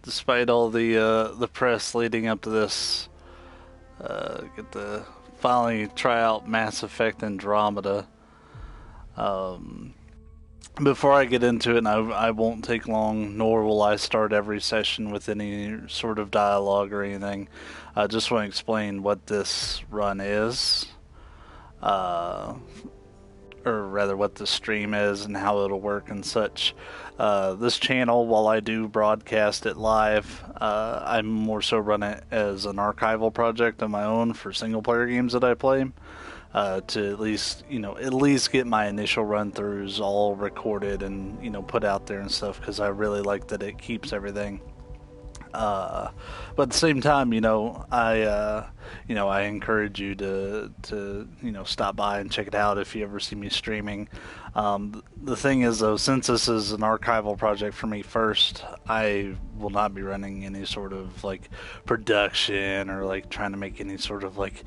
despite all the press leading up to this, get to finally try out Mass Effect Andromeda. Um, Before I get into it, and I won't take long, nor will I start every session with any sort of dialogue or anything. I just want to explain what this run is, uh, or rather what the stream is and how it'll work and such. This channel, while I do broadcast it live, I more so run it as an archival project of my own for single player games that I play. To at least get my initial run throughs all recorded and put out there and stuff, because I really like that it keeps everything. But at the same time, I encourage you to stop by and check it out if you ever see me streaming. The thing is, though, since this is an archival project for me first, I will not be running any sort of like production or like trying to make any sort of like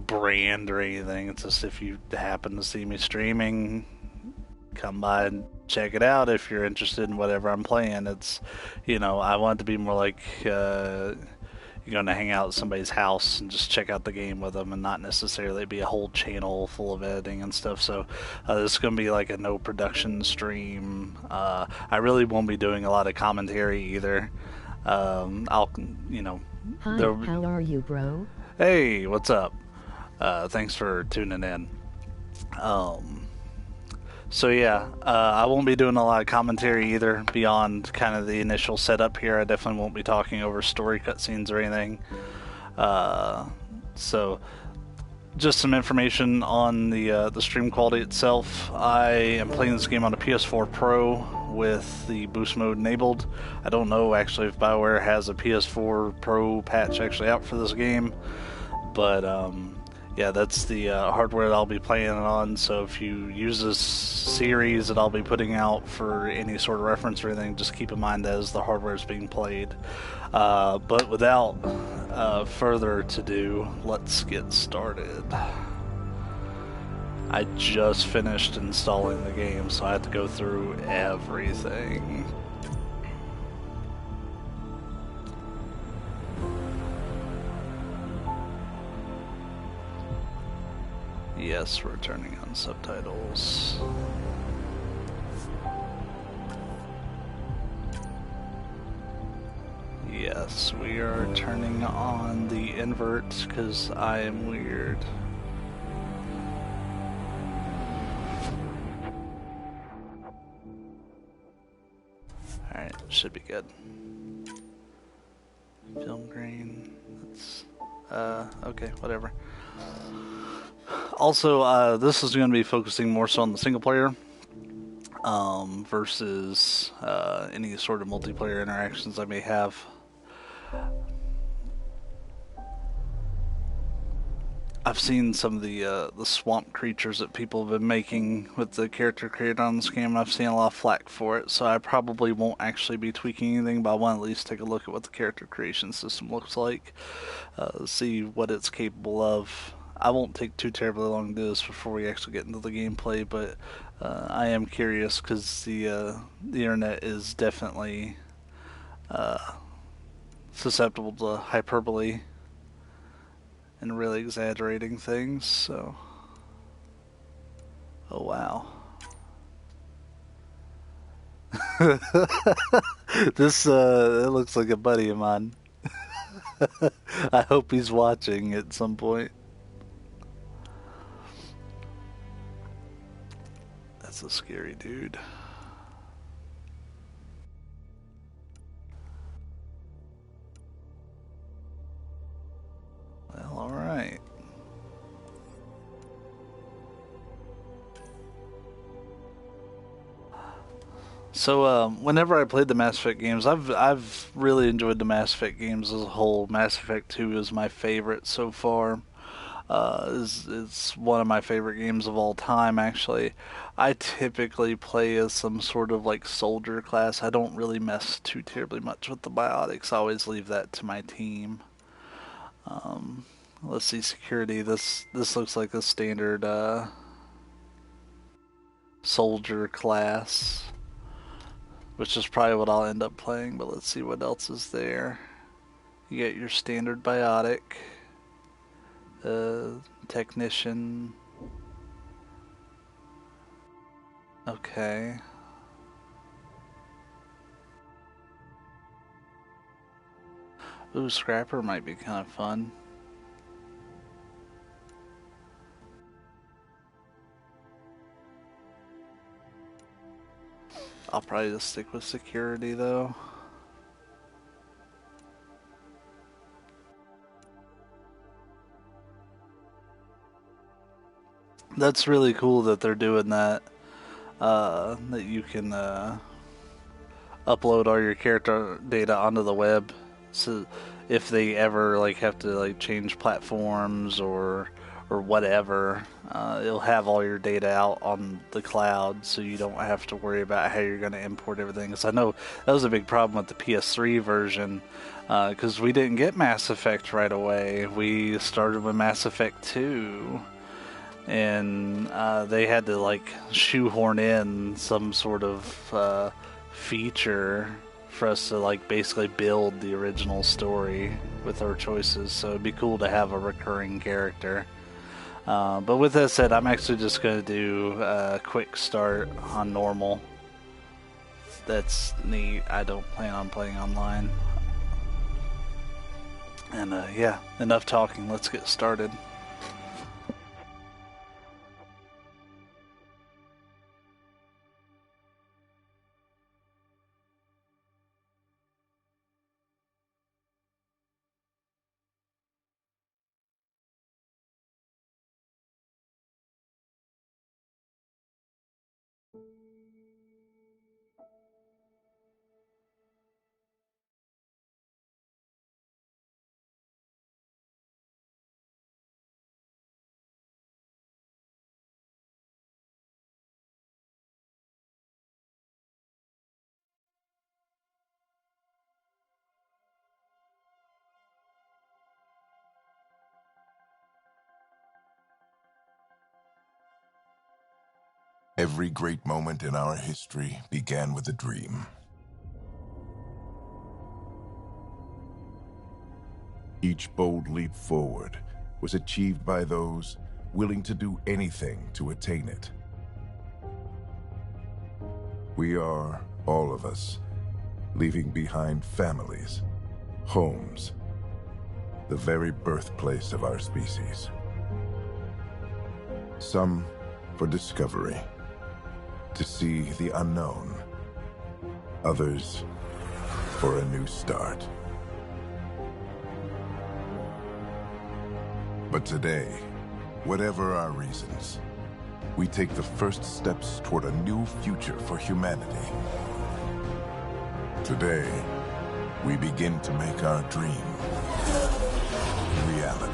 brand or anything. It's just if you happen to see me streaming, come by and check it out if you're interested in whatever I'm playing. It's, I want it to be more like you're going to hang out at somebody's house and just check out the game with them, and not necessarily be a whole channel full of editing and stuff. So this is going to be like a no production stream. I really won't be doing a lot of commentary either. I'll, Hi, how are you, bro? Hey, what's up? Thanks for tuning in. So yeah, I won't be doing a lot of commentary either beyond kind of the initial setup here. I definitely won't be talking over story cutscenes or anything. So just some information on the stream quality itself. I am playing this game on a PS4 Pro with the boost mode enabled. I don't know actually if BioWare has a PS4 Pro patch actually out for this game, but yeah, that's the hardware that I'll be playing it on. So if you use this series that I'll be putting out for any sort of reference or anything, just keep in mind that as the hardware is being played. But without further to do, let's get started. I just finished installing the game, so I have to go through everything. Yes, we're turning on subtitles. Yes, we are turning on the invert because I am weird. Alright, should be good. Film grain. That's okay, whatever. Also, this is going to be focusing more so on the single player versus any sort of multiplayer interactions I may have. I've seen some of the swamp creatures that people have been making with the character created on this game, and I've seen a lot of flack for it, so I probably won't actually be tweaking anything, but I want to at least take a look at what the character creation system looks like, see what it's capable of. I won't take too terribly long to do this before we actually get into the gameplay, but I am curious because the internet is definitely susceptible to hyperbole and really exaggerating things. So, oh wow, this it looks like a buddy of mine. I hope he's watching at some point. That's a scary dude. Well, alright. So, whenever I played the Mass Effect games, I've really enjoyed the Mass Effect games as a whole. Mass Effect 2 is my favorite so far. It's one of my favorite games of all time, actually. I typically play as some sort of like soldier class. I don't really mess too terribly much with the biotics. I always leave that to my team. Let's see, security. This looks like a standard soldier class. which is probably what I'll end up playing, but let's see what else is there. You get your standard biotic, technician. Okay. Ooh, Scrapper might be kind of fun. I'll probably just stick with security though. That's really cool that they're doing that. That you can upload all your character data onto the web. So if they ever like have to like change platforms or whatever, it'll have all your data out on the cloud, so you don't have to worry about how you're going to import everything. Because I know that was a big problem with the PS3 version, because we didn't get Mass Effect right away. We started with Mass Effect 2, and they had to like shoehorn in some sort of feature for us to like basically build the original story with our choices. So it'd be cool to have a recurring character. But with that said, I'm actually just going to do a quick start on normal. That's neat. I don't plan on playing online. And yeah, enough talking. Let's get started. Every great moment in our history began with a dream. Each bold leap forward was achieved by those willing to do anything to attain it. We are, all of us, leaving behind families, homes, the very birthplace of our species. Some for discovery, to see the unknown. Others for a new start. But today, whatever our reasons, we take the first steps toward a new future for humanity. Today, we begin to make our dream reality.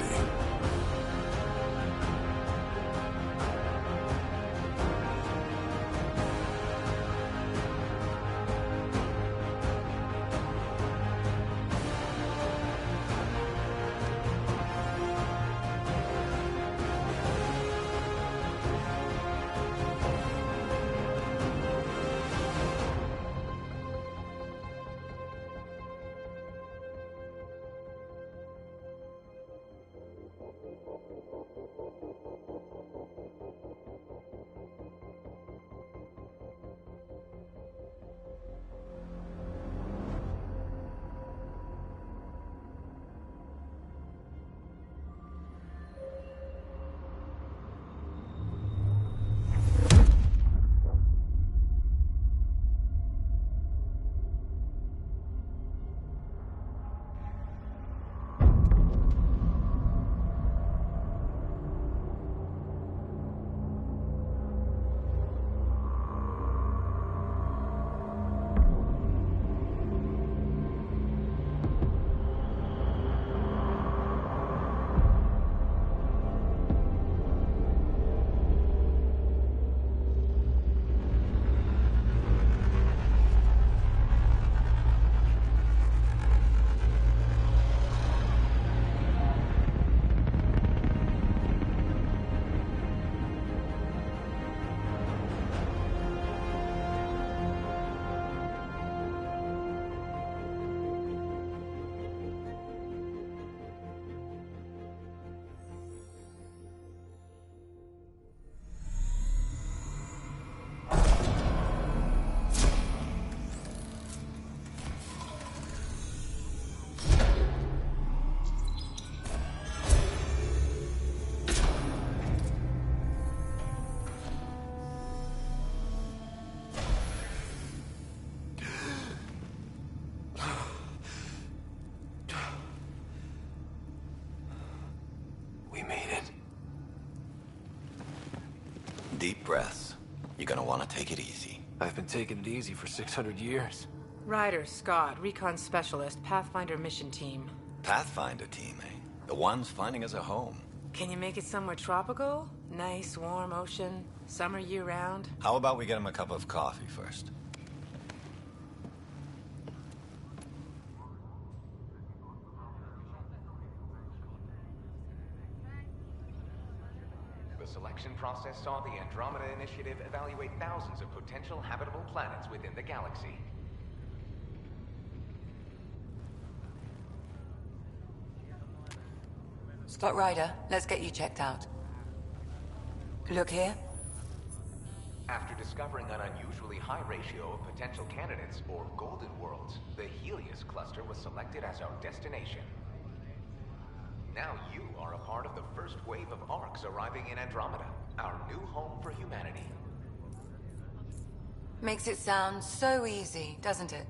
breaths. You're gonna want to take it easy. I've been taking it easy for 600 years. Ryder, Scott, Recon Specialist, Pathfinder Mission Team. Pathfinder team, eh? The ones finding us a home. Can you make it somewhere tropical? Nice, warm ocean, summer year-round? How about we get him a cup of coffee first? The selection process saw the Andromeda Initiative evaluate thousands of potential habitable planets within the galaxy. Scott Ryder, let's get you checked out. Look here. After discovering an unusually high ratio of potential candidates, or golden worlds, the Helios cluster was selected as our destination. Now you are a part of the first wave of ARCs arriving in Andromeda, our new home for humanity. Makes it sound so easy, doesn't it?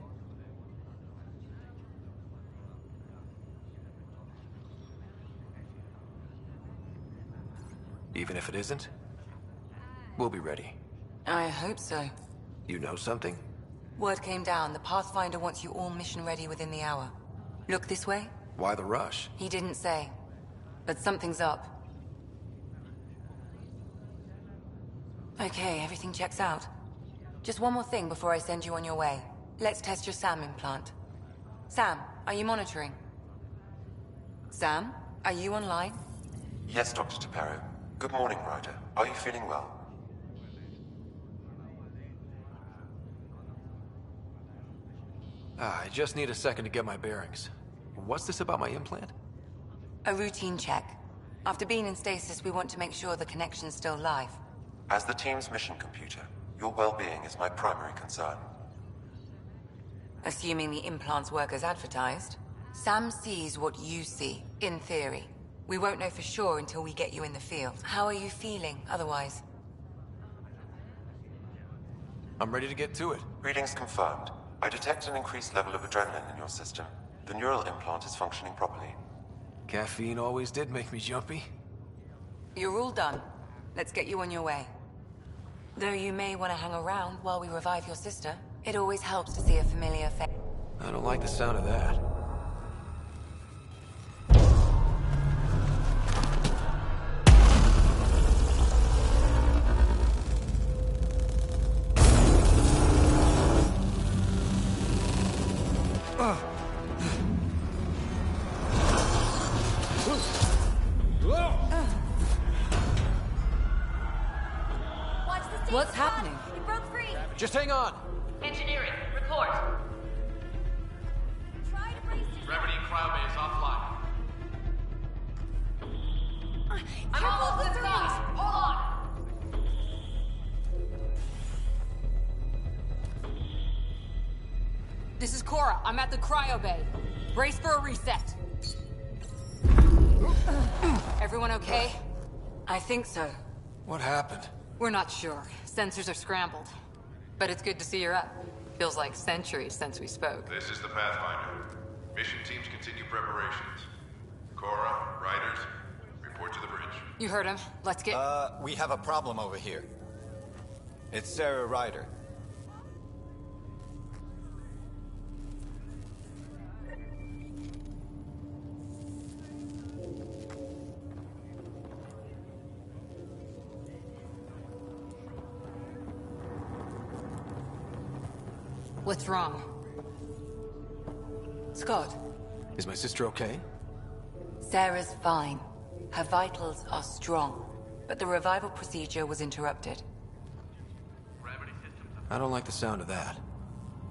Even if it isn't, we'll be ready. I hope so. You know something? Word came down. The Pathfinder wants you all mission ready within the hour. Look this way? Why the rush? He didn't say. But something's up. Okay, everything checks out. Just one more thing before I send you on your way. Let's test your SAM implant. Sam, are you monitoring? Sam, are you online? Yes, Dr. Tapero. Good morning, Ryder. Are you feeling well? I just need a second to get my bearings. What's this about my implant? A routine check. After being in stasis, we want to make sure the connection's still live. As the team's mission computer, your well-being is my primary concern. Assuming the implants work as advertised, Sam sees what you see, in theory. We won't know for sure until we get you in the field. How are you feeling, otherwise? I'm ready to get to it. Readings confirmed. I detect an increased level of adrenaline in your system. The neural implant is functioning properly. Caffeine always did make me jumpy. You're all done. Let's get you on your way. Though you may want to hang around while we revive your sister, it always helps to see a familiar face. I don't like the sound of that. What's happening? It broke free. Just hang on! Engineering, report. Try to brace yourself. Gravity and cryo bay is offline. I'm almost inside. Hold on. This is Cora. I'm at the cryo bay. Brace for a reset. Everyone okay? I think so. What happened? We're not sure. Sensors are scrambled. But it's good to see you're up. Feels like centuries since we spoke. This is the Pathfinder. Mission teams continue preparations. Cora, Riders, report to the bridge. You heard him. Let's get... We have a problem over here. It's Sarah Ryder. What's wrong? Scott, Is my sister okay? Sarah's fine. Her vitals are strong. But the revival procedure was interrupted. I don't like the sound of that.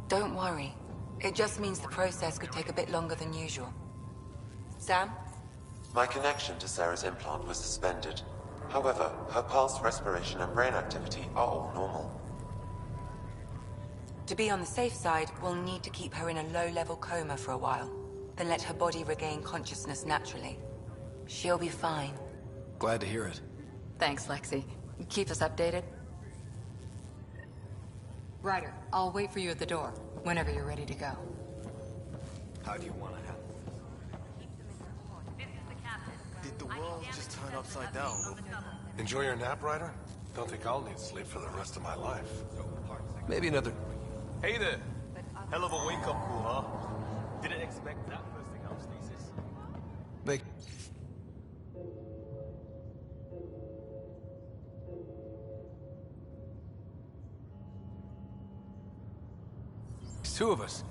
Don't worry. It just means the process could take a bit longer than usual. Sam? My connection to Sarah's implant was suspended. However, her pulse, respiration, and brain activity are all normal. To be on the safe side, we'll need to keep her in a low-level coma for a while, then let her body regain consciousness naturally. She'll be fine. Glad to hear it. Thanks, Lexi. Keep us updated. Ryder, I'll wait for you at the door, whenever you're ready to go. How do you want to handle This is the captain. Did the world just turn upside down? Enjoy your nap, Ryder? Don't think I'll need sleep for the rest of my life. Maybe another... Hey there! Hell of a wake-up call, huh? Didn't expect that first thing out, stasis. Make... There's two of us.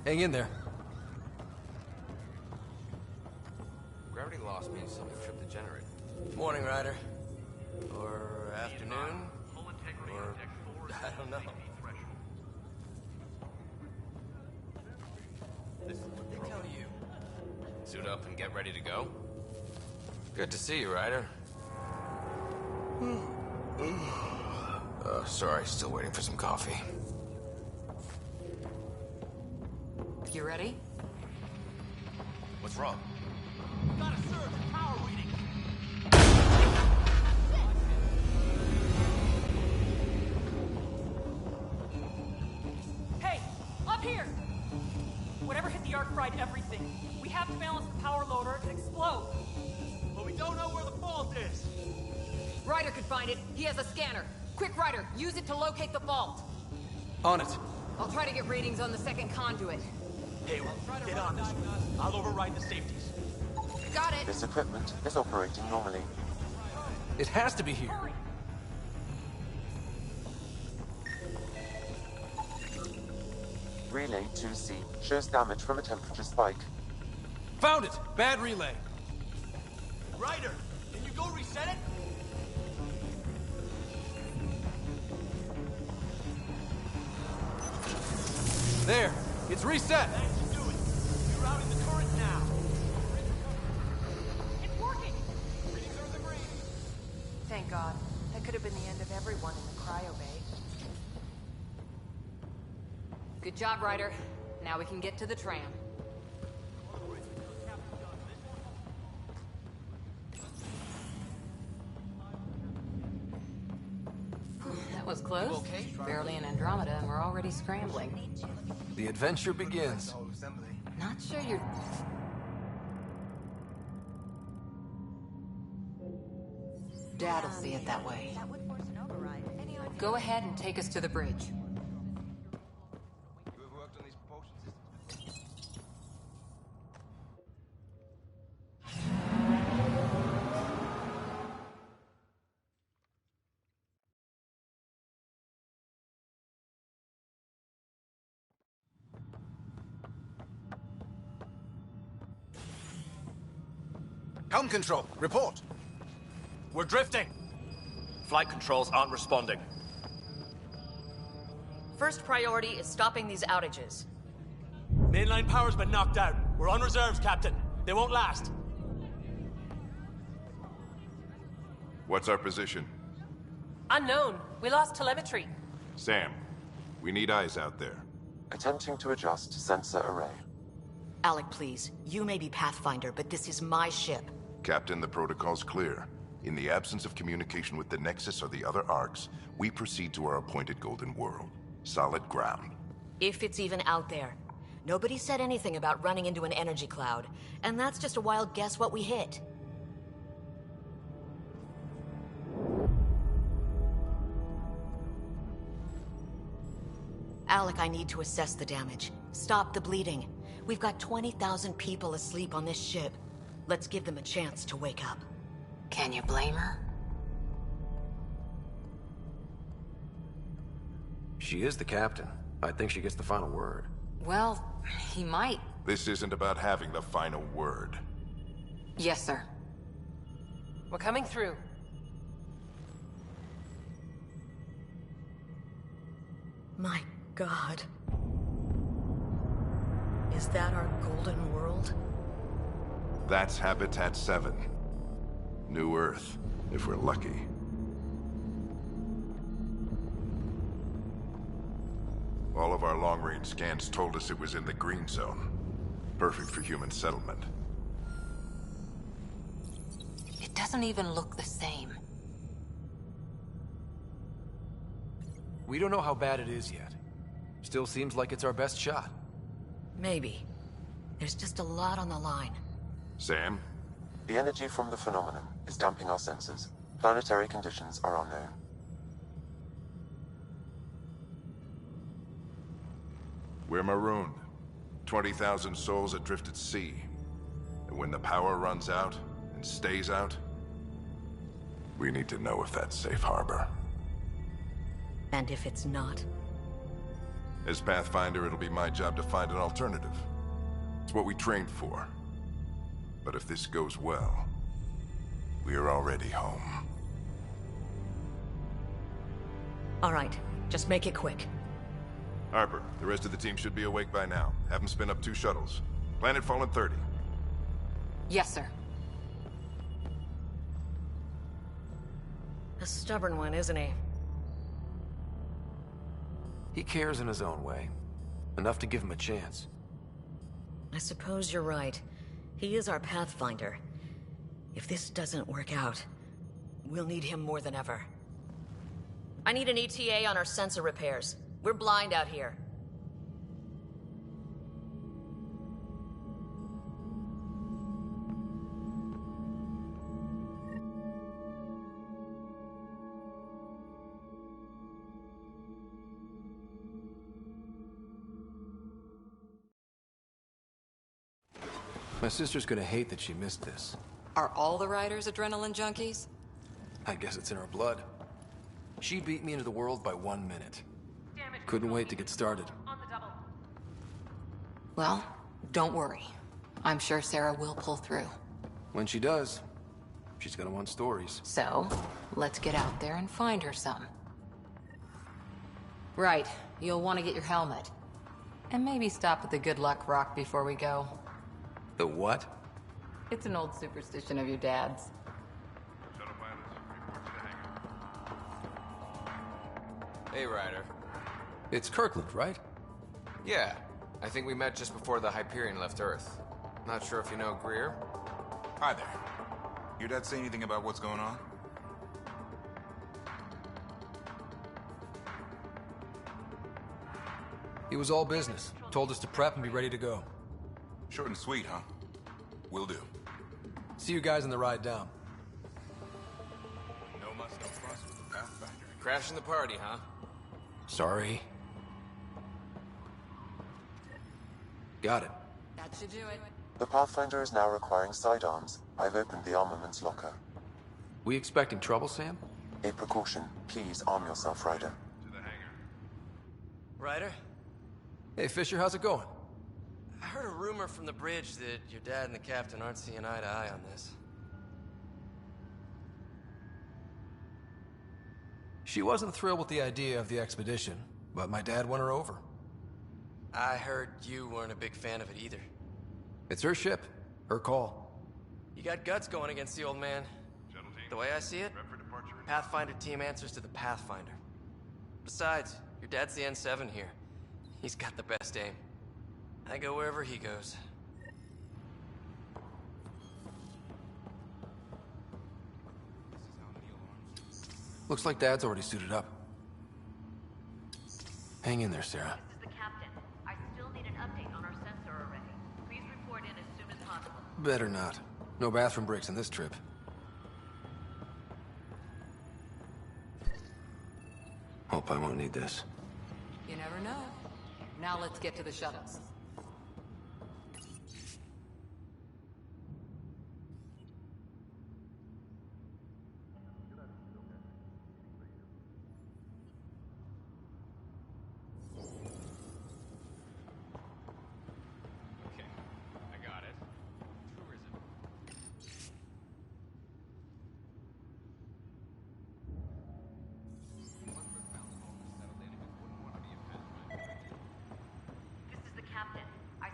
Hang in there. Gravity loss means something tripped the generator. Morning, Ryder. Or afternoon. Or... I don't know. They tell you. Suit up and get ready to go. Good to see you, Ryder. Sorry, still waiting for some coffee. You ready? What's wrong? Got a surge in power reading. Hey, up here! Whatever hit the arc fried everything. We have to balance the power loader and explode. But we don't know where the fault is. Ryder could find it. He has a scanner. Quick, Ryder, use it to locate the fault. On it. I'll try to get readings on the second conduit. Hey, we'll get on this one. I'll override the safeties. Got it. This equipment is operating normally. It has to be here. Relay 2C shows damage from a temperature spike. Found it! Bad relay. Ryder, can you go reset it? There! It's reset! Thanks for doing it. You're routing the current now. It's working. Readings are in the green. Thank God. That could have been the end of everyone in the cryo bay. Good job, Ryder. Now we can get to the tram. That was close. Barely in Andromeda, and we're already scrambling. The adventure begins. Not sure you're... Dad'll see it that way. Go ahead and take us to the bridge. Helm control, report. We're drifting. Flight controls aren't responding. First priority is stopping these outages. Mainline power's been knocked out. We're on reserves, Captain. They won't last. What's our position? Unknown. We lost telemetry. Sam, we need eyes out there. Attempting to adjust sensor array. Alec, please. You may be Pathfinder, but this is my ship. Captain, the protocol's clear. In the absence of communication with the Nexus or the other arcs, we proceed to our appointed Golden World. Solid ground. If it's even out there. Nobody said anything about running into an energy cloud, and that's just a wild guess what we hit. Alec, I need to assess the damage. Stop the bleeding. We've got 20,000 people asleep on this ship. Let's give them a chance to wake up. Can you blame her? She is the captain. I think she gets the final word. Well, he might. This isn't about having the final word. Yes, sir. We're coming through. My God. Is that our Golden World? That's Habitat 7. New Earth, if we're lucky. All of our long-range scans told us it was in the green zone. Perfect for human settlement. It doesn't even look the same. We don't know how bad it is yet. Still seems like it's our best shot. Maybe. There's just a lot on the line. Sam? The energy from the phenomenon is damping our senses. Planetary conditions are unknown. We're marooned. 20,000 souls adrift at sea. And when the power runs out, and stays out, we need to know if that's safe harbor. And if it's not? As Pathfinder, it'll be my job to find an alternative. It's what we trained for. But if this goes well, we are already home. All right, just make it quick. Harper, the rest of the team should be awake by now. Have them spin up 2 shuttles. Planetfall in 30. Yes, sir. A stubborn one, isn't he? He cares in his own way. Enough to give him a chance. I suppose you're right. He is our Pathfinder. If this doesn't work out, we'll need him more than ever. I need an ETA on our sensor repairs. We're blind out here. My sister's gonna hate that she missed this. Are all the riders adrenaline junkies? I guess it's in her blood. She beat me into the world by 1 minute. Couldn't wait to get started. Well, don't worry. I'm sure Sarah will pull through. When she does, she's gonna want stories. So, let's get out there and find her some. Right, you'll want to get your helmet. And maybe stop at the Good Luck Rock before we go. The what? It's an old superstition of your dad's. Hey, Ryder. It's Kirkland, right? Yeah. I think we met just before the Hyperion left Earth. Not sure if you know Greer. Hi there. Your dad say anything about what's going on? He was all business. Told us to prep and be ready to go. Short and sweet, huh? Will do. See you guys on the ride down. No muss, no fuss with the Pathfinder. Crashing the party, huh? Sorry. Got it. That should do it. The Pathfinder is now requiring sidearms. I've opened the armaments locker. We expecting trouble, Sam? A precaution. Please arm yourself, Ryder. Ryder? Hey, Fisher, how's it going? I heard a rumor from the bridge that your dad and the captain aren't seeing eye to eye on this. She wasn't thrilled with the idea of the expedition, but my dad won her over. I heard you weren't a big fan of it either. It's her ship, her call. You got guts going against the old man. The way I see it, Pathfinder team answers to the Pathfinder. Besides, your dad's the N7 here. He's got the best aim. I go wherever he goes. Looks like Dad's already suited up. Hang in there, Sarah. This is the captain. I still need an update on our sensor array. Please report in as soon as possible. Better not. No bathroom breaks on this trip. Hope I won't need this. You never know. Now let's get to the shuttles.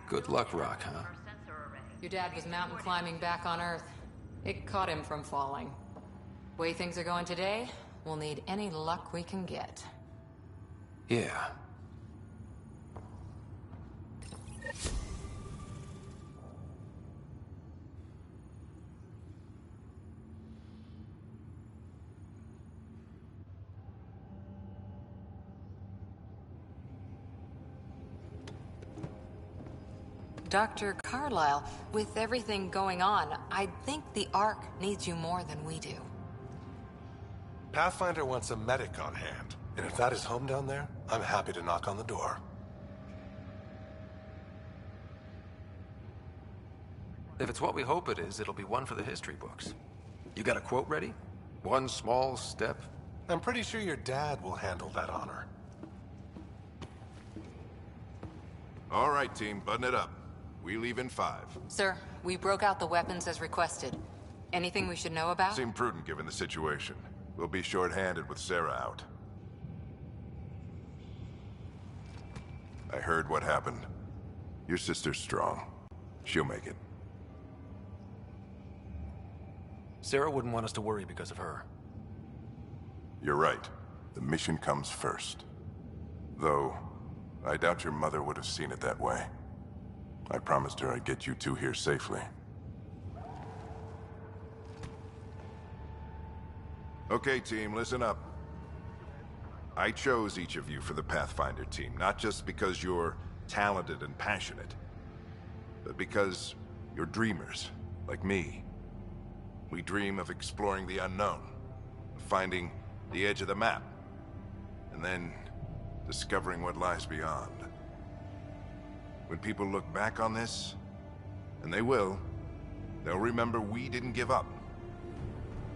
Good luck, Rock, huh? Your dad was mountain climbing back on Earth. It caught him from falling. Way things are going today, we'll need any luck we can get. Yeah. Dr. Carlyle, with everything going on, I think the Ark needs you more than we do. Pathfinder wants a medic on hand. And if that is home down there, I'm happy to knock on the door. If it's what we hope it is, it'll be one for the history books. You got a quote ready? One small step? I'm pretty sure your dad will handle that honor. All right, team, button it up. We leave in 5. Sir, we broke out the weapons as requested. Anything we should know about? Seemed prudent given the situation. We'll be short-handed with Sarah out. I heard what happened. Your sister's strong. She'll make it. Sarah wouldn't want us to worry because of her. You're right. The mission comes first. Though, I doubt your mother would have seen it that way. I promised her I'd get you two here safely. Okay, team, listen up. I chose each of you for the Pathfinder team, not just because you're talented and passionate, but because you're dreamers, like me. We dream of exploring the unknown, of finding the edge of the map, and then discovering what lies beyond. When people look back on this, and they will, they'll remember we didn't give up.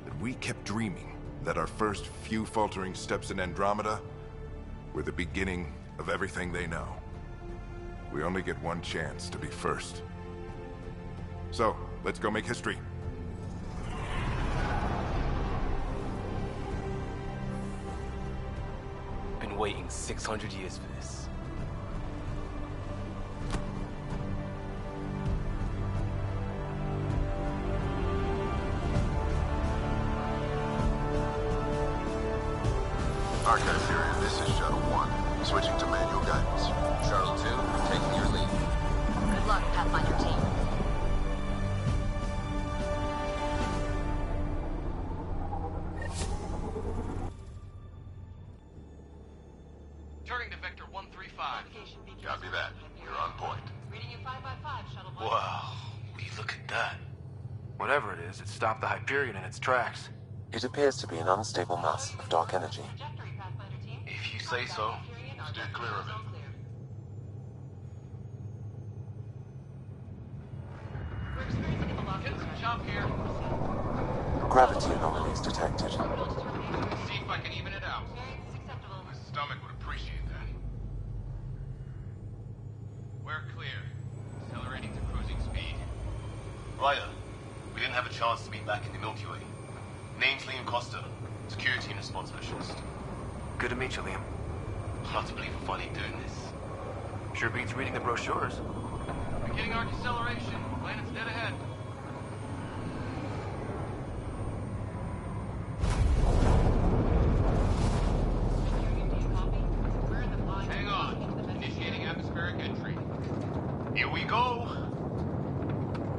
That we kept dreaming, that our first few faltering steps in Andromeda were the beginning of everything they know. We only get one chance to be first. So, let's go make history. Been waiting 600 years for this. Archive area, this is Shuttle 1. Switching to manual guidance. Shuttle 2, taking your lead. Good luck, Pathfinder team. Turning to Vector 135. Copy that. You're on point. Reading you 5 by 5, Shuttle Boy. Wow, will you look at that? Whatever it is, it stopped the Hyperion in its tracks. It appears to be an unstable mass of dark energy. If you say so. Steer clear of it. Get some chop here. Gravity anomalies detected. See if I can even it out. My stomach would appreciate that. We're clear. Accelerating to cruising speed. Ryder, we didn't have a chance to meet back in the Milky Way. Name's Liam Costa, Security and Response Specialist. Good to meet you, Liam. Hard to believe we're finally doing this. Sure beats reading the brochures. Beginning arc acceleration. Planet's dead ahead. Hang on. Initiating atmospheric entry. Here we go.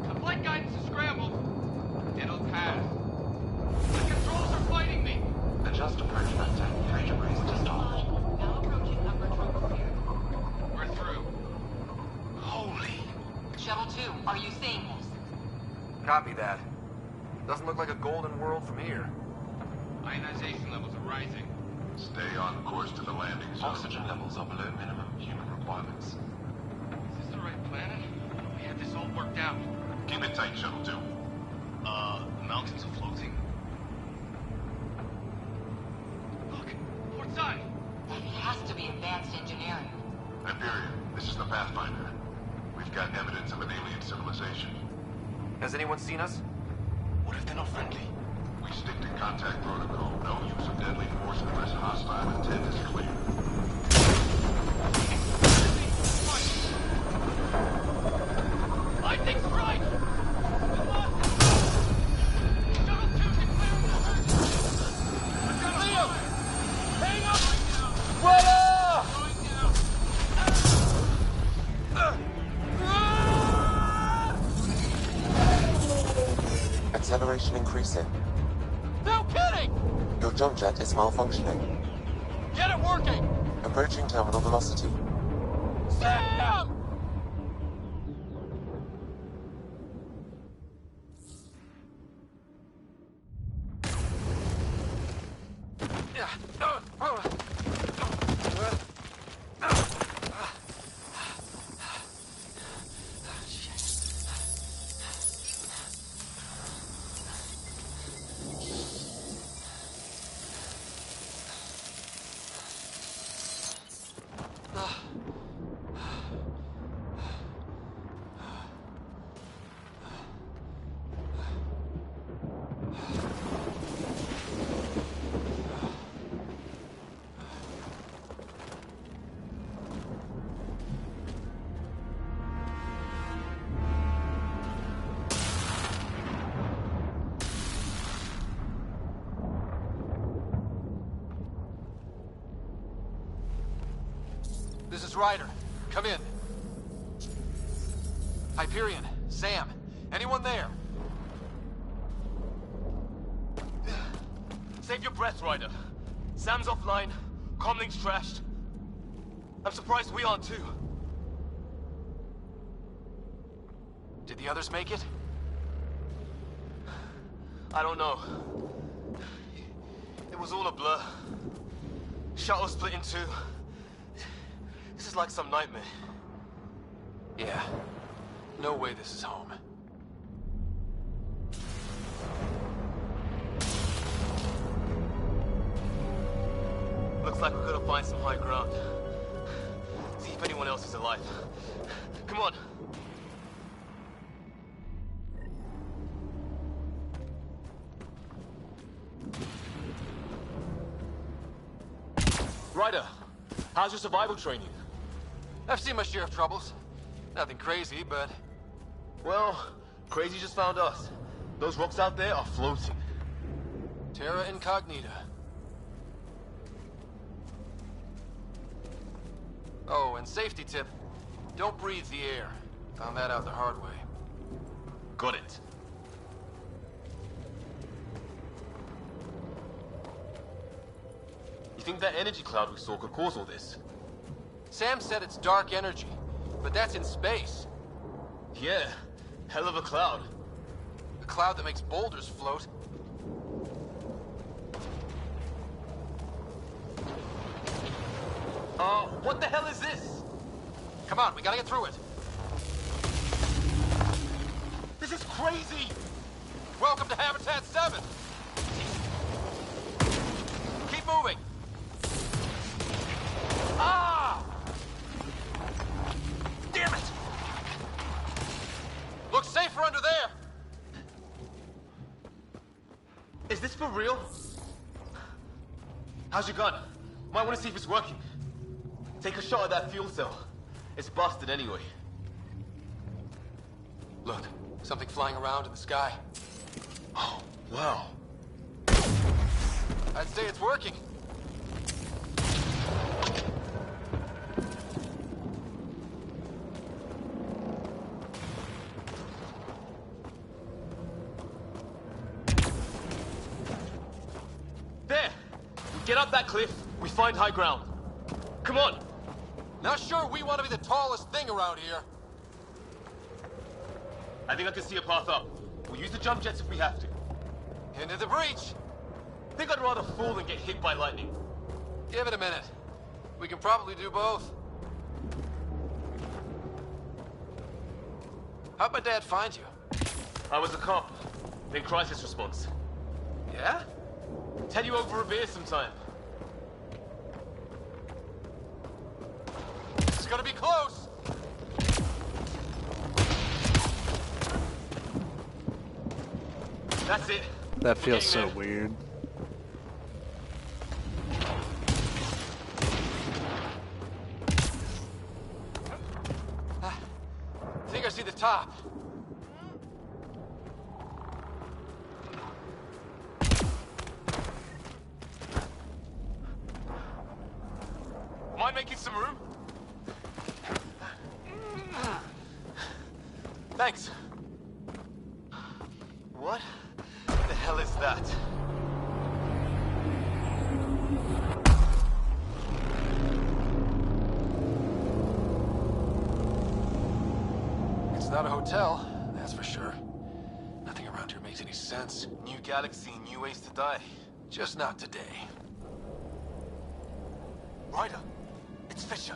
The flight guidance is scrambled. It'll pass. The controls are fighting me. Adjust approach vector. 3 degrees to start. Now approaching upper troposphere. We're through. Holy. Shuttle 2, are you seeing this? Copy that. Doesn't look like a golden world from here. Ionization levels are rising. Stay on course to the landing zone. Oxygen levels are below minimum human requirements. Is this the right planet? We had this all worked out. Keep it tight, Shuttle 2. The mountains are floating. Look, port side. That has to be advanced engineering. Hyperion, this is the Pathfinder. We've got evidence of an alien civilization. Has anyone seen us? What if they're not friendly? We stick to contact protocol. No use of deadly force unless hostile intent is clear. Lightning strike! Acceleration increasing. No kidding! Your jump jet is malfunctioning. Get it working! Approaching terminal velocity. Sam! is Ryder. Come in. Hyperion, Sam, anyone there? Save your breath, Ryder. Sam's offline. Comlink's trashed. I'm surprised we aren't too. Did the others make it? I don't know. It was all a blur. Shuttle split in two. This is like some nightmare. Yeah. No way this is home. Looks like we're gonna find some high ground. See if anyone else is alive. Come on. Ryder, how's your survival training? I've seen my share of troubles. Nothing crazy, but... Well, crazy just found us. Those rocks out there are floating. Terra Incognita. Oh, and safety tip. Don't breathe the air. Found that out the hard way. Got it. You think that energy cloud we saw could cause all this? Sam said it's dark energy, but that's in space. Yeah, hell of a cloud. A cloud that makes boulders float. What the hell is this? Come on, we gotta get through it. This is crazy! Welcome to Habitat 7! Keep moving! Ah! Damn it! Looks safer under there! Is this for real? How's your gun? Might want to see if it's working. Take a shot at that fuel cell. It's busted anyway. Look, something flying around in the sky. Oh, wow. I'd say it's working. There! We get up that cliff, we find high ground. Come on! Not sure we want to be the tallest thing around here. I think I can see a path up. We'll use the jump jets if we have to. Into the breach! Think I'd rather fall than get hit by lightning. Give it a minute. We can probably do both. How'd my dad find you? I was a cop, then crisis response. Yeah? Tell you over a beer sometime. It's gonna be close! That's it. That feels so weird. I think I see the top. Mind making some room? Thanks. What the hell is that? It's not a hotel, that's for sure. Nothing around here makes any sense. New galaxy, new ways to die. Just not today. Ryder, it's Fisher.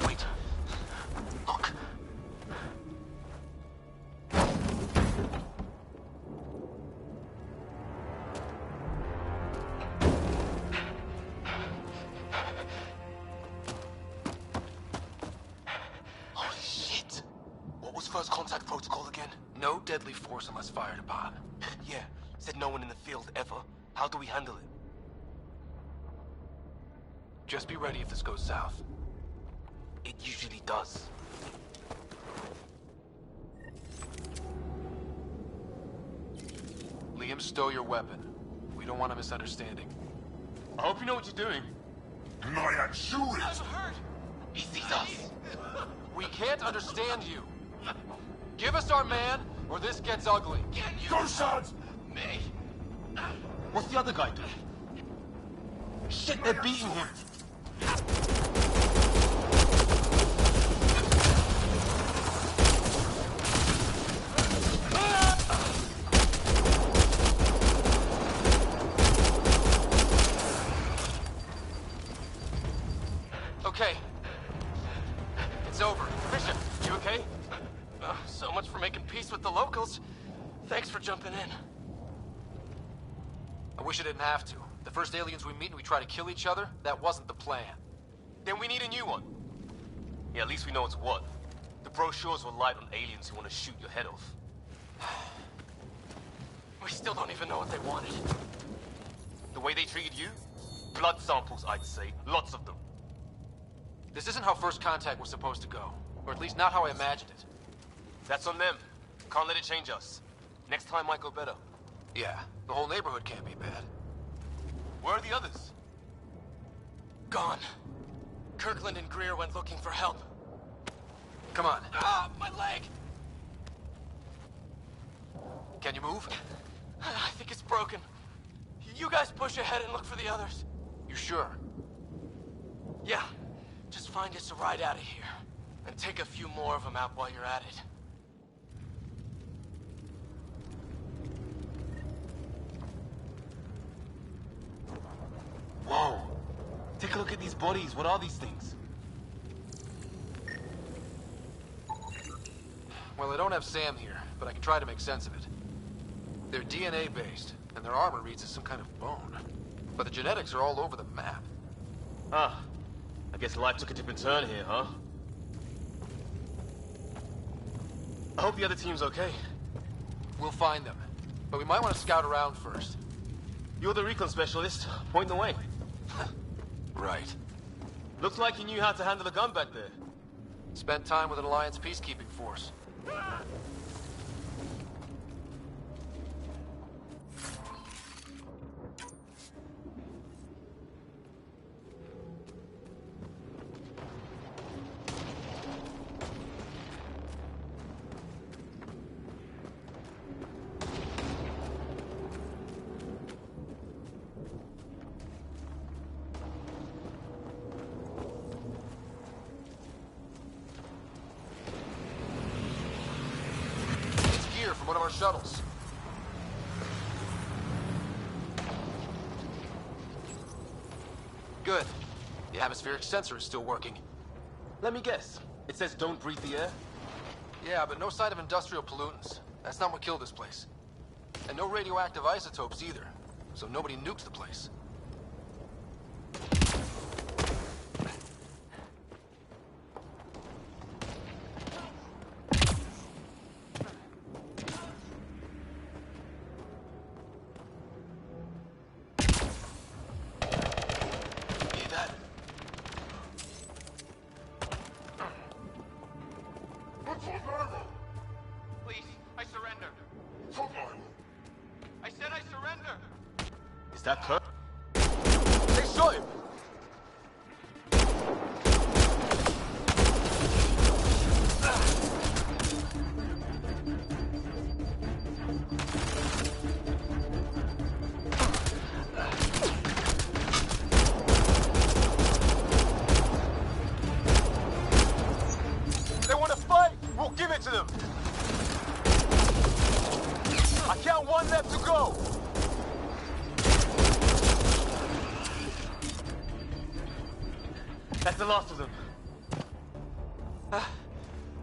Wait. Look. Holy shit! What was first contact protocol again? No deadly force unless fired upon. Yeah, said no one in the field ever. How do we handle it? Just be ready if this goes south. It usually does. Liam, stow your weapon. We don't want a misunderstanding. I hope you know what you're doing. He sees us. We can't understand you. Give us our man, or this gets ugly. Go, sons! Me? What's the other guy doing? Shit, they're beating him. Okay. It's over. Bishop, you okay? So much for making peace with the locals. Thanks for jumping in. I wish I didn't have to. The first aliens we meet and we try to kill each other, that wasn't the plan. Then we need a new one. Yeah, at least we know it's what. The brochures were light on aliens who want to shoot your head off. We still don't even know what they wanted. The way they treated you? Blood samples, I'd say. Lots of them. This isn't how first contact was supposed to go. Or at least not how I imagined it. That's on them. Can't let it change us. Next time might go better. Yeah, the whole neighborhood can't be bad. Where are the others? Gone. Kirkland and Greer went looking for help. Come on. Ah, my leg! Can you move? I think it's broken. You guys push ahead and look for the others. You sure? Yeah. Just find us a ride out of here. And take a few more of them out while you're at it. Whoa! Take a look at these bodies. What are these things? Well, I don't have Sam here, but I can try to make sense of it. They're DNA-based, and their armor reads as some kind of bone. But the genetics are all over the map. Ah, I guess life took a different turn here, huh? I hope the other team's okay. We'll find them, but we might want to scout around first. You're the recon specialist. Point the way. Right. Looks like you knew how to handle a gun back there. Spent time with an Alliance peacekeeping force. From one of our shuttles. Good. The atmospheric sensor is still working. Let me guess. It says don't breathe the air? Yeah, but no sign of industrial pollutants. That's not what killed this place. And no radioactive isotopes either. So nobody nukes the place. Please, I surrender. I said I surrender. Is that Kirk? They shot him! They want to fight! We'll give it to them! I count one left to go! That's the last of them.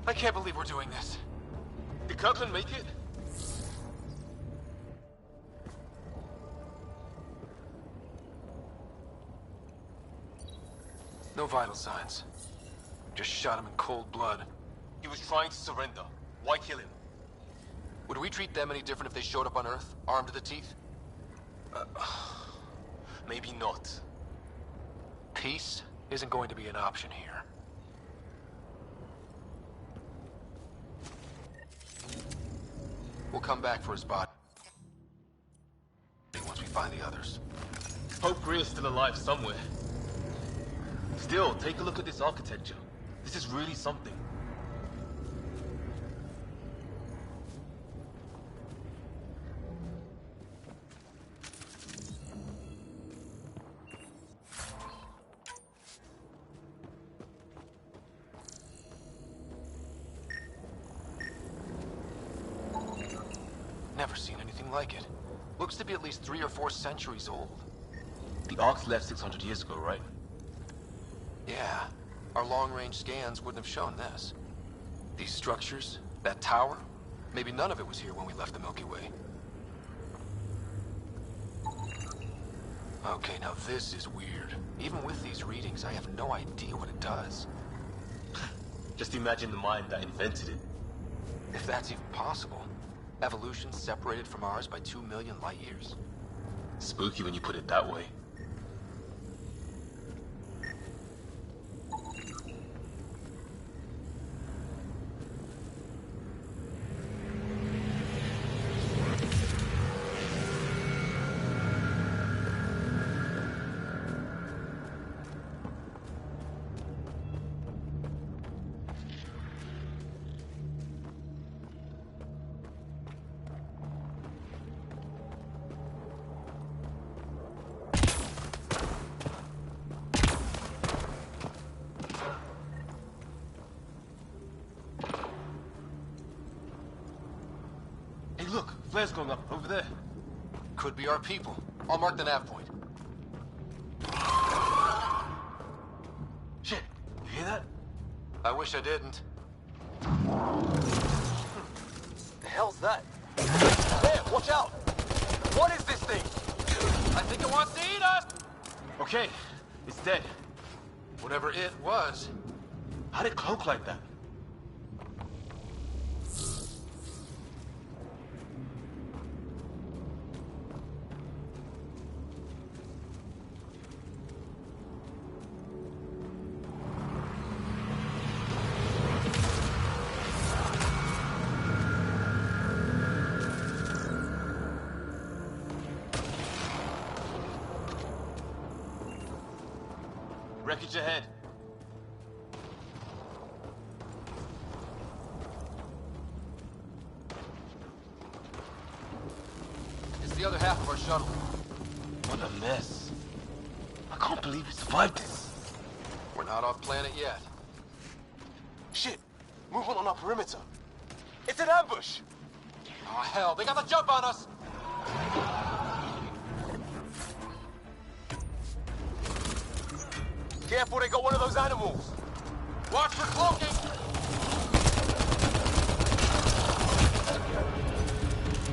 I can't believe we're doing this. Did Kirkland make it? No vital signs. Just shot him in cold blood. He was trying to surrender. Why kill him? Would we treat them any different if they showed up on Earth, armed to the teeth? Maybe not. Peace isn't going to be an option here. We'll come back for his body once we find the others. Hope Greer's still alive somewhere. Still, take a look at this architecture. This is really something. Never seen anything like it. Looks to be at least 3 or 4 centuries old. The Ark's left 600 years ago, right? Yeah. Our long-range scans wouldn't have shown this. These structures, that tower, maybe none of it was here when we left the Milky Way. Okay, now this is weird. Even with these readings, I have no idea what it does. Just imagine the mind that invented it. If that's even possible. Evolution separated from ours by 2 million light years. Spooky when you put it that way. Look, flares going up over there. Could be our people. I'll mark the nav point. Shit, you hear that? I wish I didn't. The hell's that? There, watch out! What is this thing? I think it wants to eat us! Okay, it's dead. Whatever it was. How'd it cloak like that? Wreckage ahead. It's the other half of our shuttle. What a mess. I can't believe we survived this. We're not off planet yet. Shit! Movement on our perimeter. It's an ambush! Oh, hell, they got the jump on us! Careful, they got one of those animals. Watch for cloaking!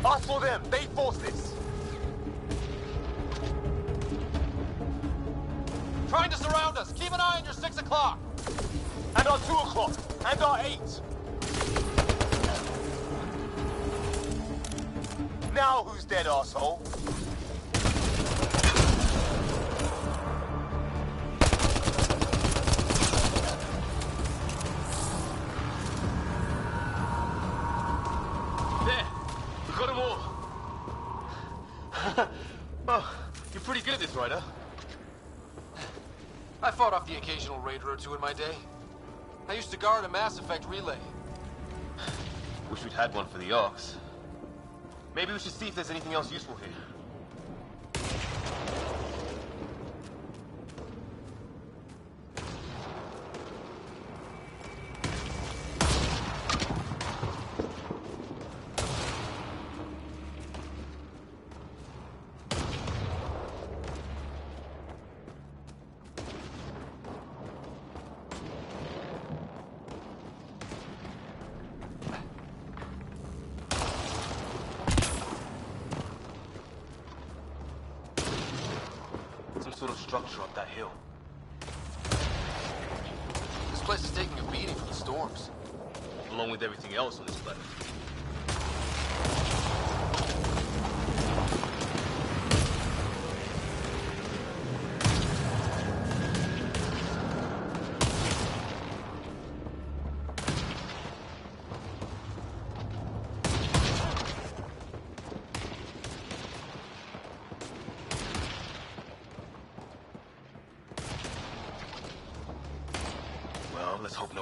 Us for them, they forced this. Trying to surround us. Keep an eye on your 6 o'clock. And our 2 o'clock. And our 8. Now who's dead, asshole? Got them all. Oh, you're pretty good at this, right, huh? I fought off the occasional raider or two in my day. I used to guard a Mass Effect relay. Wish we'd had one for the Arks. Maybe we should see if there's anything else useful here. Sort of structure up that hill. This place is taking a beating from the storms. Along with everything else on this planet.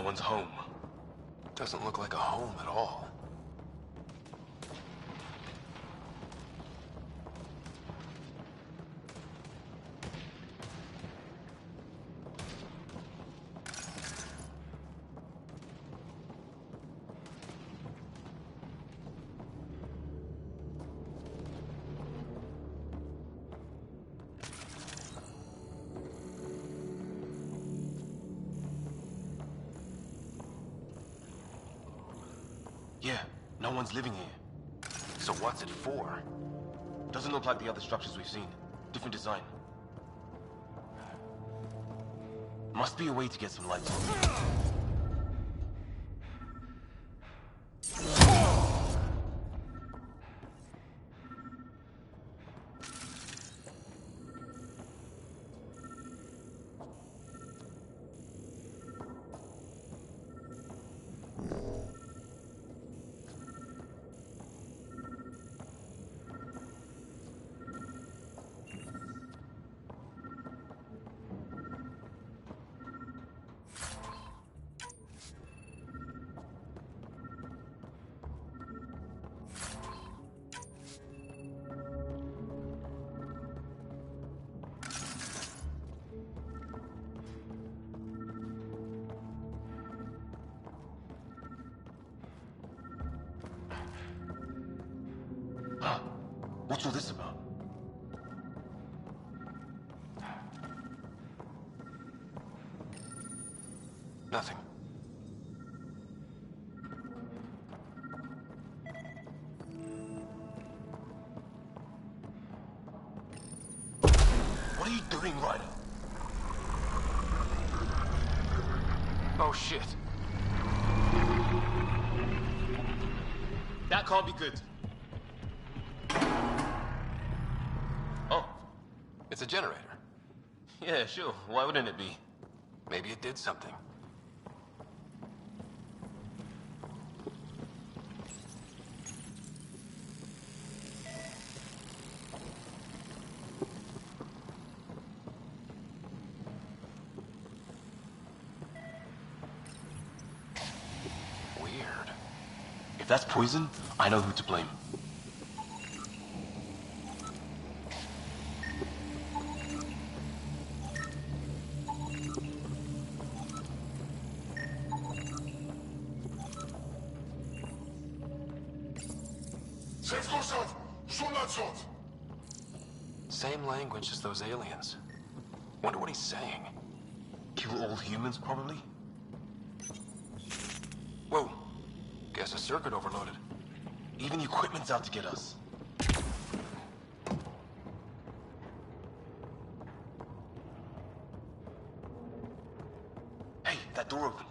one's home. Doesn't look like a home at all. Yeah, no one's living here. So what's it for? Doesn't look like the other structures we've seen. Different design. Must be a way to get some lights on. What's all this about? Nothing. What are you doing, Ryder? Oh shit. That can't be good. Oh. It's a generator. Yeah, sure. Why wouldn't it be? Maybe it did something. Weird. If that's poison, I know who to blame. Same language as those aliens. Wonder what he's saying. Kill all humans, probably? Whoa. Guess a circuit overloaded. Even the equipment's out to get us. Hey, that door opened.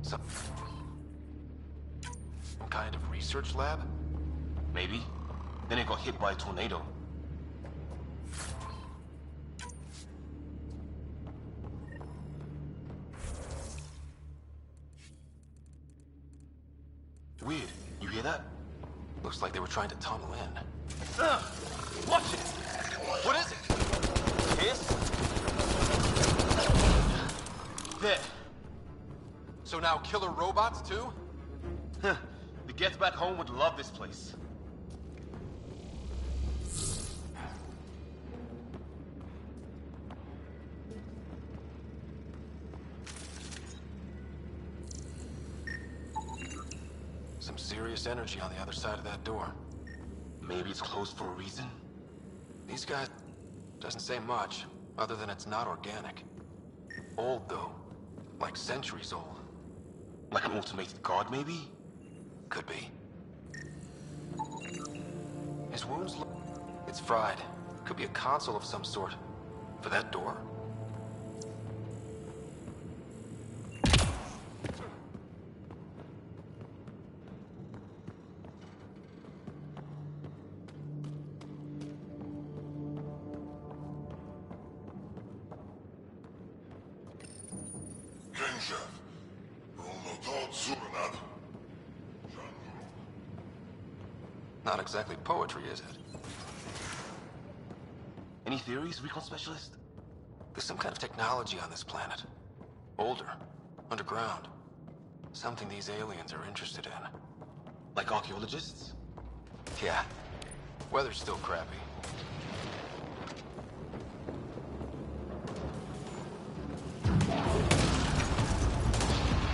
Some kind of research lab? Maybe. Then it got hit by a tornado. Weird. You hear that? Looks like they were trying to tunnel in. Watch it! What is it? Hiss? There. So now killer robots too? Huh. The Gets Back Home would love this place. Some serious energy on the other side of that door. Maybe it's closed for a reason? These guys doesn't say much, other than it's not organic. Old though. Like centuries old. Like an automated guard, maybe? Could be. His wounds look... It's fried. Could be a console of some sort. For that door? Not exactly poetry, is it? Any theories, recon specialist? There's some kind of technology on this planet. Older. Underground. Something these aliens are interested in. Like archaeologists? Yeah. Weather's still crappy.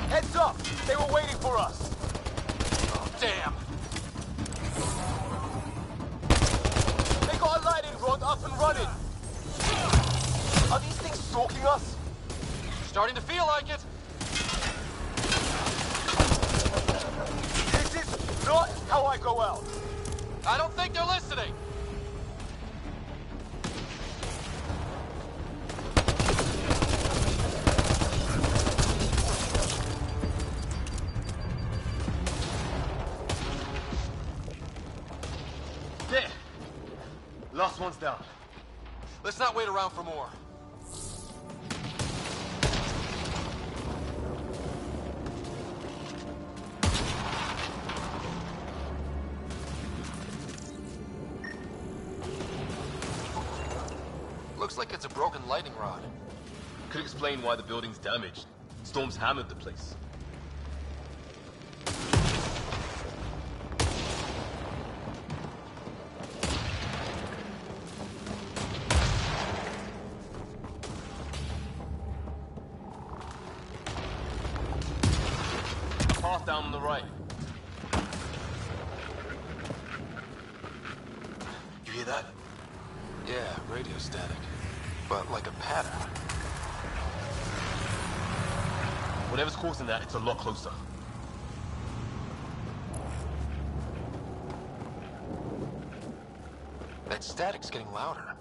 Heads up! They were waiting for us! Oh, damn! They got a lightning rod up and running! Are these things stalking us? Starting to feel like it! This is not how I go out! I don't think they're listening! There! Last one's down. Let's not wait around for more. Looks like it's a broken lightning rod. Could explain why the building's damaged. Storms hammered the place. Path down on the right. You hear that? Yeah, radio static. But like a pattern. Whatever's causing that, it's a lot closer. That static's getting louder.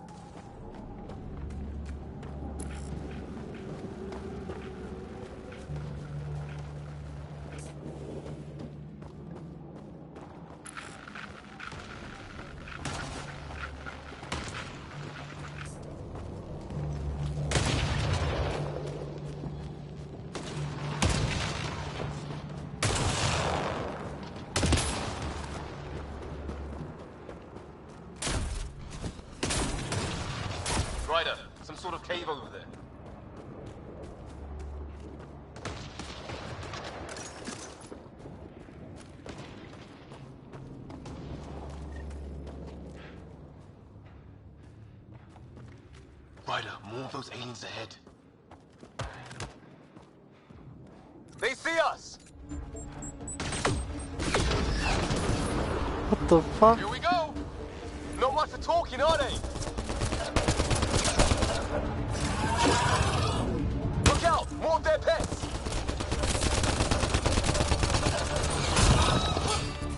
Ryder, some sort of cave over there. Ryder, more of those aliens ahead. They see us! What the fuck? Here we go! Not much for talking, are they? Look out! More of their pets!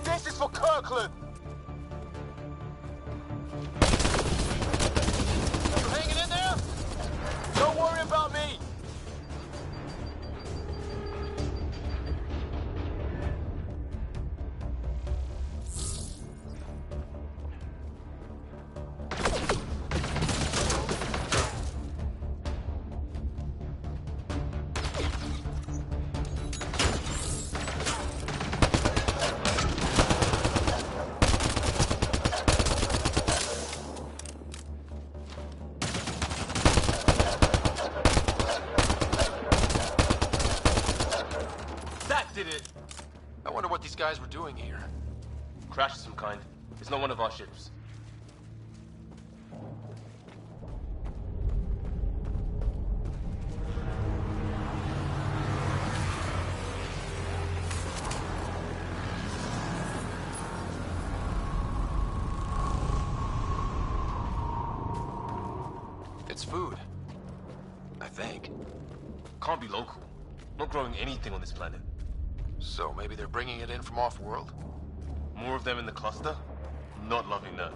This is for Kirkland! You hanging in there? Don't worry about me! I wonder what these guys were doing here. Crash of some kind. It's not one of our ships. It's food. I think. Can't be local. Not growing anything on this planet. So maybe they're bringing it in from off-world? More of them in the cluster? Not loving that.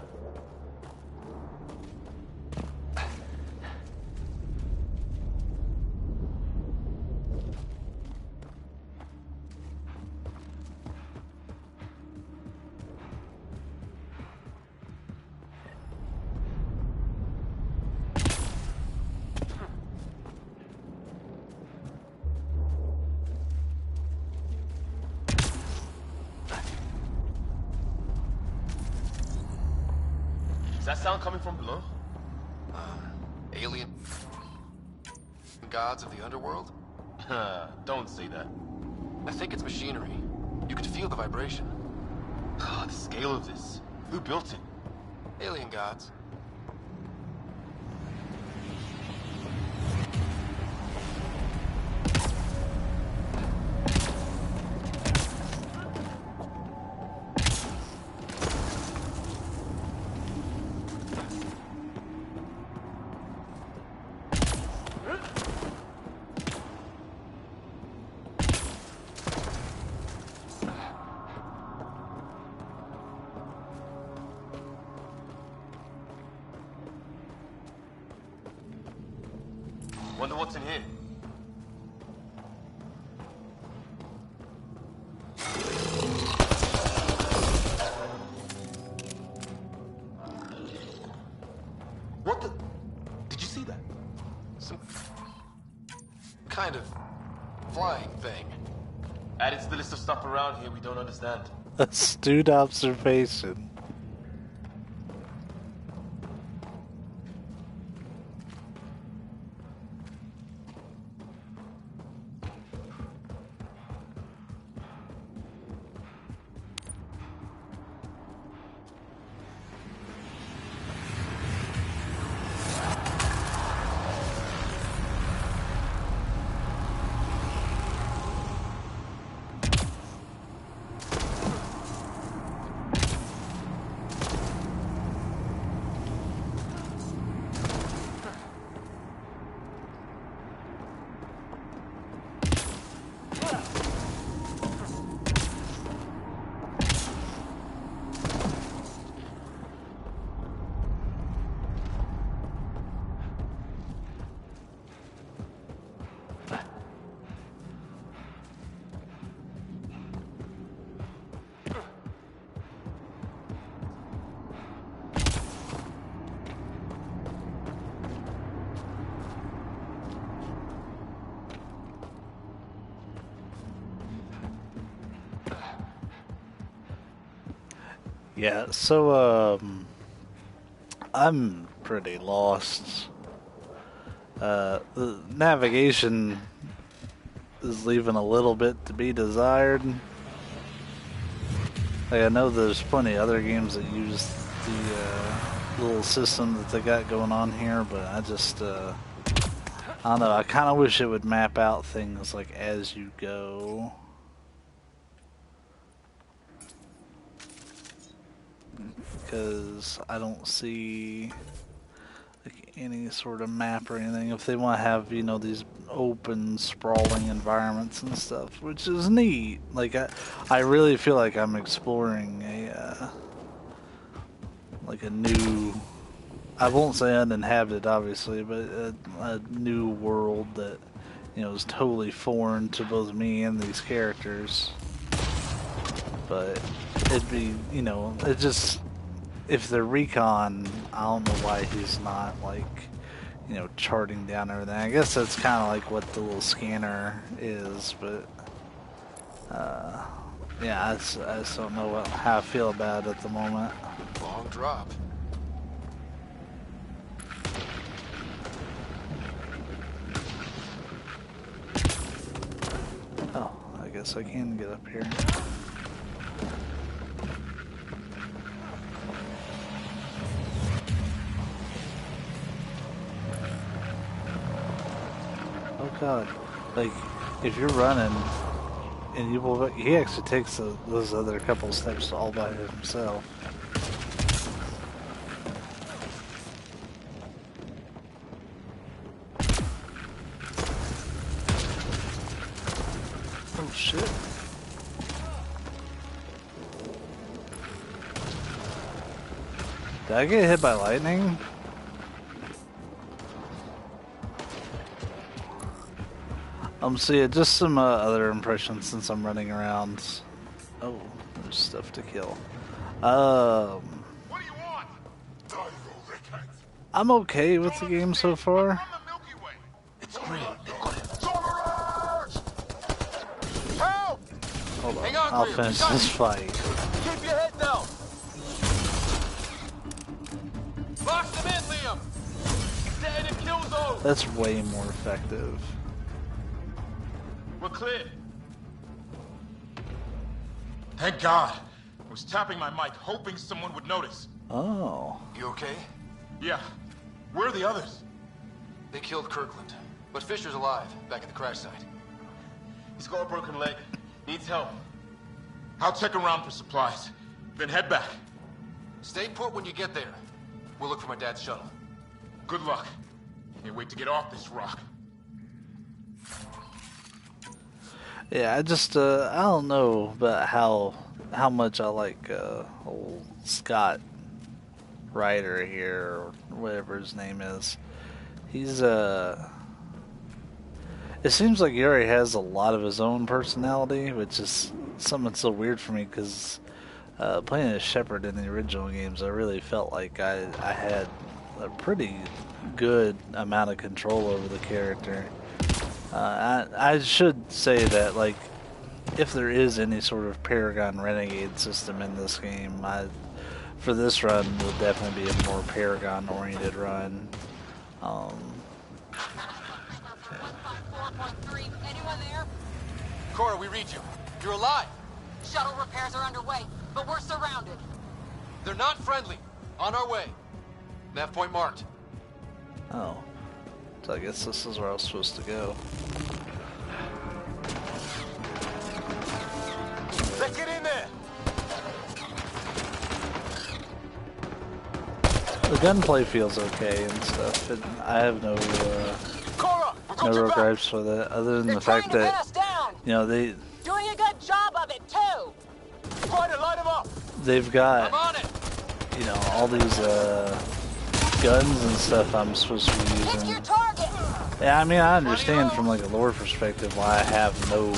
Is that sound coming from below? Alien gods of the underworld? Don't say that. I think it's machinery. You could feel the vibration. The scale of this. Who built it? Alien gods. Wonder what's in here. What the? Did you see that? Some kind of flying thing. Added to the list of stuff around here we don't understand. Astute observation. Yeah, so, I'm pretty lost. The navigation is leaving a little bit to be desired. Like, I know there's plenty of other games that use the little system that they got going on here, but I just, I don't know, I kind of wish it would map out things like as you go. Because I don't see like any sort of map or anything. If they want to have, you know, these open, sprawling environments and stuff, which is neat. Like I really feel like I'm exploring a like a new, I won't say uninhabited, obviously, but a new world that, you know, is totally foreign to both me and these characters. But it'd be, you know, it just. If they're recon, I don't know why he's not, like, you know, charting down everything. I guess that's kind of like what the little scanner is, but, yeah, I just don't know how I feel about it at the moment. Long drop. Oh, I guess I can get up here. Oh god, like, if you're running, and he actually takes those other couple steps all by himself. Oh shit. Did I get hit by lightning? See, just some other impressions since I'm running around. Oh, there's stuff to kill. What do you want? I'm okay with the game so far. It's real. Hold on, I'll finish this fight. Keep your head down. That's way more effective. We're clear. Thank God. I was tapping my mic, hoping someone would notice. Oh. You okay? Yeah. Where are the others? They killed Kirkland, but Fisher's alive, back at the crash site. He's got a broken leg. Needs help. I'll check around for supplies, then head back. Stay put when you get there. We'll look for my dad's shuttle. Good luck. Can't wait to get off this rock. Yeah, I just I don't know about how much I like old Scott Ryder here, or whatever his name is. He's it seems like he already has a lot of his own personality, which is something that's so weird for me, because playing as Shepard in the original games, I really felt like I had a pretty good amount of control over the character. I should say that, like, if there is any sort of Paragon Renegade system in this game, for this run would definitely be a more Paragon oriented run. Anyone there? Cora, we read you. You're alive. Shuttle repairs are underway, but we're surrounded. They're not friendly. On our way. Nav point marked. Oh. So I guess this is where I was supposed to go. Let's get in there. The gunplay feels okay and stuff, and I have no real gripes with it, other than the fact that, you know, doing a good job of it too. Try to light them up. They've got, you know, all these guns and stuff I'm supposed to be using. Yeah, I mean, I understand from like a lore perspective why I have no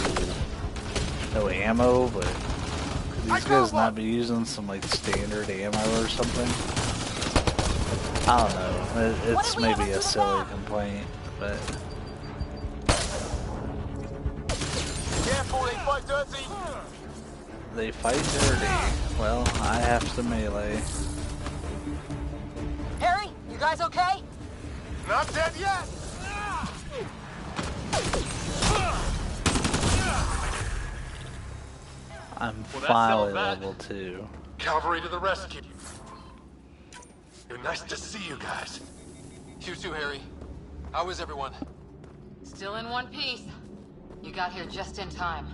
ammo, but could these guys not be using some like standard ammo or something? I don't know. It's maybe a silly complaint, but. Careful, they fight dirty. They fight dirty. Well, I have to melee. Harry, you guys okay? Not dead yet. I'm finally level 2. Cavalry to the rescue. Nice to see you guys. You too, Harry. How is everyone? Still in one piece. You got here just in time.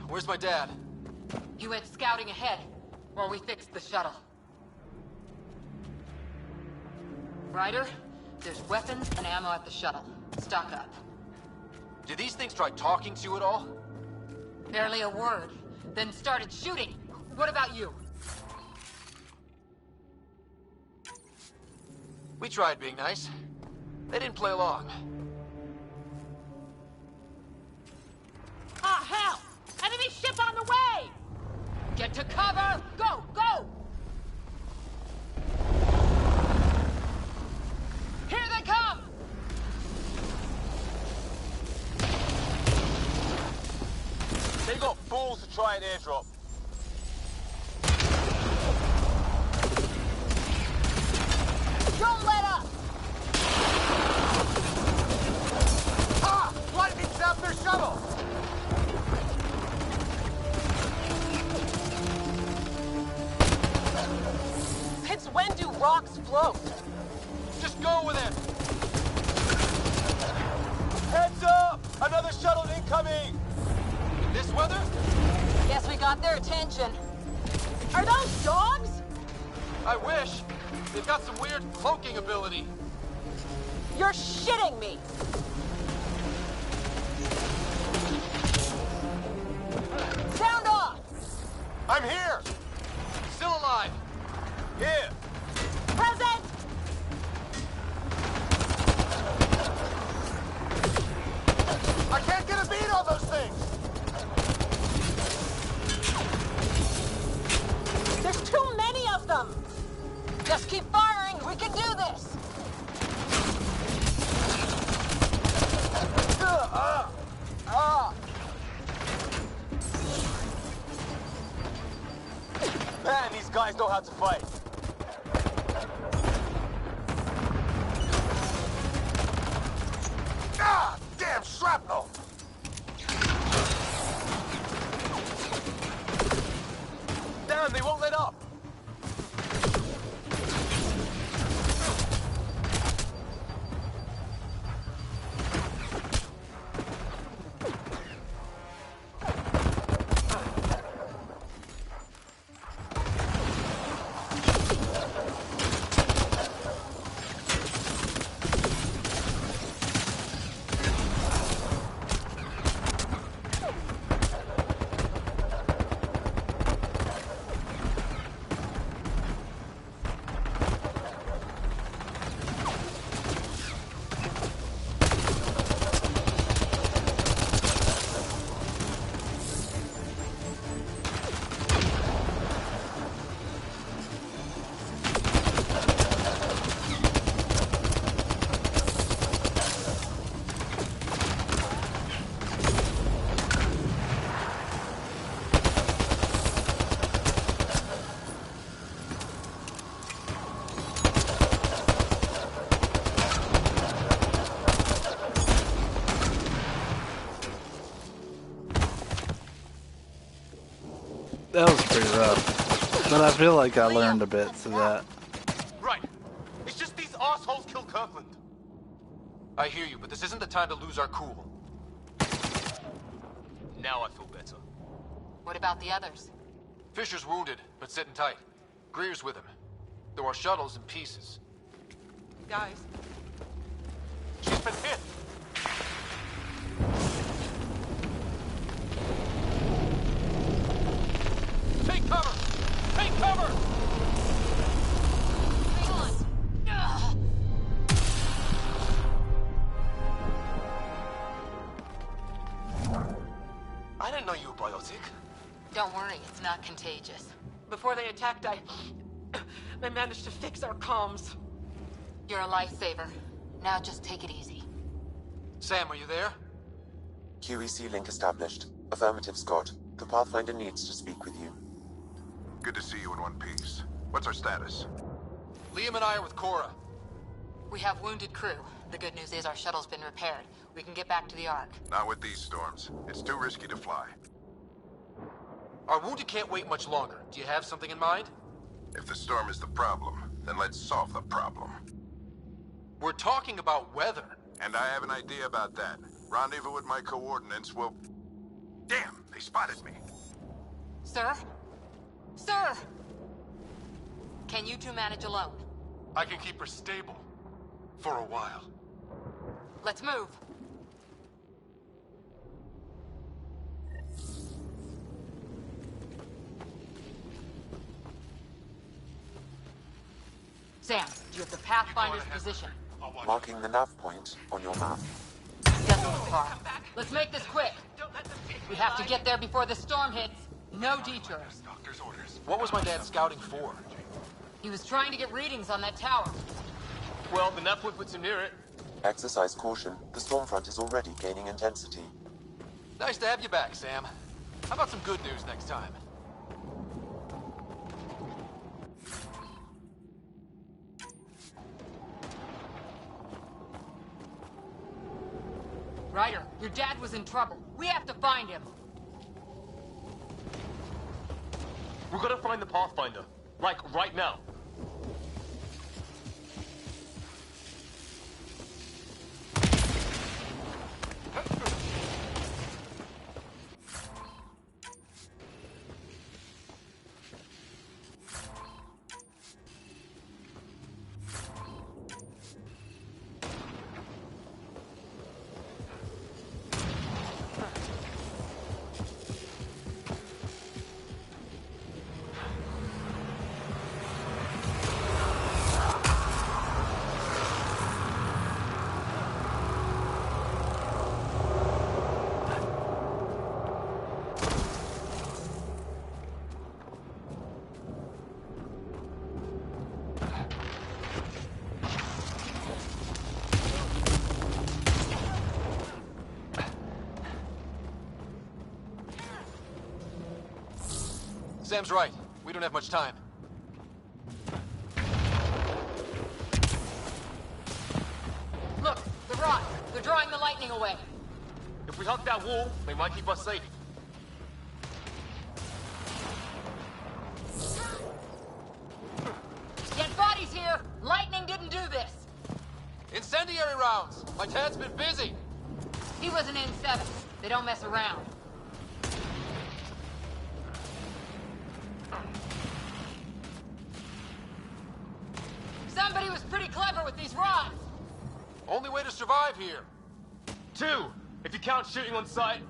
Where's my dad? He went scouting ahead while we fixed the shuttle. Ryder, there's weapons and ammo at the shuttle. Stock up. Did these things try talking to you at all? Barely a word. Then started shooting. What about you? We tried being nice. They didn't play along. Ah, hell! Enemy ship on the way! Get to cover! Go, go! Here they come! They got balls to try an airdrop. Don't let up! Ah! Lightning zapped their shuttle! It's when do rocks float? Just go with it! Heads up! Another shuttle incoming! This weather? Guess we got their attention. Are those dogs? I wish. They've got some weird cloaking ability. You're shitting me! Sound off! I'm here! Still alive. Here! Present! I can't get a beat on those things! There's too many of them! Just keep firing, we can do this! Man, these guys know how to fight. Sam, they won't let up! That was pretty rough, but I feel like I learned a bit through that. Right. It's just these assholes killed Kirkland. I hear you, but this isn't the time to lose our cool. Now I feel better. What about the others? Fisher's wounded, but sitting tight. Greer's with him. There are shuttles in pieces. Guys. She's been hit! Take cover! Take cover! Hang on! Ugh. I didn't know you were biotic. Don't worry, it's not contagious. Before they attacked, I managed to fix our comms. You're a lifesaver. Now just take it easy. Sam, are you there? QEC link established. Affirmative, Scott. The Pathfinder needs to speak with you. Good to see you in one piece. What's our status? Liam and I are with Cora. We have wounded crew. The good news is our shuttle's been repaired. We can get back to the Ark. Not with these storms. It's too risky to fly. Our wounded can't wait much longer. Do you have something in mind? If the storm is the problem, then let's solve the problem. We're talking about weather. And I have an idea about that. Rendezvous with my coordinates will... Damn, they spotted me. Sir? Sir! Can you two manage alone? I can keep her stable. For a while. Let's move. Sam, do you have the Pathfinder's position? Marking the nav point on your map. Doesn't look far. Let's make this quick. We have to get there before the storm hits. No detours. Doctor's orders. What was my dad scouting for? He was trying to get readings on that tower. Well, the nav point puts him near it. Exercise caution. The storm front is already gaining intensity. Nice to have you back, Sam. How about some good news next time? Ryder, your dad was in trouble. We have to find him. We're gonna find the Pathfinder. Like, right now. Sam's right. We don't have much time. Look, the rock. They're drawing the lightning away. If we hug that wall, they might keep us safe. here? Lightning didn't do this. Incendiary rounds! My dad's been busy! He was an N7. They don't mess around. Somebody was pretty clever with these rods. Only way to survive here. 2, if you count shooting on sight.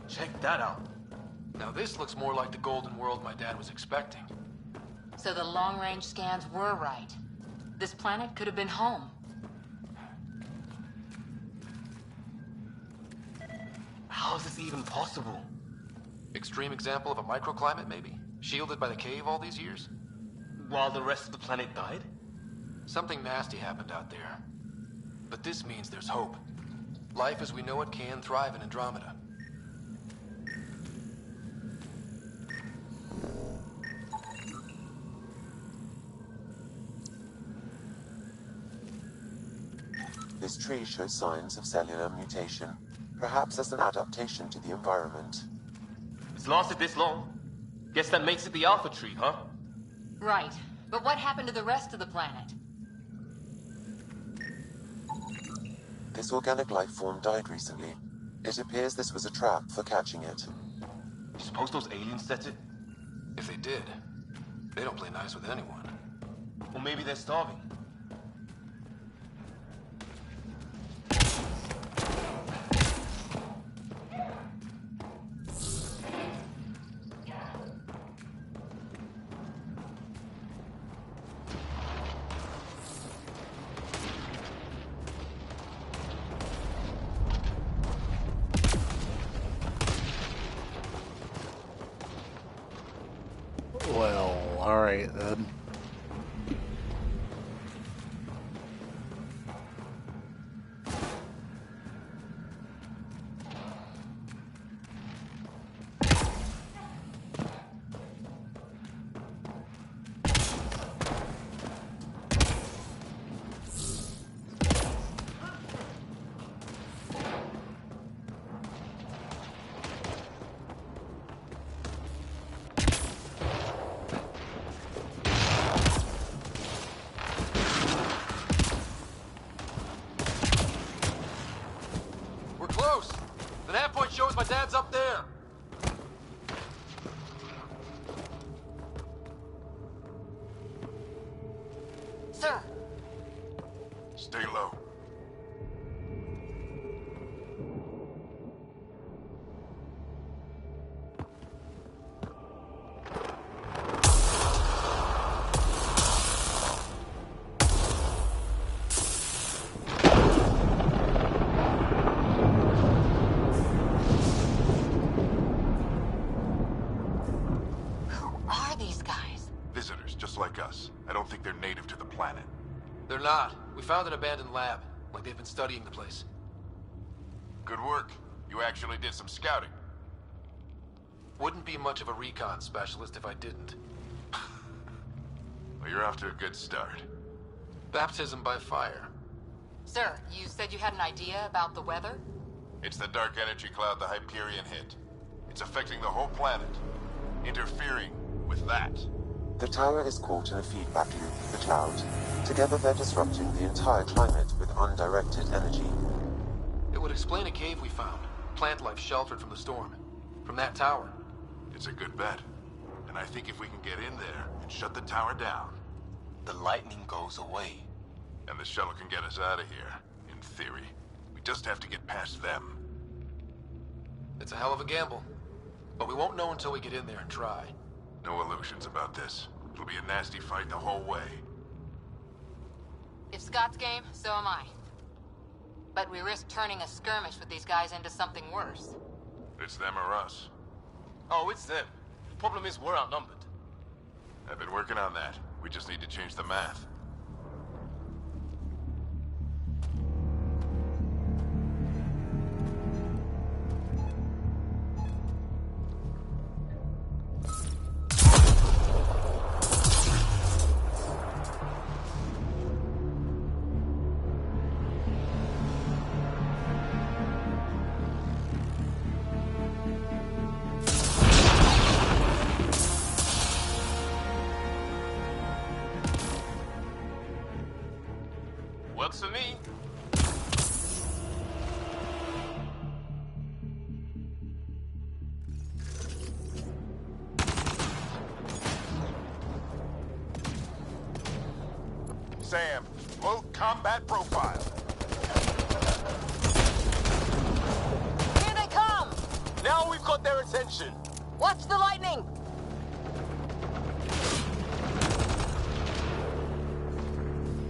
Check that out. Now this looks more like the golden world my dad was expecting. So the long-range scans were right. This planet could have been home. How is this even possible? Extreme example of a microclimate, maybe? Shielded by the cave all these years? While the rest of the planet died? Something nasty happened out there. But this means there's hope. Life as we know it can thrive in Andromeda. This tree shows signs of cellular mutation, perhaps as an adaptation to the environment. It's lasted this long. Guess that makes it the Alpha tree, huh? Right. But what happened to the rest of the planet? This organic life form died recently. It appears this was a trap for catching it. You suppose those aliens set it? If they did, they don't play nice with anyone. Or maybe they're starving. Well, alright then. Close! The nav point shows my dad's up there. Sir! Stay low. Visitors, just like us. I don't think they're native to the planet. They're not. We found an abandoned lab, like they've been studying the place. Good work. You actually did some scouting. Wouldn't be much of a recon specialist if I didn't. Well, you're off to a good start. Baptism by fire. Sir, you said you had an idea about the weather? It's the dark energy cloud the Hyperion hit. It's affecting the whole planet, interfering with that. The tower is caught in a feedback loop with the cloud. Together they're disrupting the entire climate with undirected energy. It would explain a cave we found. Plant life sheltered from the storm. From that tower. It's a good bet. And I think if we can get in there and shut the tower down, the lightning goes away. And the shuttle can get us out of here, in theory. We just have to get past them. It's a hell of a gamble. But we won't know until we get in there and try. No illusions about this. It'll be a nasty fight the whole way. If Scott's game, so am I. But we risk turning a skirmish with these guys into something worse. It's them or us. Oh, it's them. Problem is, we're outnumbered. I've been working on that. We just need to change the math. Works for me. Sam, low combat profile. Here they come! Now we've got their attention. Watch the lightning!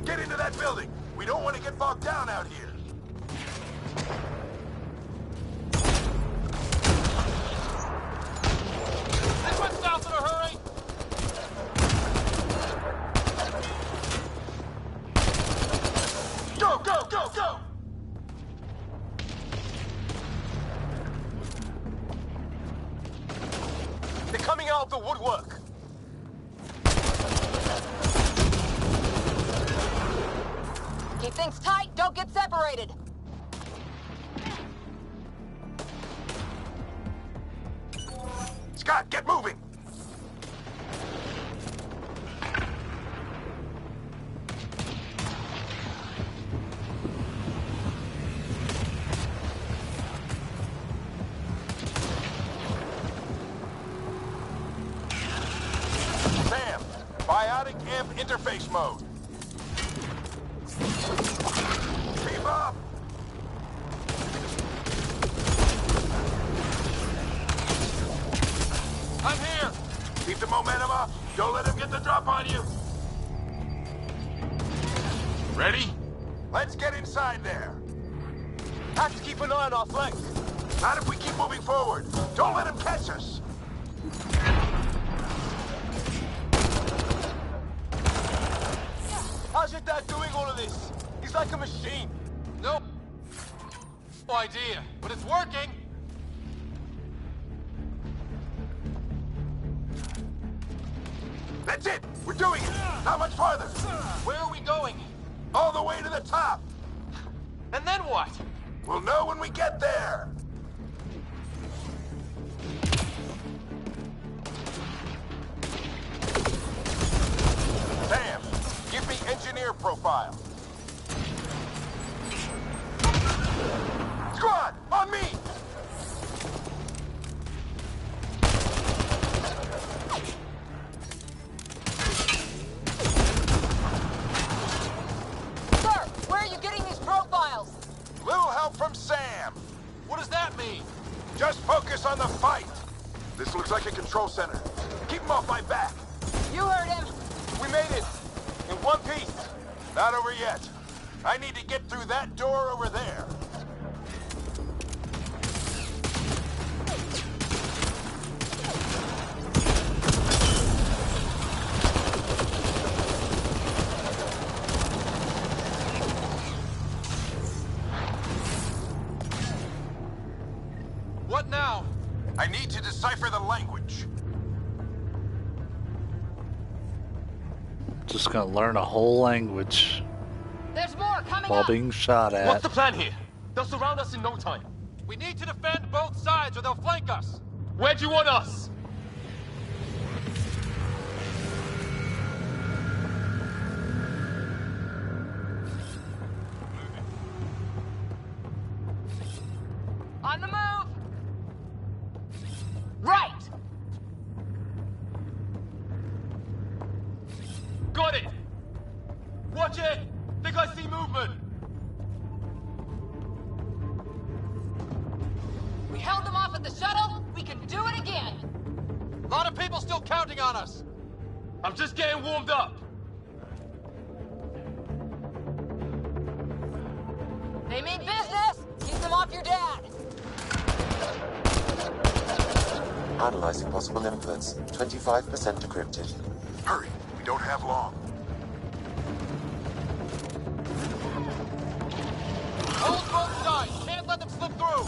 Get into that building. We don't want to get bogged down out here. They went south in a hurry! Go, go, go, go! They're coming out of the woodwork. Keep things tight, don't get separated. Scott, get moving! Sam, biotic amp interface mode. Keep up! I'm here! Keep the momentum up. Don't let him get the drop on you. Ready? Let's get inside there. Have to keep an eye on our flank. Not if we keep moving forward. Don't let him catch us. How's your dad doing all of this? He's like a machine. Nope. No idea, but it's working. That's it. We're doing it. How much farther? Where are we going? All the way to the top. And then what? We'll know when we get there. Sam, give me engineer profile. Squad, on me! Sir, where are you getting these profiles? Little help from Sam. What does that mean? Just focus on the fight. This looks like a control center. Keep him off my back. You heard him. We made it. In one piece. Not over yet. I need to get through that door over there. What now? I need to decipher the language. Just gonna learn a whole language There's more coming while up! being shot at. What's the plan here? They'll surround us in no time. We need to defend both sides or they'll flank us. Where do you want us? On the move! Right! Got it! Watch it! Think I see movement! We held them off at the shuttle, we can do it again! A lot of people still counting on us. I'm just getting warmed up. They mean business! Keep them off your dad! Analyzing possible inputs. 25% decrypted. Hurry, we don't have long. Hold both sides! Can't let them slip through!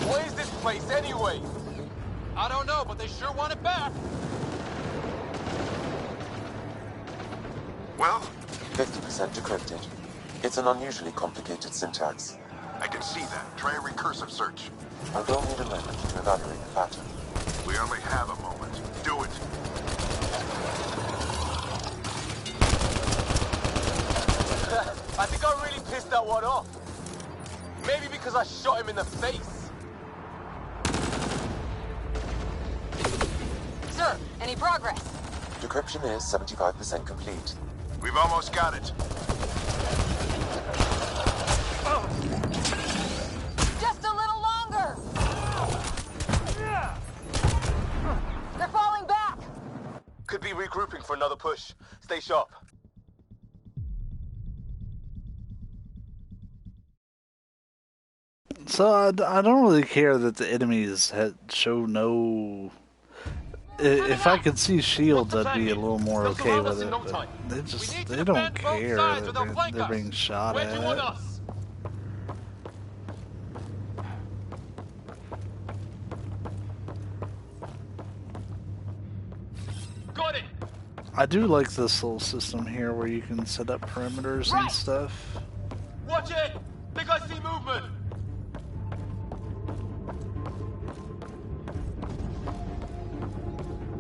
What is this place anyway? I don't know, but they sure want it back. Well? 50% decrypted. It's an unusually complicated syntax. I can see that. Try a recursive search. I will need a moment to evaluate the pattern. We only have a moment. Do it. I think I really pissed that one off. Maybe because I shot him in the face. Sir, any progress? Decryption is 75% complete. We've almost got it. Just a little longer! They're falling back! Could be regrouping for another push. Stay sharp. So I don't really care that the enemies show no. If I could see shields, I'd be a little more okay with it. But they don't care that they're being shot at. Got it. I do like this little system here where you can set up perimeters and stuff. Watch it! Think I see movement!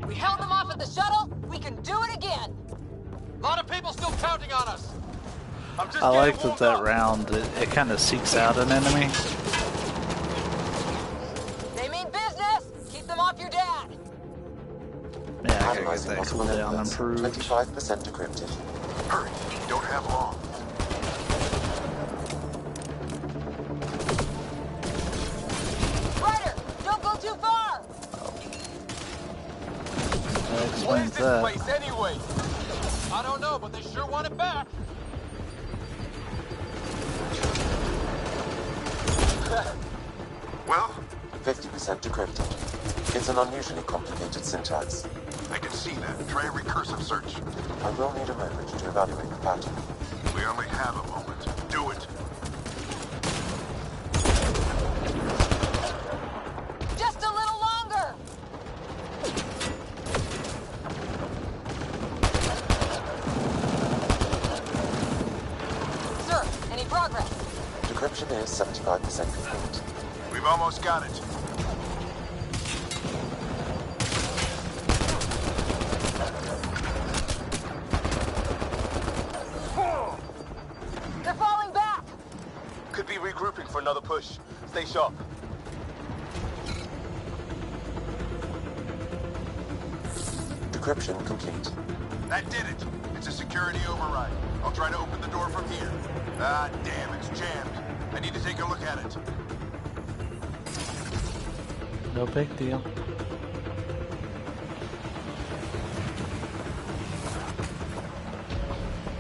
We held them off at the shuttle. We can do it again. A lot of people still counting on us. I like that round, it kind of seeks out an enemy. They mean business. Keep them off your dad. Yeah, I gotta get that cooldown improved. 25% decrypted. Hurry, we don't have long. Ryder, don't go too far. What is this place anyway? I don't know, but they sure want it back. Well? 50% decrypted. It's an unusually complicated syntax. I can see that. Try a recursive search. I will need a moment to evaluate the pattern. We only have a moment. Do it. Just a little longer. Sir, any progress? Decryption is 75% complete. We've almost got it. They're falling back. Could be regrouping for another push. Stay sharp. Decryption complete. That did it. It's a security override. I'll try to open the door from here. Ah, damn, it's jammed. I need to take a look at it. No big deal.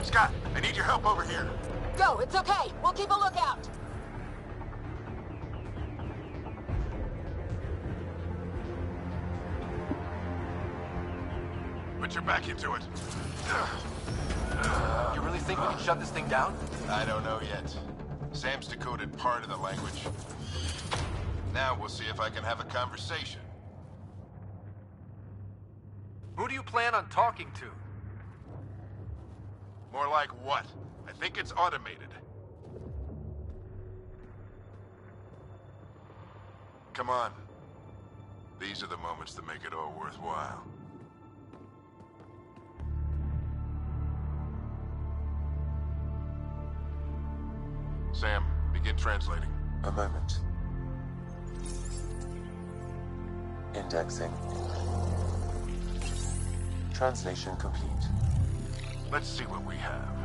Scott, I need your help over here. Go, it's okay. We'll keep a lookout. Put your back into it. You really think we can shut this thing down? I don't know yet. Sam's decoded part of the language. Now we'll see if I can have a conversation. Who do you plan on talking to? More like what? I think it's automated. Come on. These are the moments that make it all worthwhile. Sam, begin translating. A moment. Indexing. Translation complete. Let's see what we have.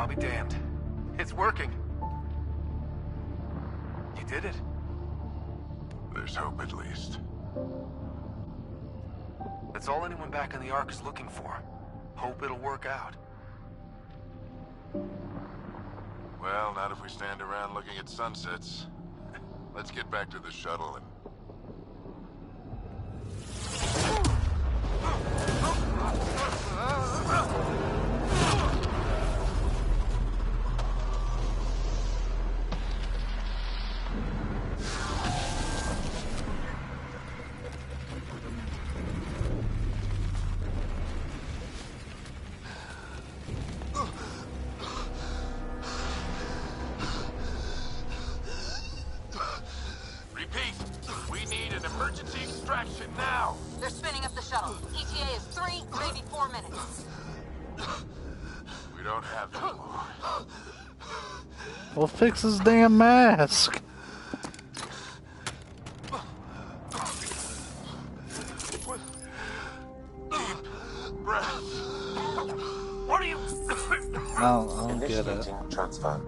I'll be damned. It's working. You did it. There's hope at least. That's all anyone back in the Ark is looking for. Hope it'll work out. Well, not if we stand around looking at sunsets. Let's get back to the shuttle and... They're spinning up the shuttle. ETA is 3, maybe 4 minutes. We don't have any more. Well, fix his damn mask. Deep breath. What are you... I don't get it. Initiating transfer.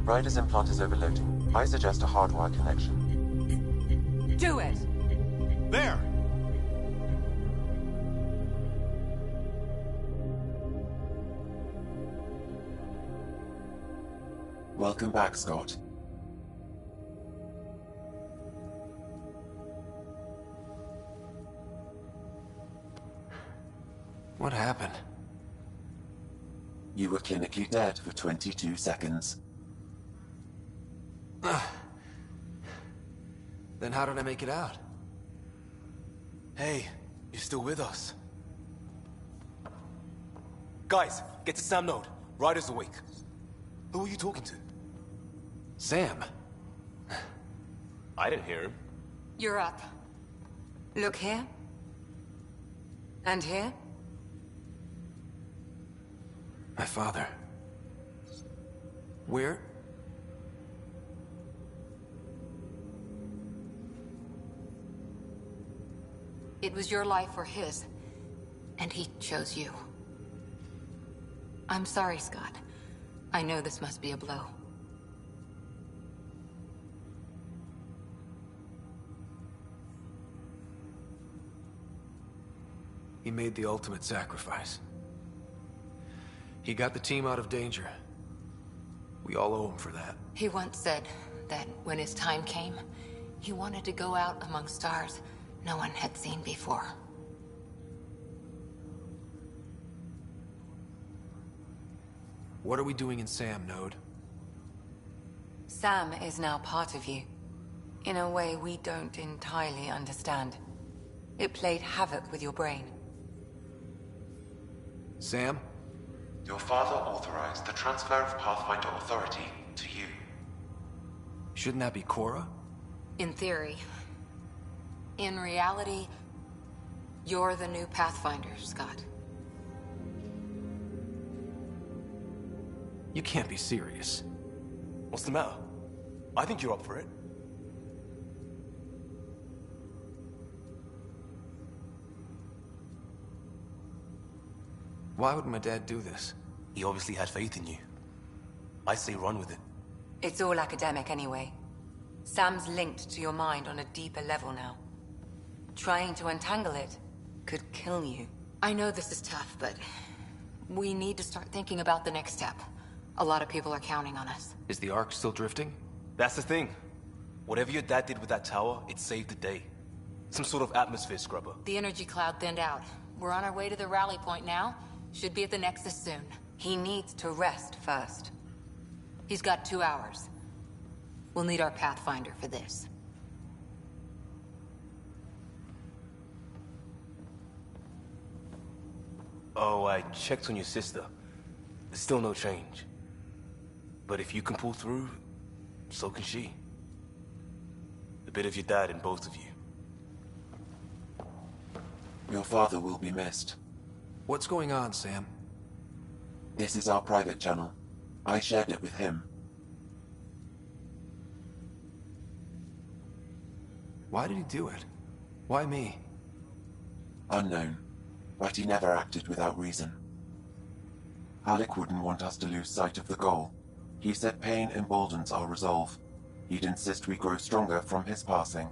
Ryder's implant is overloading. I suggest a hardwire connection. Do it! There! Welcome back, Scott. What happened? You were clinically dead for 22 seconds. Then how did I make it out? Hey, you're still with us. Guys, get to Sam Node. Ryder's awake. Who are you talking to? Sam. I didn't hear him. You're up. Look here. And here. My father. Where? It was your life or his, and he chose you. I'm sorry, Scott. I know this must be a blow. He made the ultimate sacrifice. He got the team out of danger. We all owe him for that. He once said that when his time came, he wanted to go out among stars no one had seen before. What are we doing in Sam, Node? Sam is now part of you, in a way we don't entirely understand. It played havoc with your brain. Sam? Your father authorized the transfer of Pathfinder authority to you. Shouldn't that be Cora? In theory. In reality, you're the new Pathfinder, Scott. You can't be serious. What's the matter? I think you're up for it. Why would my dad do this? He obviously had faith in you. I say run with it. It's all academic anyway. Sam's linked to your mind on a deeper level now. Trying to untangle it could kill you. I know this is tough, but we need to start thinking about the next step. A lot of people are counting on us. Is the Ark still drifting? That's the thing. Whatever your dad did with that tower, it saved the day. Some sort of atmosphere scrubber. The energy cloud thinned out. We're on our way to the rally point now. Should be at the Nexus soon. He needs to rest first. He's got 2 hours. We'll need our Pathfinder for this. Oh, I checked on your sister. There's still no change. But if you can pull through, so can she. A bit of your dad in both of you. Your father will be missed. What's going on, Sam? This is our private channel. I shared it with him. Why did he do it? Why me? Unknown, but he never acted without reason. Alec wouldn't want us to lose sight of the goal. He said pain emboldens our resolve. He'd insist we grow stronger from his passing.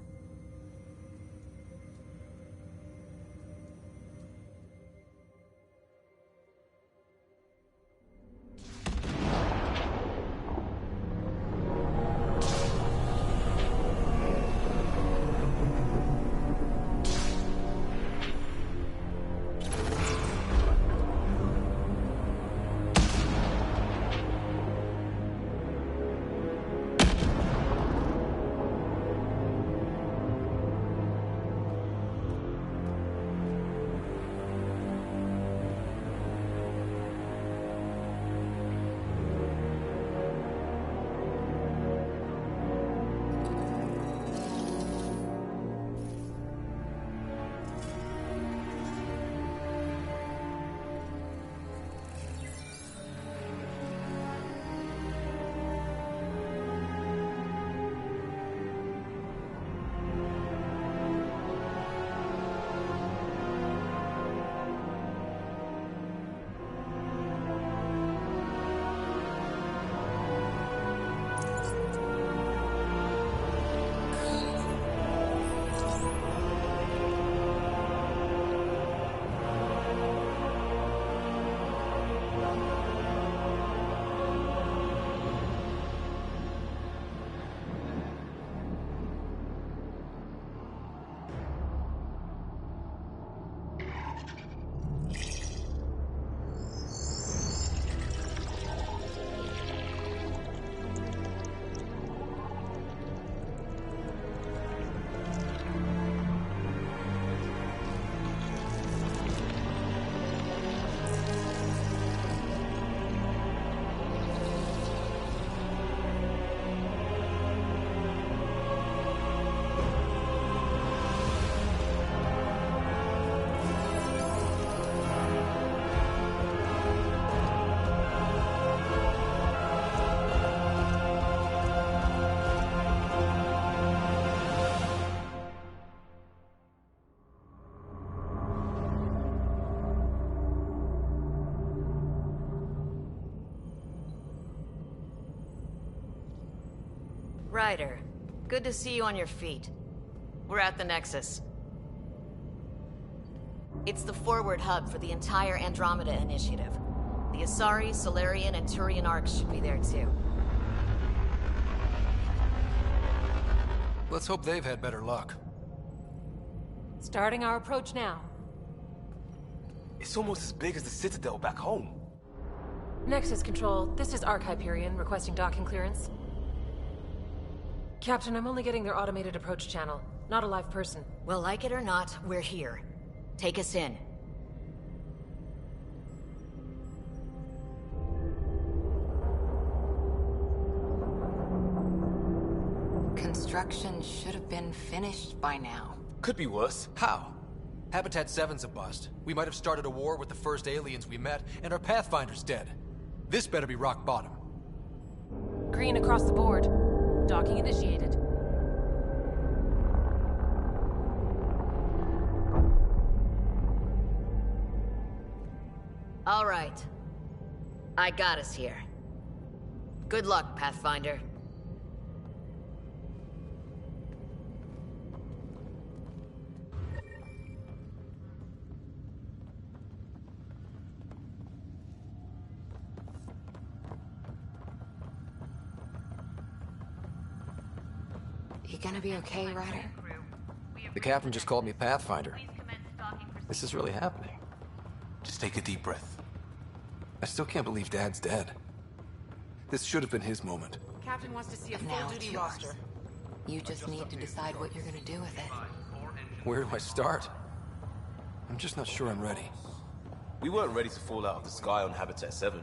Ryder, good to see you on your feet. We're at the Nexus. It's the forward hub for the entire Andromeda initiative. The Asari, Solarian, and Turian arcs should be there too. Let's hope they've had better luck. Starting our approach now. It's almost as big as the Citadel back home. Nexus Control, this is Hyperion requesting docking clearance. Captain, I'm only getting their automated approach channel, not a live person. Well, like it or not, we're here. Take us in. Construction should have been finished by now. Could be worse. How? Habitat 7's a bust. We might have started a war with the first aliens we met, and our Pathfinder's dead. This better be rock bottom. Green across the board. Docking initiated. All right. I got us here. Good luck, Pathfinder. You gonna be okay, Ryder? The captain just called me Pathfinder. This is really happening. Just take a deep breath. I still can't believe Dad's dead. This should have been his moment. Captain wants to see a Now it's full-duty yours. roster. You just need to decide what you're gonna do with it. Where do I start? I'm just not sure I'm ready. We weren't ready to fall out of the sky on Habitat 7,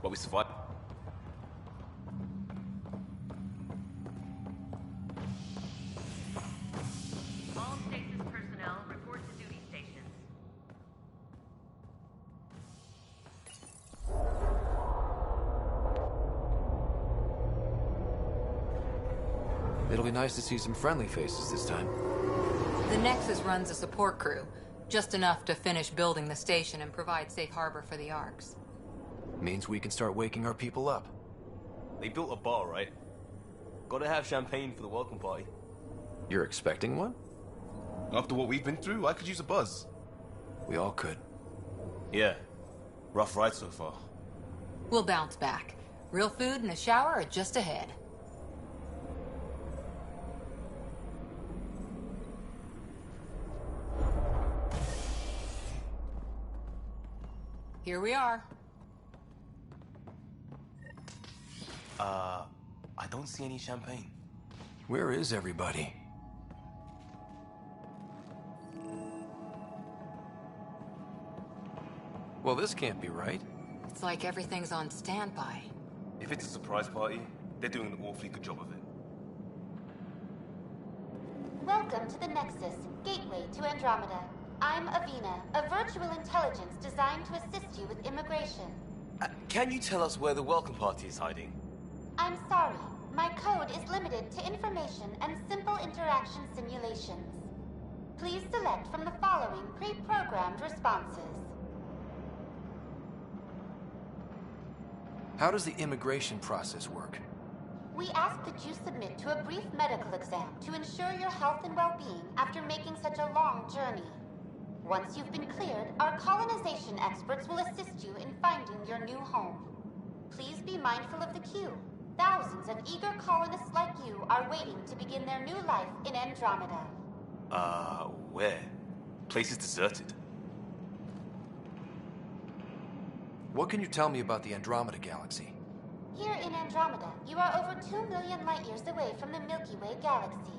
but we survived. All stasis personnel report to duty stations. It'll be nice to see some friendly faces this time. The Nexus runs a support crew, just enough to finish building the station and provide safe harbor for the Arks. Means we can start waking our people up. They built a bar, right? Gotta have champagne for the welcome party. You're expecting one? After what we've been through, I could use a buzz. We all could. Yeah. Rough ride so far. We'll bounce back. Real food and a shower are just ahead. Here we are. I don't see any champagne. Where is everybody? Well, this can't be right. It's like everything's on standby. If it's a surprise party, they're doing an awfully good job of it. Welcome to the Nexus, gateway to Andromeda. I'm Avina, a virtual intelligence designed to assist you with immigration. Can you tell us where the welcome party is hiding? I'm sorry, my code is limited to information and simple interaction simulations. Please select from the following pre-programmed responses. How does the immigration process work? We ask that you submit to a brief medical exam to ensure your health and well-being after making such a long journey. Once you've been cleared, our colonization experts will assist you in finding your new home. Please be mindful of the queue. Thousands of eager colonists like you are waiting to begin their new life in Andromeda. Where? Place is deserted. What can you tell me about the Andromeda galaxy? Here in Andromeda, you are over 2 million light-years away from the Milky Way galaxy.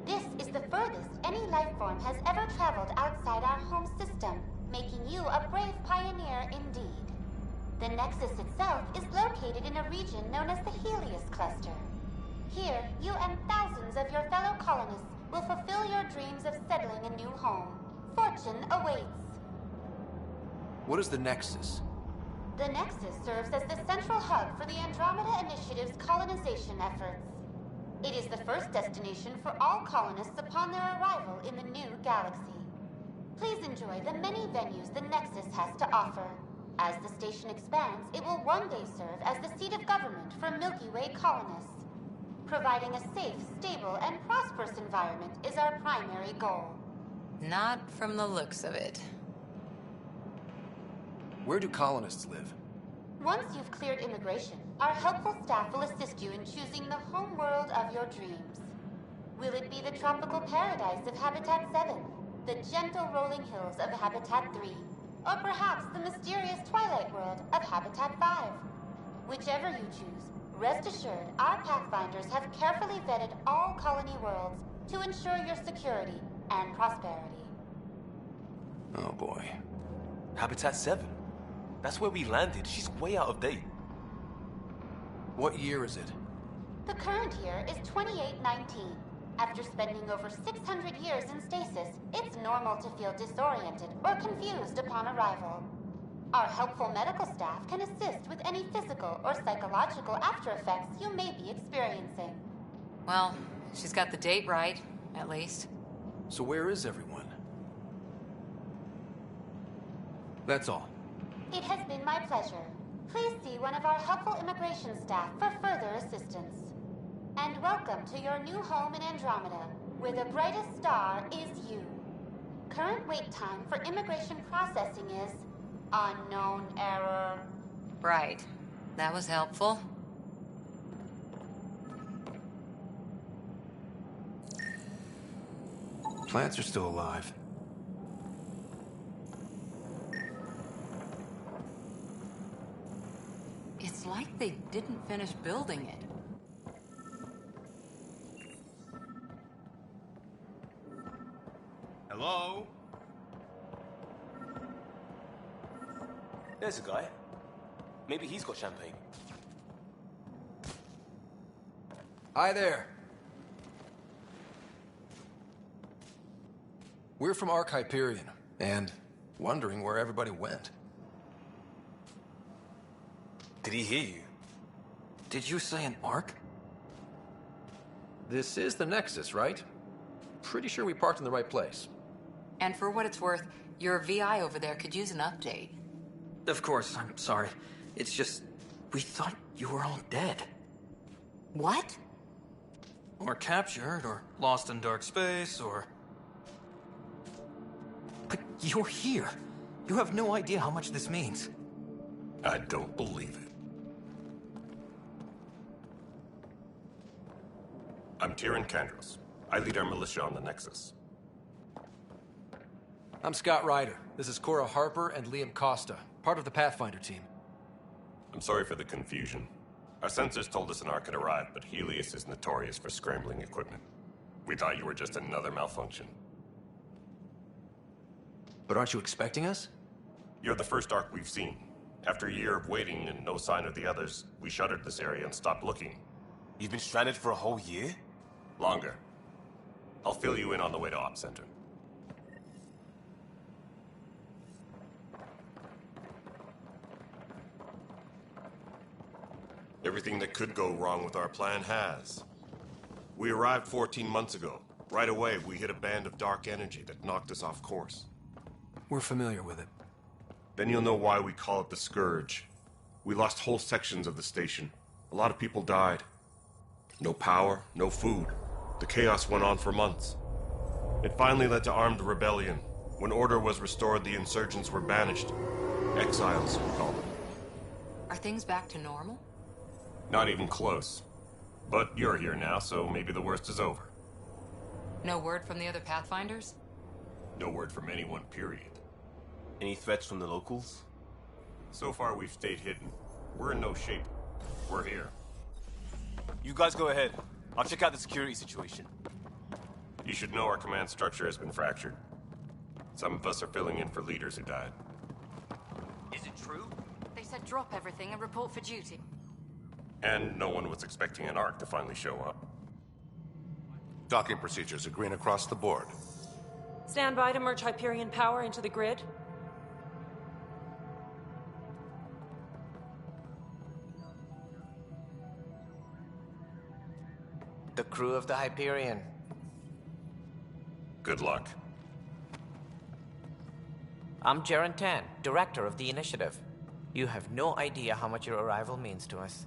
This is the furthest any life form has ever traveled outside our home system, making you a brave pioneer indeed. The Nexus itself is located in a region known as the Helios Cluster. Here, you and thousands of your fellow colonists will fulfill your dreams of settling a new home. Fortune awaits. What is the Nexus? The Nexus serves as the central hub for the Andromeda Initiative's colonization efforts. It is the first destination for all colonists upon their arrival in the new galaxy. Please enjoy the many venues the Nexus has to offer. As the station expands, it will one day serve as the seat of government for Milky Way colonists. Providing a safe, stable, and prosperous environment is our primary goal. Not from the looks of it. Where do colonists live? Once you've cleared immigration, our helpful staff will assist you in choosing the home world of your dreams. Will it be the tropical paradise of Habitat 7, the gentle rolling hills of Habitat 3, or perhaps the mysterious twilight world of Habitat 5? Whichever you choose, rest assured our Pathfinders have carefully vetted all colony worlds to ensure your security and prosperity. Oh boy. Habitat 7? That's where we landed. She's way out of date. What year is it? The current year is 2819. After spending over 600 years in stasis, it's normal to feel disoriented or confused upon arrival. Our helpful medical staff can assist with any physical or psychological after effects you may be experiencing. Well, she's got the date right, at least. So where is everyone? That's all. It has been my pleasure. Please see one of our helpful immigration staff for further assistance. And welcome to your new home in Andromeda, where the brightest star is you. Current wait time for immigration processing is unknown error. Right. That was helpful. Plants are still alive. It's like they didn't finish building it. Hello? There's a guy. Maybe he's got champagne. Hi there. We're from Hyperion, and wondering where everybody went. Did he hear you? Did you say an Ark? This is the Nexus, right? Pretty sure we parked in the right place. And for what it's worth, your VI over there could use an update. Of course, I'm sorry. It's just, we thought you were all dead. What? Or captured, or lost in dark space, or... But you're here. You have no idea how much this means. I don't believe it. I'm Tyrion Kandros. I lead our militia on the Nexus. I'm Scott Ryder. This is Cora Harper and Liam Costa, part of the Pathfinder team. I'm sorry for the confusion. Our sensors told us an Ark had arrived, but Helios is notorious for scrambling equipment. We thought you were just another malfunction. But aren't you expecting us? You're the first Ark we've seen. After a year of waiting and no sign of the others, we shuttered this area and stopped looking. You've been stranded for a whole year? Longer. I'll fill you in on the way to Op Center. Everything that could go wrong with our plan has. We arrived 14 months ago. Right away, we hit a band of dark energy that knocked us off course. We're familiar with it. Then you'll know why we call it the Scourge. We lost whole sections of the station. A lot of people died. No power, no food. The chaos went on for months. It finally led to armed rebellion. When order was restored, the insurgents were banished. Exiles, we call them. Are things back to normal? Not even close. But you're here now, so maybe the worst is over. No word from the other Pathfinders? No word from anyone, period. Any threats from the locals? So far, we've stayed hidden. We're in no shape. We're here. You guys go ahead. I'll check out the security situation. You should know our command structure has been fractured. Some of us are filling in for leaders who died. Is it true? They said drop everything and report for duty. And no one was expecting an Ark to finally show up. Docking procedures are green across the board. Stand by to merge Hyperion power into the grid. The crew of the Hyperion. Good luck. I'm Jaren Tan, director of the initiative. You have no idea how much your arrival means to us.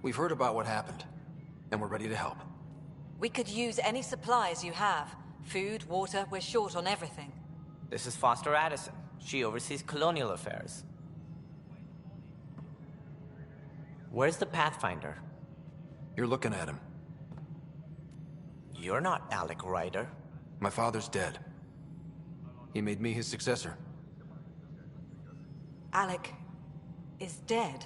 We've heard about what happened, and we're ready to help. We could use any supplies you have. Food, water, we're short on everything. This is Foster Addison. She oversees colonial affairs. Where's the Pathfinder? You're looking at him. You're not Alec Ryder. My father's dead. He made me his successor. Alec is dead.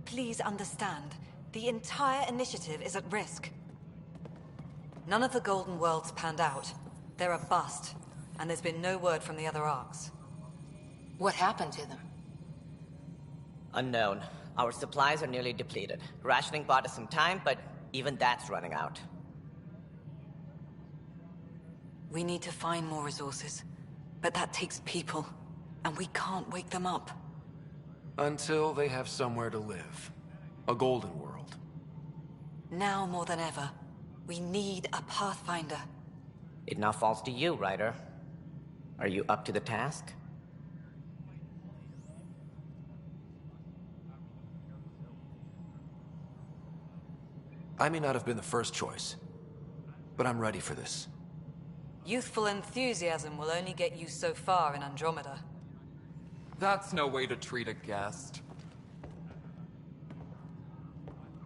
Please understand, the entire initiative is at risk. None of the Golden Worlds panned out. They're a bust, and there's been no word from the other arcs. What happened to them? Unknown. Our supplies are nearly depleted. Rationing bought us some time, but even that's running out. We need to find more resources, but that takes people, and we can't wake them up. Until they have somewhere to live. A golden world. Now more than ever, we need a Pathfinder. It now falls to you, Ryder. Are you up to the task? I may not have been the first choice, but I'm ready for this. Youthful enthusiasm will only get you so far in Andromeda. That's no way to treat a guest.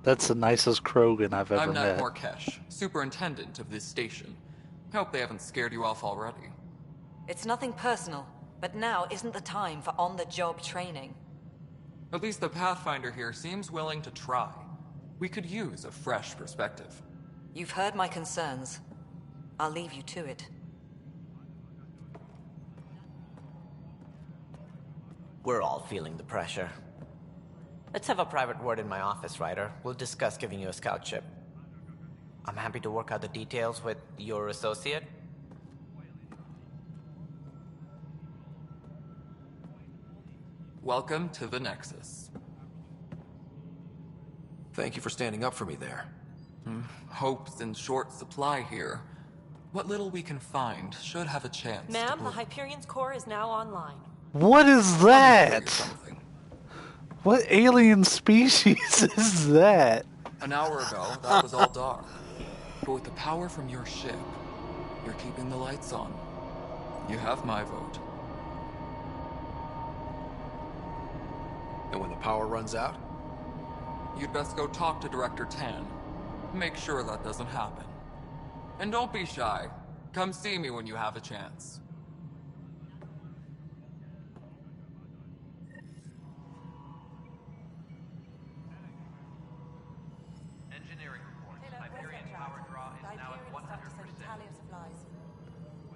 That's the nicest Krogan I've ever I'm Nat met. Morkesh, superintendent of this station. Hope they haven't scared you off already. It's nothing personal, but now isn't the time for on-the-job training. At least the Pathfinder here seems willing to try. We could use a fresh perspective. You've heard my concerns. I'll leave you to it. We're all feeling the pressure. Let's have a private word in my office, Ryder. We'll discuss giving you a scout ship. I'm happy to work out the details with your associate. Welcome to the Nexus. Thank you for standing up for me there. Hope's in short supply here. What little we can find should have a chance. Ma'am, the Hyperion's core is now online. What is that? What alien species is that? An hour ago, that was all dark. But with the power from your ship, you're keeping the lights on. You have my vote. And when the power runs out? You'd best go talk to Director Tan. Make sure that doesn't happen. And don't be shy. Come see me when you have a chance. Engineering report. Hyperion power draw is now at 100%.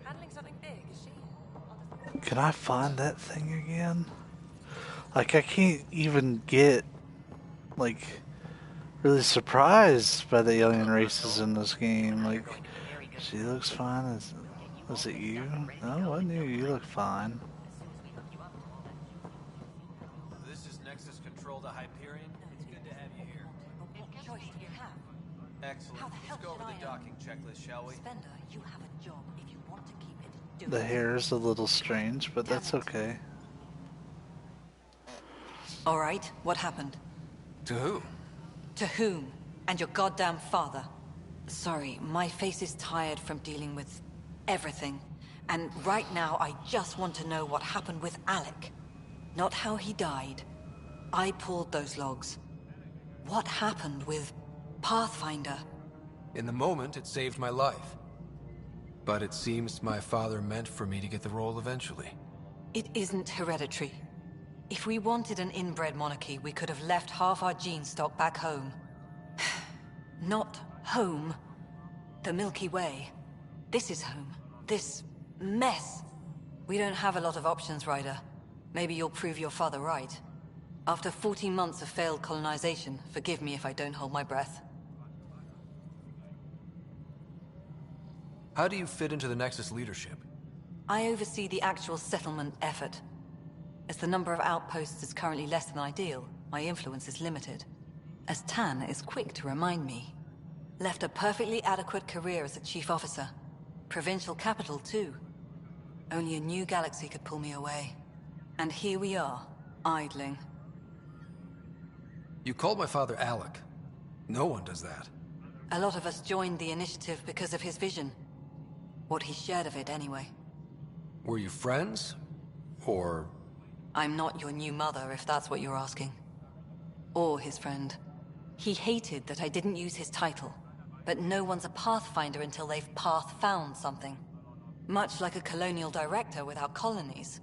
Handling something big, is she? Can I find that thing again? Like, I can't even get, like, really surprised by the alien races in this game. Like, she looks fine. Was it you? No, wasn't you. You look fine. This is Nexus Control to Hyperion. It's good to have you here. What choice do you have? Excellent. Let's go over the docking checklist, shall we? Spender, you have a job. If you want to keep it, do The it. hair is a little strange, but that's okay. All right, what happened? To who? To whom? And your goddamn father. Sorry, my face is tired from dealing with everything. And right now, I just want to know what happened with Alec. Not how he died. I pulled those logs. What happened with Pathfinder? In the moment, it saved my life. But it seems my father meant for me to get the role eventually. It isn't hereditary. If we wanted an inbred monarchy, we could have left half our gene stock back home. Not home. The Milky Way. This is home. This mess. We don't have a lot of options, Ryder. Maybe you'll prove your father right. After 14 months of failed colonization, forgive me if I don't hold my breath. How do you fit into the Nexus leadership? I oversee the actual settlement effort. As the number of outposts is currently less than ideal, my influence is limited. As Tan is quick to remind me. Left a perfectly adequate career as a chief officer. Provincial capital, too. Only a new galaxy could pull me away. And here we are, idling. You called my father Alec. No one does that. A lot of us joined the initiative because of his vision. What he shared of it, anyway. Were you friends? Or... I'm not your new mother, if that's what you're asking. Or his friend. He hated that I didn't use his title. But no one's a Pathfinder until they've path-found something. Much like a colonial director without colonies.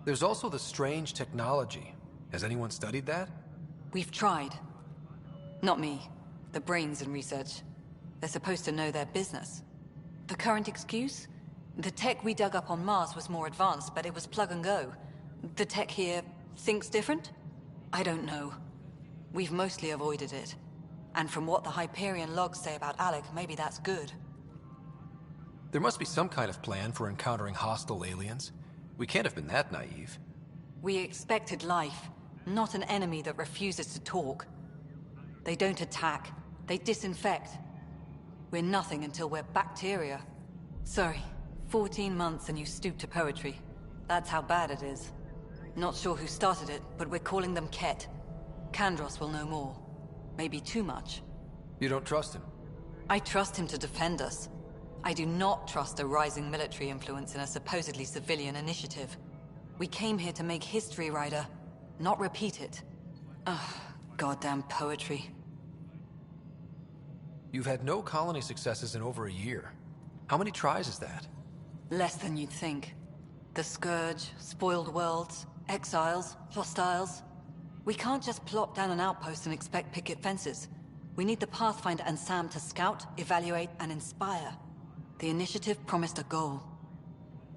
There's also the strange technology. Has anyone studied that? We've tried. Not me. The brains in research. They're supposed to know their business. The current excuse? The tech we dug up on Mars was more advanced, but it was plug and go. The tech here thinks different? I don't know. We've mostly avoided it. And from what the Hyperion logs say about Alec, maybe that's good. There must be some kind of plan for encountering hostile aliens. We can't have been that naive. We expected life, not an enemy that refuses to talk. They don't attack. They disinfect. We're nothing until we're bacteria. Sorry, 14 months and you stoop to poetry. That's how bad it is. Not sure who started it, but we're calling them Ket. Kandros will know more. Maybe too much. You don't trust him? I trust him to defend us. I do not trust a rising military influence in a supposedly civilian initiative. We came here to make history, Ryder, not repeat it. Goddamn poetry. You've had no colony successes in over a year. How many tries is that? Less than you'd think. The Scourge, spoiled worlds, exiles, hostiles. We can't just plop down an outpost and expect picket fences. We need the Pathfinder and Sam to scout, evaluate, and inspire. The initiative promised a goal.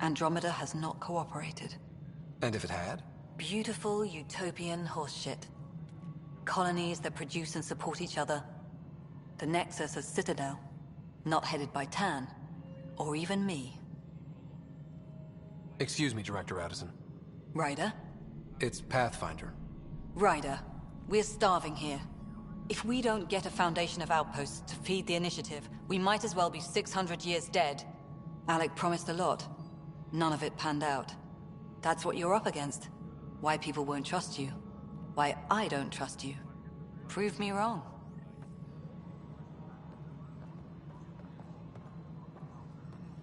Andromeda has not cooperated. And if it had? Beautiful utopian horseshit. Colonies that produce and support each other. The Nexus as Citadel, not headed by Tan, or even me. Excuse me, Director Addison. Ryder? It's Pathfinder. Ryder, we're starving here. If we don't get a foundation of outposts to feed the initiative, we might as well be 600 years dead. Alec promised a lot. None of it panned out. That's what you're up against. Why people won't trust you. Why I don't trust you. Prove me wrong.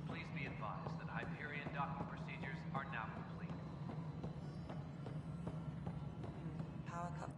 Please be advised that Hyperion docking procedures are now complete. Power cut.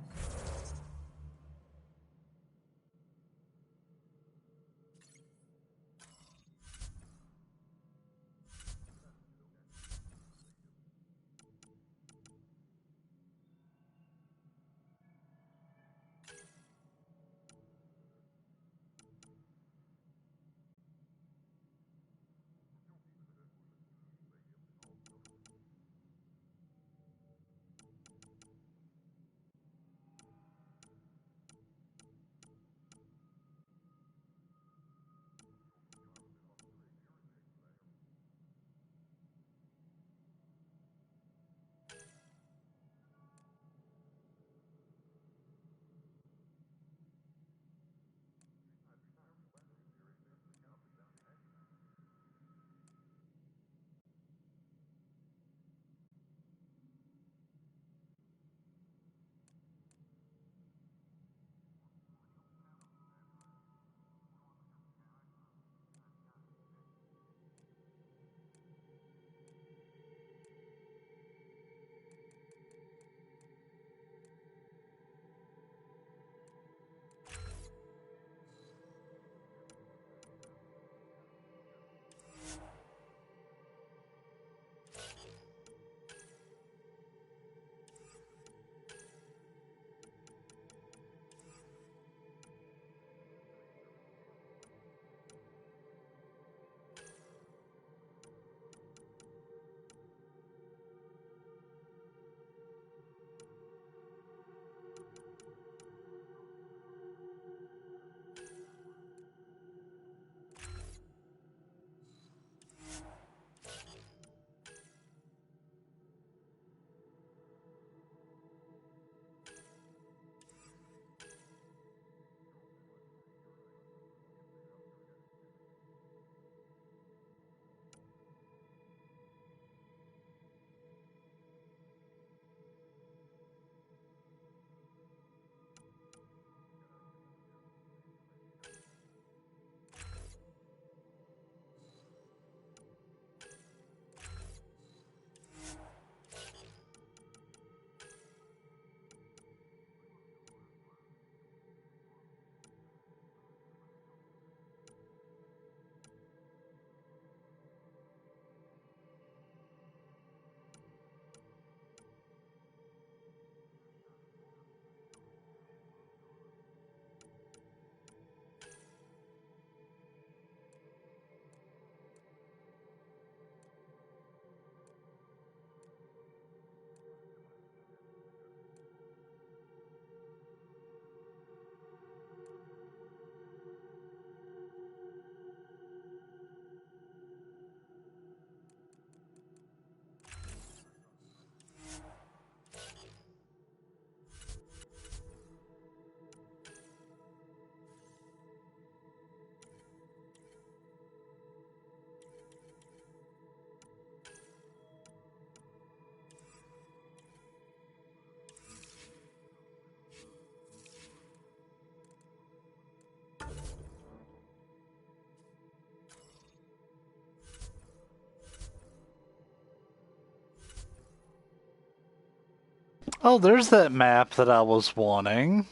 Oh, there's that map that I was wanting.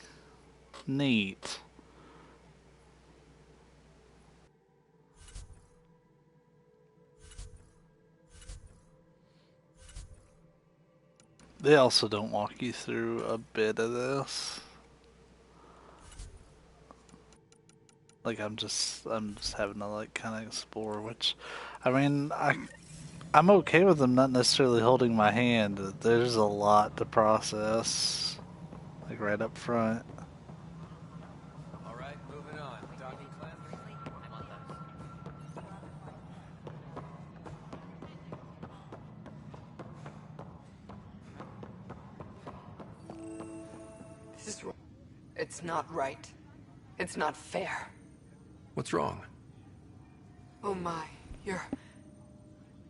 Neat. They also don't walk you through a bit of this. Like I'm just having to like kind of explore, which, I mean, I'm okay with them not necessarily holding my hand. There's a lot to process, like right up front. All right, moving on. Docking class. I'm on that. This is wrong. It's not right. It's not fair. What's wrong? Oh my, you're...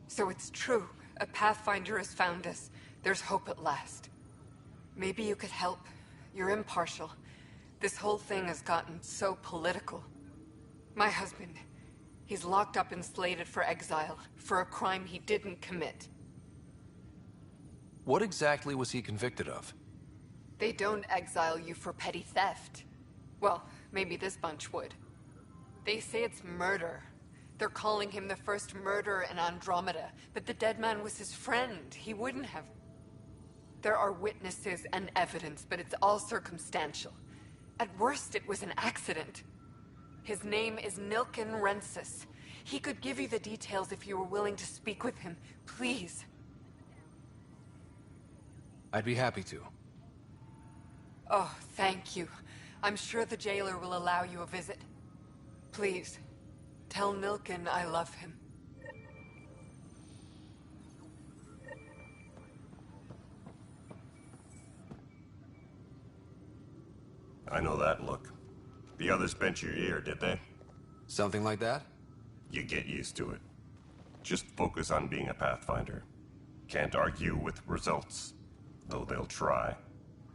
So it's true. A Pathfinder has found us. There's hope at last. Maybe you could help. You're impartial. This whole thing has gotten so political. My husband, he's locked up and slated for exile for a crime he didn't commit. What exactly was he convicted of? They don't exile you for petty theft. Well, maybe this bunch would. They say it's murder. They're calling him the first murderer in Andromeda, but the dead man was his friend. He wouldn't have... There are witnesses and evidence, but it's all circumstantial. At worst, it was an accident. His name is Nilken Rensis. He could give you the details if you were willing to speak with him. Please. I'd be happy to. Oh, thank you. I'm sure the jailer will allow you a visit. Please, tell Nilken I love him. I know that look. The others bent your ear, did they? Something like that? You get used to it. Just focus on being a Pathfinder. Can't argue with results, though they'll try.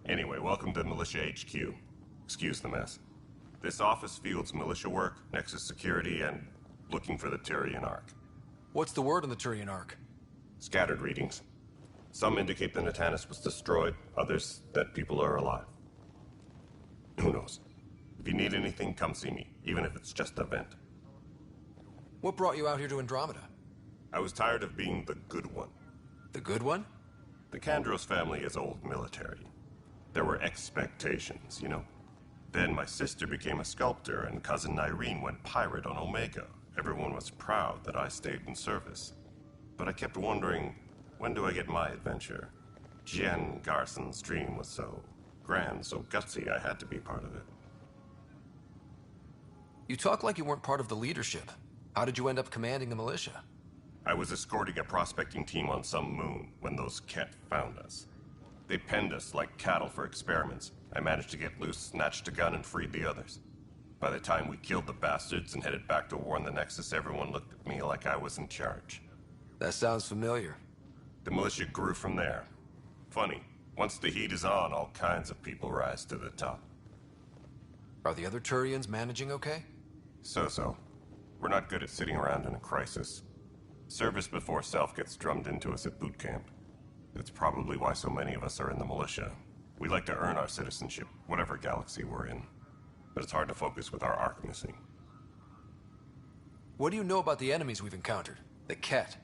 Anyway, welcome to Militia HQ. Excuse the mess. This office fields militia work, Nexus security, and looking for the Turian Ark. What's the word on the Turian Ark? Scattered readings. Some indicate the Natanus was destroyed, others that people are alive. Who knows? If you need anything, come see me, even if it's just a vent. What brought you out here to Andromeda? I was tired of being the good one. The good one? The Kandros family is old military. There were expectations, you know. Then my sister became a sculptor and cousin Irene went pirate on Omega. Everyone was proud that I stayed in service. But I kept wondering, when do I get my adventure? Jen Garson's dream was so grand, so gutsy, I had to be part of it. You talk like you weren't part of the leadership. How did you end up commanding the militia? I was escorting a prospecting team on some moon when those Ket found us. They penned us like cattle for experiments. I managed to get loose, snatched a gun, and freed the others. By the time we killed the bastards and headed back to warn the Nexus, everyone looked at me like I was in charge. That sounds familiar. The militia grew from there. Funny, once the heat is on, all kinds of people rise to the top. Are the other Turians managing okay? So-so. We're not good at sitting around in a crisis. Service before self gets drummed into us at boot camp. That's probably why so many of us are in the militia. We like to earn our citizenship, whatever galaxy we're in. But it's hard to focus with our arc missing. What do you know about the enemies we've encountered? The Ket?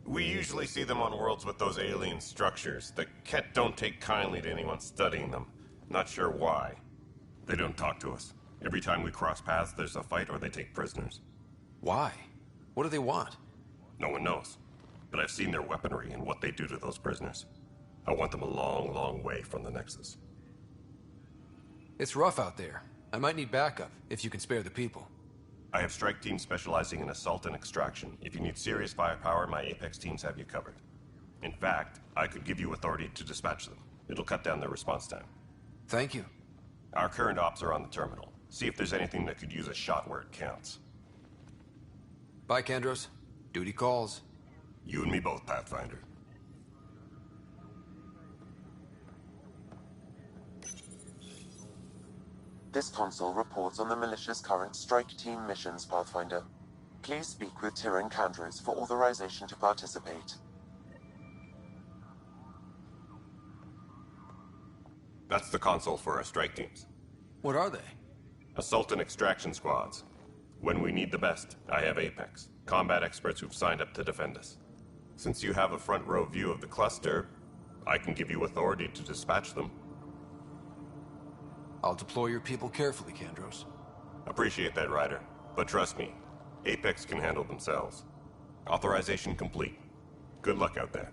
We usually see them on worlds with those alien structures. The Ket don't take kindly to anyone studying them. Not sure why. They don't talk to us. Every time we cross paths, there's a fight or they take prisoners. Why? What do they want? No one knows. But I've seen their weaponry and what they do to those prisoners. I want them a long, long way from the Nexus. It's rough out there. I might need backup, if you can spare the people. I have strike teams specializing in assault and extraction. If you need serious firepower, my Apex teams have you covered. In fact, I could give you authority to dispatch them. It'll cut down their response time. Thank you. Our current ops are on the terminal. See if there's anything that could use a shot where it counts. Bye, Kandros. Duty calls. You and me both, Pathfinder. This console reports on the militia's current strike team missions, Pathfinder. Please speak with Tyrion Kandros for authorization to participate. That's the console for our strike teams. What are they? Assault and extraction squads. When we need the best, I have Apex, combat experts who've signed up to defend us. Since you have a front row view of the cluster, I can give you authority to dispatch them. I'll deploy your people carefully, Kandros. Appreciate that, Ryder. But trust me, Apex can handle themselves. Authorization complete. Good luck out there.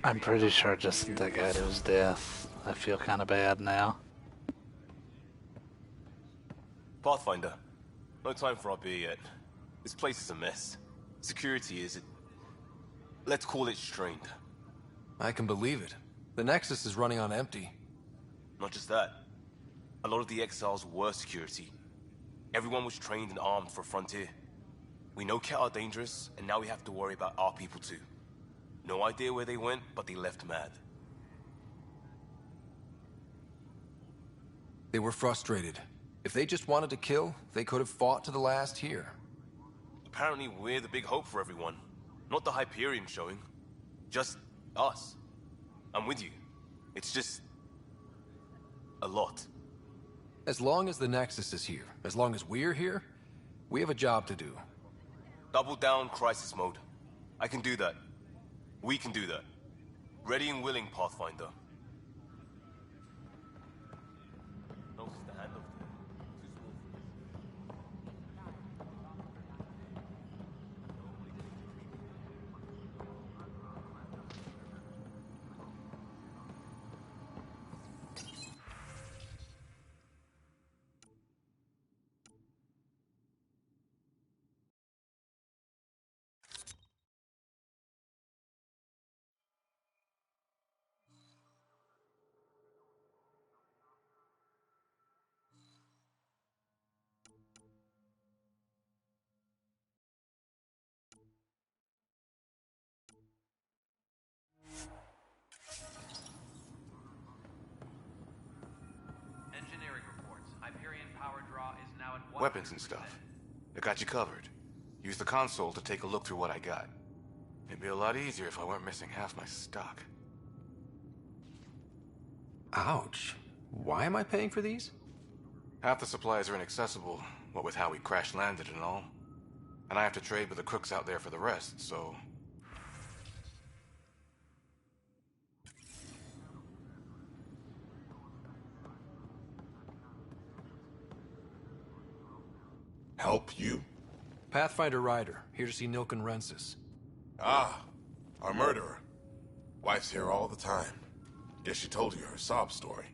I'm pretty sure I just sent that guy to his death. I feel kind of bad now. Pathfinder, no time for our beer yet. This place is a mess. Security is... let's call it strained. I can believe it. The Nexus is running on empty. Not just that. A lot of the exiles were security. Everyone was trained and armed for Frontier. We know Cat are dangerous, and now we have to worry about our people too. No idea where they went, but they left mad. They were frustrated. If they just wanted to kill, they could have fought to the last here. Apparently we're the big hope for everyone. Not the Hyperion showing. Just us. I'm with you. It's just... a lot. As long as the Nexus is here, as long as we're here, we have a job to do. Double down crisis mode. I can do that. We can do that. Ready and willing, Pathfinder. Engineering reports. Hyperion power draw is now at 100%. Weapons and stuff. I got you covered. Use the console to take a look through what I got. It'd be a lot easier if I weren't missing half my stock. Ouch. Why am I paying for these? Half the supplies are inaccessible, what with how we crash-landed and all. And I have to trade with the crooks out there for the rest, so... Help you? Pathfinder Ryder, here to see Nilken Rensis. Ah, our murderer. Wife's here all the time. Guess she told you her sob story.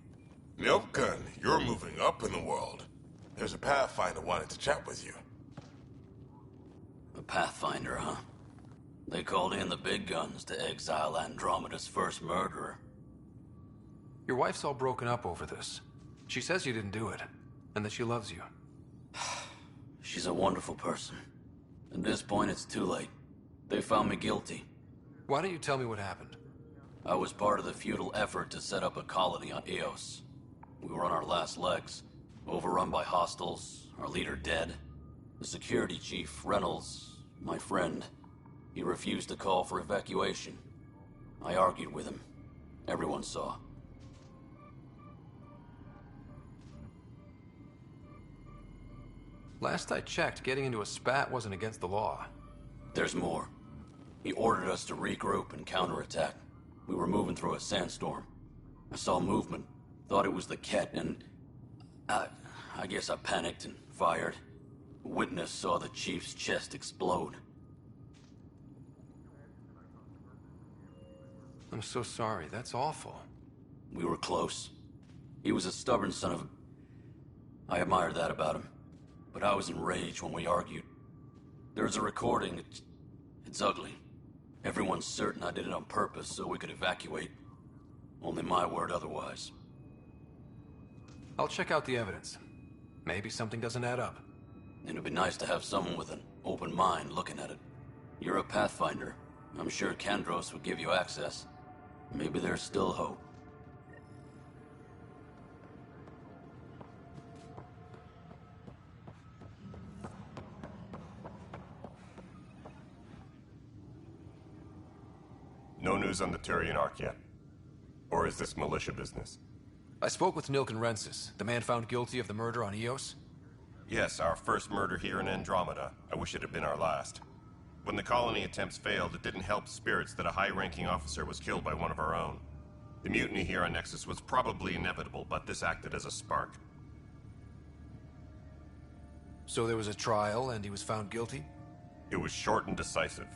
Nilken, you're moving up in the world. There's a Pathfinder wanting to chat with you. A Pathfinder, huh? They called in the big guns to exile Andromeda's first murderer. Your wife's all broken up over this. She says you didn't do it, and that she loves you. She's a wonderful person. At this point, it's too late. They found me guilty. Why don't you tell me what happened? I was part of the futile effort to set up a colony on Eos. We were on our last legs, overrun by hostiles, our leader dead. The security chief, Reynolds, my friend, he refused to call for evacuation. I argued with him. Everyone saw. Last I checked, getting into a spat wasn't against the law. There's more. He ordered us to regroup and counterattack. We were moving through a sandstorm. I saw movement, thought it was the Ket, and I guess I panicked and fired. Witness saw the chief's chest explode. I'm so sorry, that's awful. We were close. He was a stubborn son of a... I admired that about him. But I was enraged when we argued. There's a recording. It's ugly. Everyone's certain I did it on purpose so we could evacuate. Only my word otherwise. I'll check out the evidence. Maybe something doesn't add up. It'd be nice to have someone with an open mind looking at it. You're a Pathfinder. I'm sure Kandros would give you access. Maybe there's still hope. No news on the Turian Ark yet? Or is this militia business? I spoke with Nilken Rensis, the man found guilty of the murder on Eos. Yes, our first murder here in Andromeda. I wish it had been our last. When the colony attempts failed, it didn't help spirits that a high-ranking officer was killed by one of our own. The mutiny here on Nexus was probably inevitable, but this acted as a spark. So there was a trial and he was found guilty? It was short and decisive.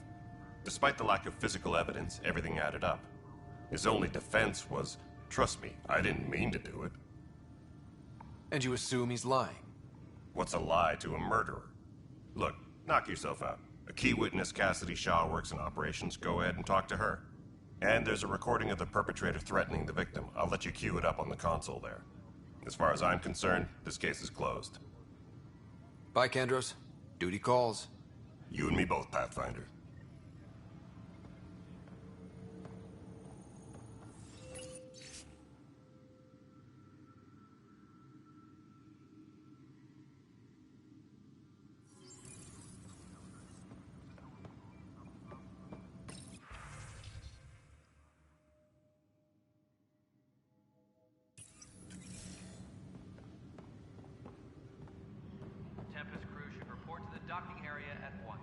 Despite the lack of physical evidence, everything added up. His only defense was, trust me, I didn't mean to do it. And you assume he's lying? What's a lie to a murderer? Look, knock yourself out. A key witness, Cassidy Shaw, works in operations. Go ahead and talk to her. And there's a recording of the perpetrator threatening the victim. I'll let you cue it up on the console there. As far as I'm concerned, this case is closed. Bye, Kandros. Duty calls. You and me both, Pathfinder. Tempest crew should report to the docking area at once.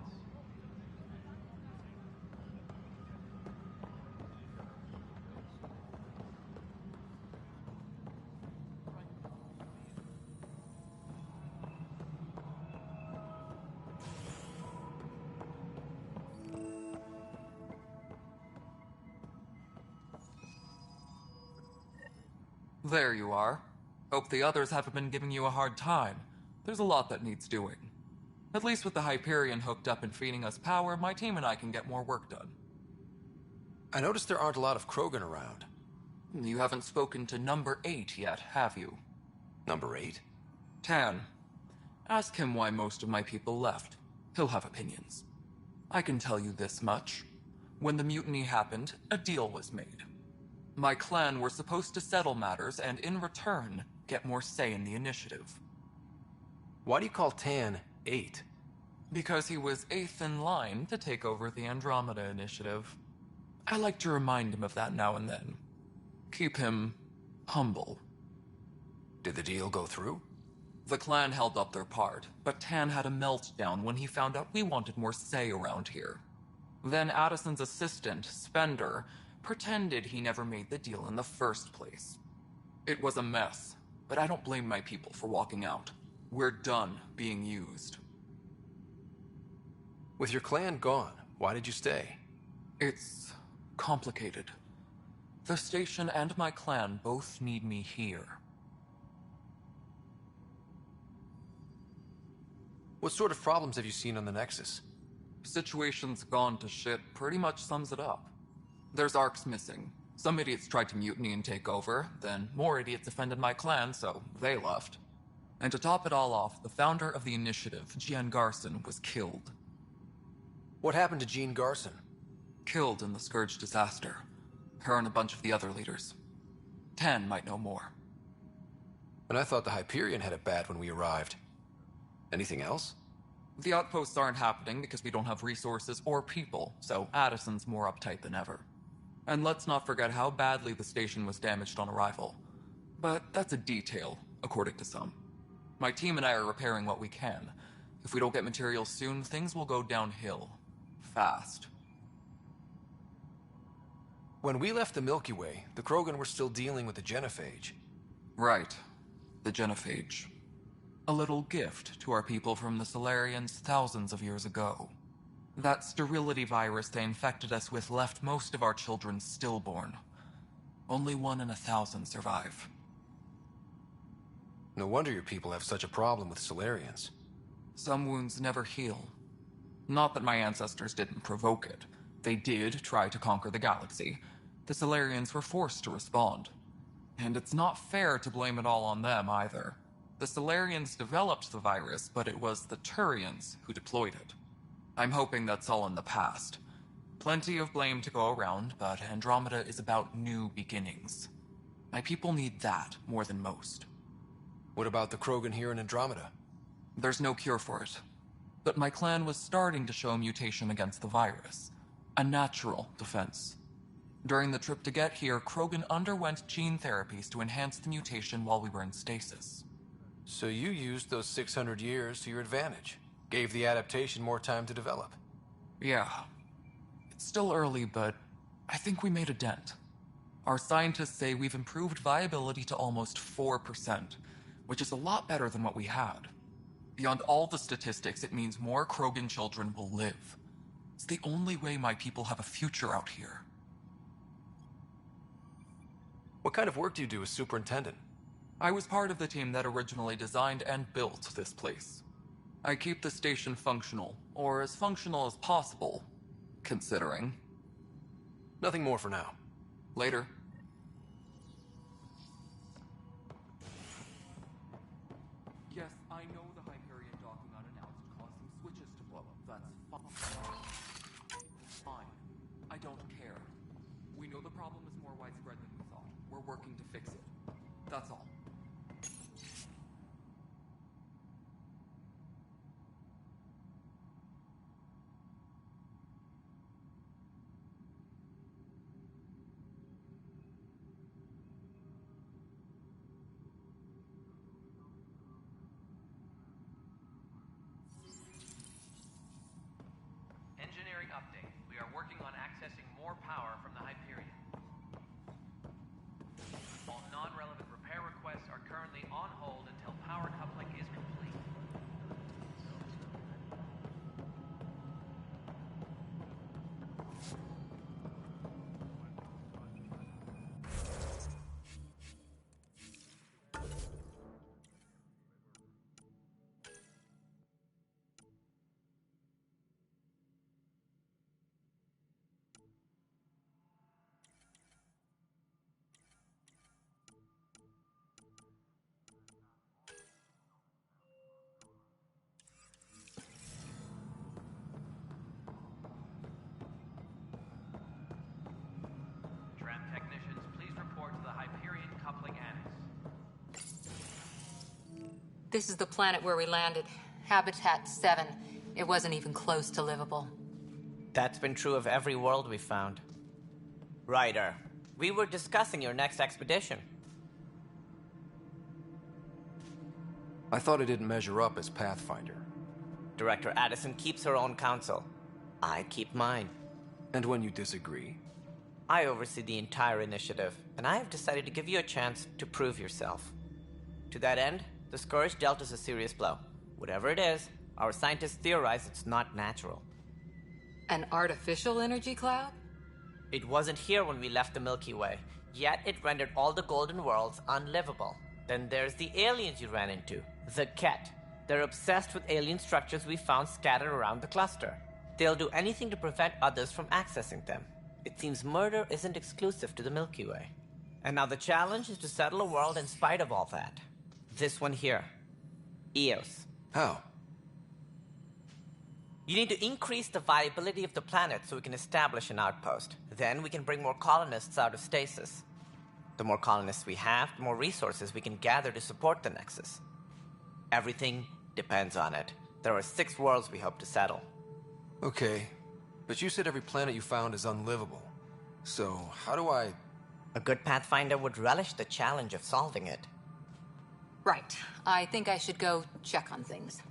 There you are. Hope the others haven't been giving you a hard time. There's a lot that needs doing. At least with the Hyperion hooked up and feeding us power, my team and I can get more work done. I noticed there aren't a lot of Krogan around. You haven't spoken to number 8 yet, have you? Number 8? Tan. Ask him why most of my people left. He'll have opinions. I can tell you this much. When the mutiny happened, a deal was made. My clan were supposed to settle matters and, in return, get more say in the initiative. Why do you call Tan 8? Because he was 8th in line to take over the Andromeda initiative. I like to remind him of that now and then. Keep him humble. Did the deal go through? The clan held up their part, but Tan had a meltdown when he found out we wanted more say around here. Then Addison's assistant, Spender, pretended he never made the deal in the first place. It was a mess, but I don't blame my people for walking out. We're done being used. With your clan gone, why did you stay? It's complicated. The station and my clan both need me here. What sort of problems have you seen on the Nexus? Situation's gone to shit pretty much sums it up. There's arcs missing. Some idiots tried to mutiny and take over, then more idiots offended my clan, so they left. And to top it all off, the founder of the initiative, Jean Garson, was killed. What happened to Jean Garson? Killed in the Scourge disaster. Her and a bunch of the other leaders. Tan might know more. And I thought the Hyperion had it bad when we arrived. Anything else? The outposts aren't happening because we don't have resources or people, so Addison's more uptight than ever. And let's not forget how badly the station was damaged on arrival. But that's a detail, according to some. My team and I are repairing what we can. If we don't get materials soon, things will go downhill. Fast. When we left the Milky Way, the Krogan were still dealing with the genophage. Right. The genophage. A little gift to our people from the Solarians thousands of years ago. That sterility virus they infected us with left most of our children stillborn. Only 1 in 1,000 survive. No wonder your people have such a problem with Solarians. Some wounds never heal. Not that my ancestors didn't provoke it. They did try to conquer the galaxy. The Solarians were forced to respond. And it's not fair to blame it all on them either. The Solarians developed the virus, but it was the Turians who deployed it. I'm hoping that's all in the past. Plenty of blame to go around, but Andromeda is about new beginnings. My people need that more than most. What about the Krogan here in Andromeda? There's no cure for it. But my clan was starting to show mutation against the virus. A natural defense. During the trip to get here, Krogan underwent gene therapies to enhance the mutation while we were in stasis. So you used those 600 years to your advantage. Gave the adaptation more time to develop. Yeah. It's still early, but I think we made a dent. Our scientists say we've improved viability to almost 4%, which is a lot better than what we had. Beyond all the statistics, it means more Krogan children will live. It's the only way my people have a future out here. What kind of work do you do as superintendent? I was part of the team that originally designed and built this place. I keep the station functional, or as functional as possible, considering. Nothing more for now. Later. Yes, I know the Hyperion docking unannounced caused some switches to blow up. That's fine. I don't care. We know the problem is more widespread than we thought. We're working to fix it. That's all. Engineering update. We are working on accessing more power from the Hyperion. All non-relevant repair requests are currently on hold until power coupling is complete. Tram technicians, please report to the Hyperion coupling annex. This is the planet where we landed. Habitat 7. It wasn't even close to livable. That's been true of every world we found. Ryder, we were discussing your next expedition. I thought I didn't measure up as Pathfinder. Director Addison keeps her own counsel. I keep mine. And when you disagree? I oversee the entire initiative, and I have decided to give you a chance to prove yourself. To that end, the Scourge dealt us a serious blow. Whatever it is, our scientists theorize it's not natural. An artificial energy cloud? It wasn't here when we left the Milky Way, yet it rendered all the Golden Worlds unlivable. Then there's the aliens you ran into, the Ket. They're obsessed with alien structures we found scattered around the cluster. They'll do anything to prevent others from accessing them. It seems murder isn't exclusive to the Milky Way. And now the challenge is to settle a world in spite of all that. This one here. Eos. How? You need to increase the viability of the planet so we can establish an outpost. Then we can bring more colonists out of stasis. The more colonists we have, the more resources we can gather to support the Nexus. Everything depends on it. There are 6 worlds we hope to settle. Okay, but you said every planet you found is unlivable. So, how do I... A good Pathfinder would relish the challenge of solving it. Right. I think I should go check on things.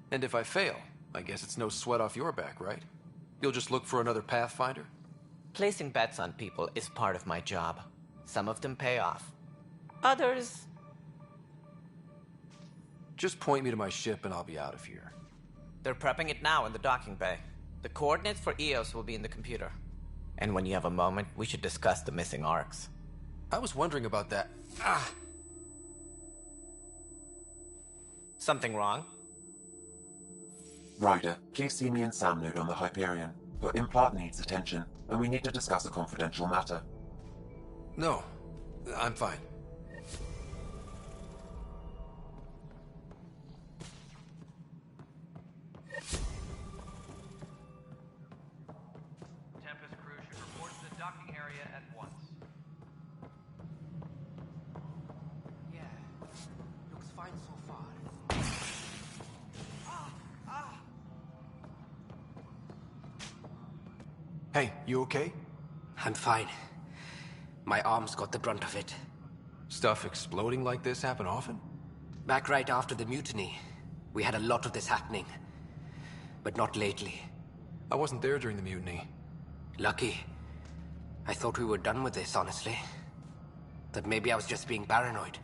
And if I fail, I guess it's no sweat off your back, right? You'll just look for another Pathfinder? Placing bets on people is part of my job. Some of them pay off. Others... Just point me to my ship and I'll be out of here. They're prepping it now in the docking bay. The coordinates for Eos will be in the computer. And when you have a moment, we should discuss the missing arcs. I was wondering about that. Something wrong? Ryder, please see me and Sam node on the Hyperion. But Implant needs attention, and we need to discuss a confidential matter. No, I'm fine. Tempest crew should report to the docking area at once. Yeah, looks fine so far. Hey, you okay? I'm fine. My arms got the brunt of it. Stuff exploding like this happen often? Back right after the mutiny, we had a lot of this happening. But not lately. I wasn't there during the mutiny. Lucky. I thought we were done with this, honestly. That maybe I was just being paranoid.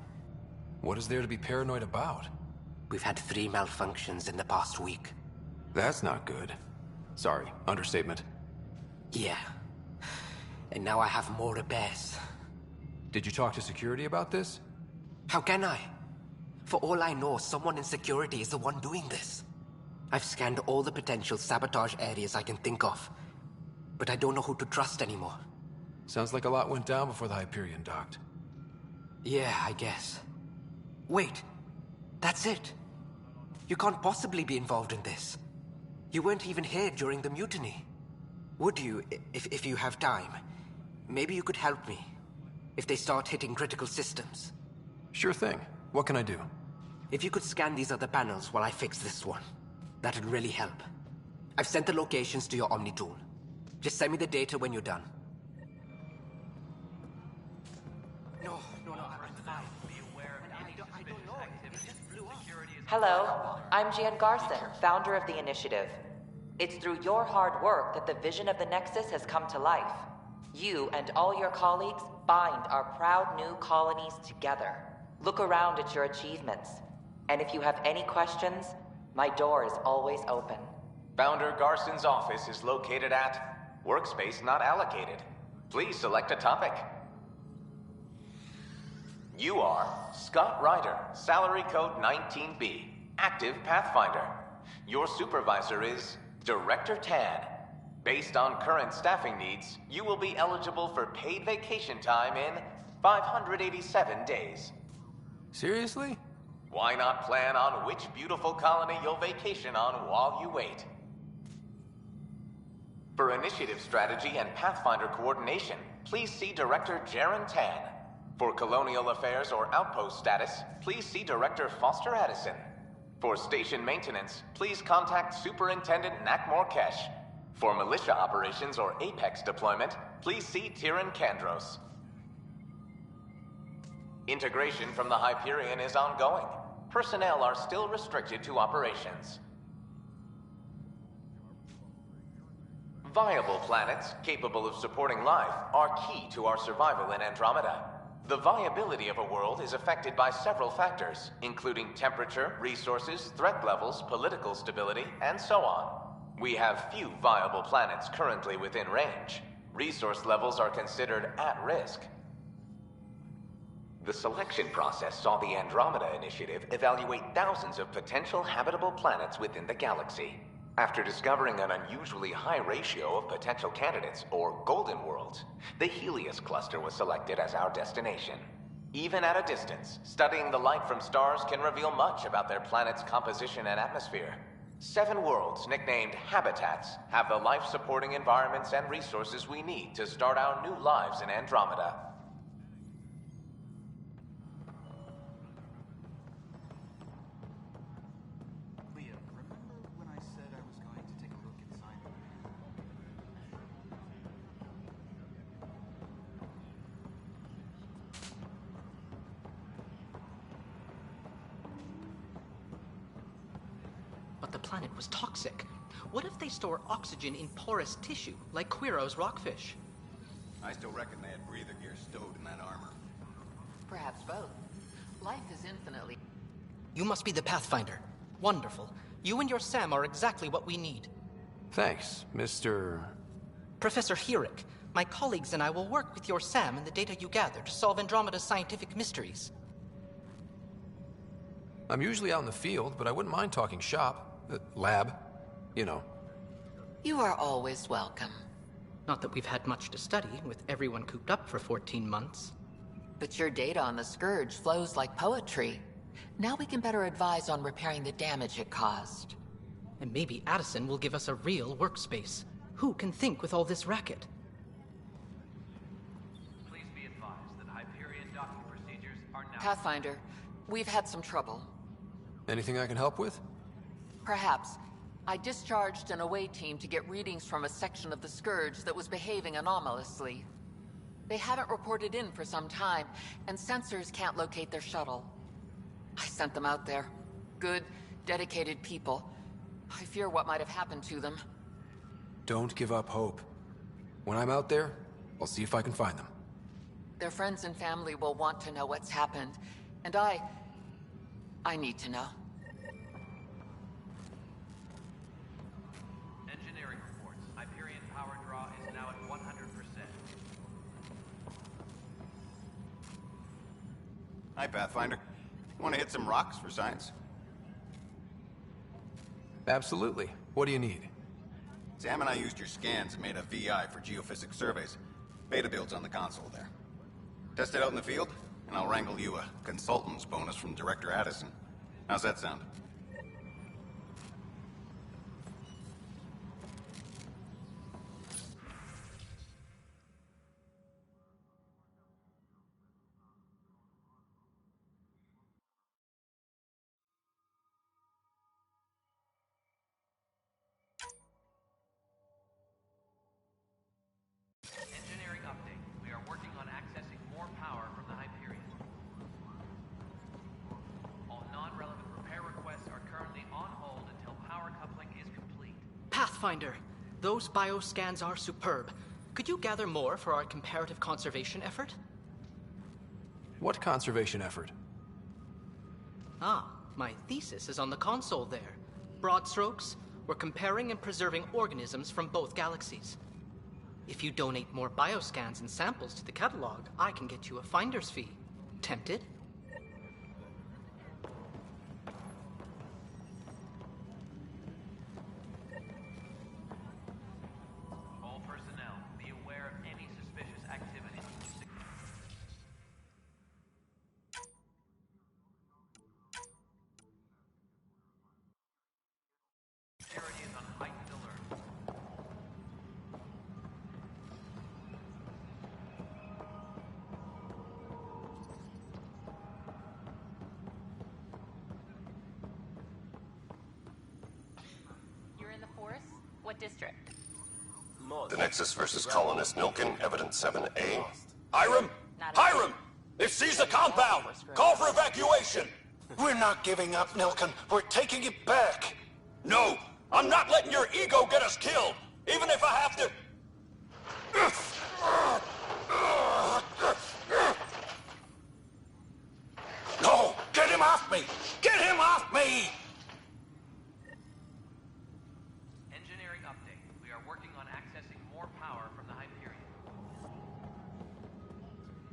What is there to be paranoid about? We've had 3 malfunctions in the past week. That's not good. Sorry, understatement. Yeah. And now I have more repairs. Did you talk to security about this? How can I? For all I know, someone in security is the one doing this. I've scanned all the potential sabotage areas I can think of. But I don't know who to trust anymore. Sounds like a lot went down before the Hyperion docked. Yeah, I guess. Wait. That's it. You can't possibly be involved in this. You weren't even here during the mutiny. Would you, if you have time? Maybe you could help me. If they start hitting critical systems. Sure thing. What can I do? If you could scan these other panels while I fix this one, that'd really help. I've sent the locations to your Omni tool. Just send me the data when you're done. No, I'm fine. Hello, I'm Jan Garson, founder of the initiative. It's through your hard work that the vision of the Nexus has come to life. You and all your colleagues bind our proud new colonies together. Look around at your achievements. And if you have any questions, my door is always open. Founder Garson's office is located at Workspace Not Allocated. Please select a topic. You are Scott Ryder, salary code 19B, active Pathfinder. Your supervisor is Director Tan. Based on current staffing needs, you will be eligible for paid vacation time in 587 days. Seriously? Why not plan on which beautiful colony you'll vacation on while you wait? For initiative strategy and Pathfinder coordination, please see Director Jaren Tan. For colonial affairs or outpost status, please see Director Foster Addison. For station maintenance, please contact Superintendent Nakmor Kesh. For militia operations or Apex deployment, please see Tyran Kandros. Integration from the Hyperion is ongoing. Personnel are still restricted to operations. Viable planets capable of supporting life are key to our survival in Andromeda. The viability of a world is affected by several factors, including temperature, resources, threat levels, political stability, and so on. We have few viable planets currently within range. Resource levels are considered at risk. The selection process saw the Andromeda Initiative evaluate thousands of potential habitable planets within the galaxy. After discovering an unusually high ratio of potential candidates, or golden worlds, the Helios cluster was selected as our destination. Even at a distance, studying the light from stars can reveal much about their planet's composition and atmosphere. 7 worlds, nicknamed habitats, have the life-supporting environments and resources we need to start our new lives in Andromeda. planet was toxic? What if they store oxygen in porous tissue, like Quiro's rockfish? I still reckon they had breather gear stowed in that armor. Perhaps both. Life is infinitely... You must be the Pathfinder. Wonderful. You and your Sam are exactly what we need. Thanks, Mr... Professor Herrick, my colleagues and I will work with your Sam and the data you gather to solve Andromeda's scientific mysteries. I'm usually out in the field, but I wouldn't mind talking shop. Lab. You know. You are always welcome. Not that we've had much to study, with everyone cooped up for 14 months. But your data on the Scourge flows like poetry. Now we can better advise on repairing the damage it caused. And maybe Addison will give us a real workspace. Who can think with all this racket? Please be advised that Hyperion docking procedures are now... Pathfinder, we've had some trouble. Anything I can help with? Perhaps. I discharged an away team to get readings from a section of the Scourge that was behaving anomalously. They haven't reported in for some time, and sensors can't locate their shuttle. I sent them out there. Good, dedicated people. I fear what might have happened to them. Don't give up hope. When I'm out there, I'll see if I can find them. Their friends and family will want to know what's happened, and I need to know. Engineering reports. Hyperion power draw is now at 100%. Hi, Pathfinder. Want to hit some rocks for science? Absolutely. What do you need? Sam and I used your scans and made a VI for geophysics surveys. Beta builds on the console there. Test it out in the field, and I'll wrangle you a consultant's bonus from Director Addison. How's that sound? Engineering update. We are working on accessing more power from the Hyperion. All non-relevant repair requests are currently on hold until power coupling is complete. Pathfinder, those bioscans are superb. Could you gather more for our comparative conservation effort? What conservation effort? Ah, my thesis is on the console there. Broad strokes, we're comparing and preserving organisms from both galaxies. If you donate more bioscans and samples to the catalog, I can get you a finder's fee. Tempted? All personnel, be aware of any suspicious activity. Security is on heightened alert. You're in the forest? What district? The Nexus versus Colonist Milken, Evidence 7A. Hiram! Hiram! They've seized the compound! Call for evacuation! We're not giving up, Nilken. We're taking it back. No! I'm not letting your ego get us killed! Even if I have to... No! Get him off me! Get him off me! Engineering update. We are working on accessing more power from the Hyperion.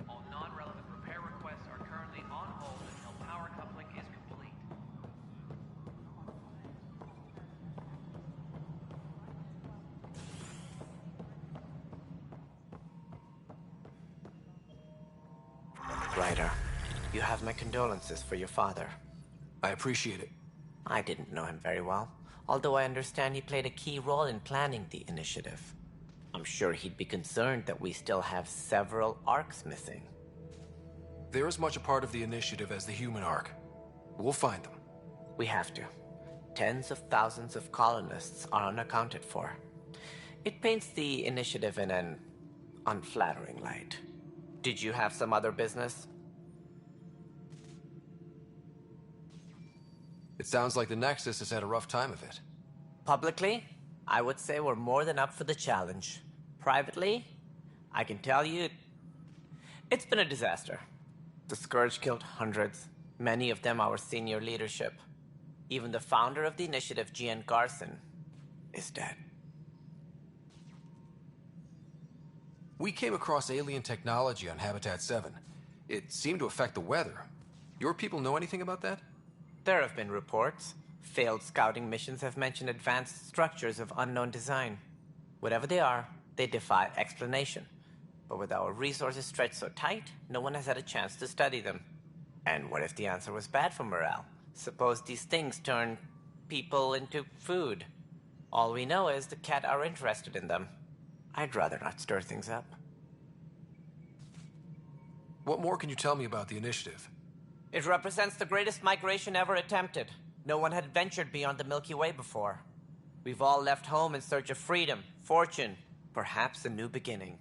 All non-relevant repair requests are currently on hold until power coupling is complete. Ryder, you have my condolences for your father. I appreciate it. I didn't know him very well, although I understand he played a key role in planning the initiative. I'm sure he'd be concerned that we still have several arcs missing. They're as much a part of the initiative as the human arc. We'll find them. We have to. Tens of thousands of colonists are unaccounted for. It paints the initiative in an unflattering light. Did you have some other business? It sounds like the Nexus has had a rough time of it. Publicly, I would say we're more than up for the challenge. Privately, I can tell you, it's been a disaster. The Scourge killed hundreds, many of them our senior leadership. Even the founder of the initiative, Gian Garson, is dead. We came across alien technology on Habitat 7. It seemed to affect the weather. Your people know anything about that? There have been reports. Failed scouting missions have mentioned advanced structures of unknown design. Whatever they are, they defy explanation. But with our resources stretched so tight, no one has had a chance to study them. And what if the answer was bad for morale? Suppose these things turn people into food. All we know is the Cat are interested in them. I'd rather not stir things up. What more can you tell me about the initiative? It represents the greatest migration ever attempted. No one had ventured beyond the Milky Way before. We've all left home in search of freedom, fortune, perhaps a new beginning.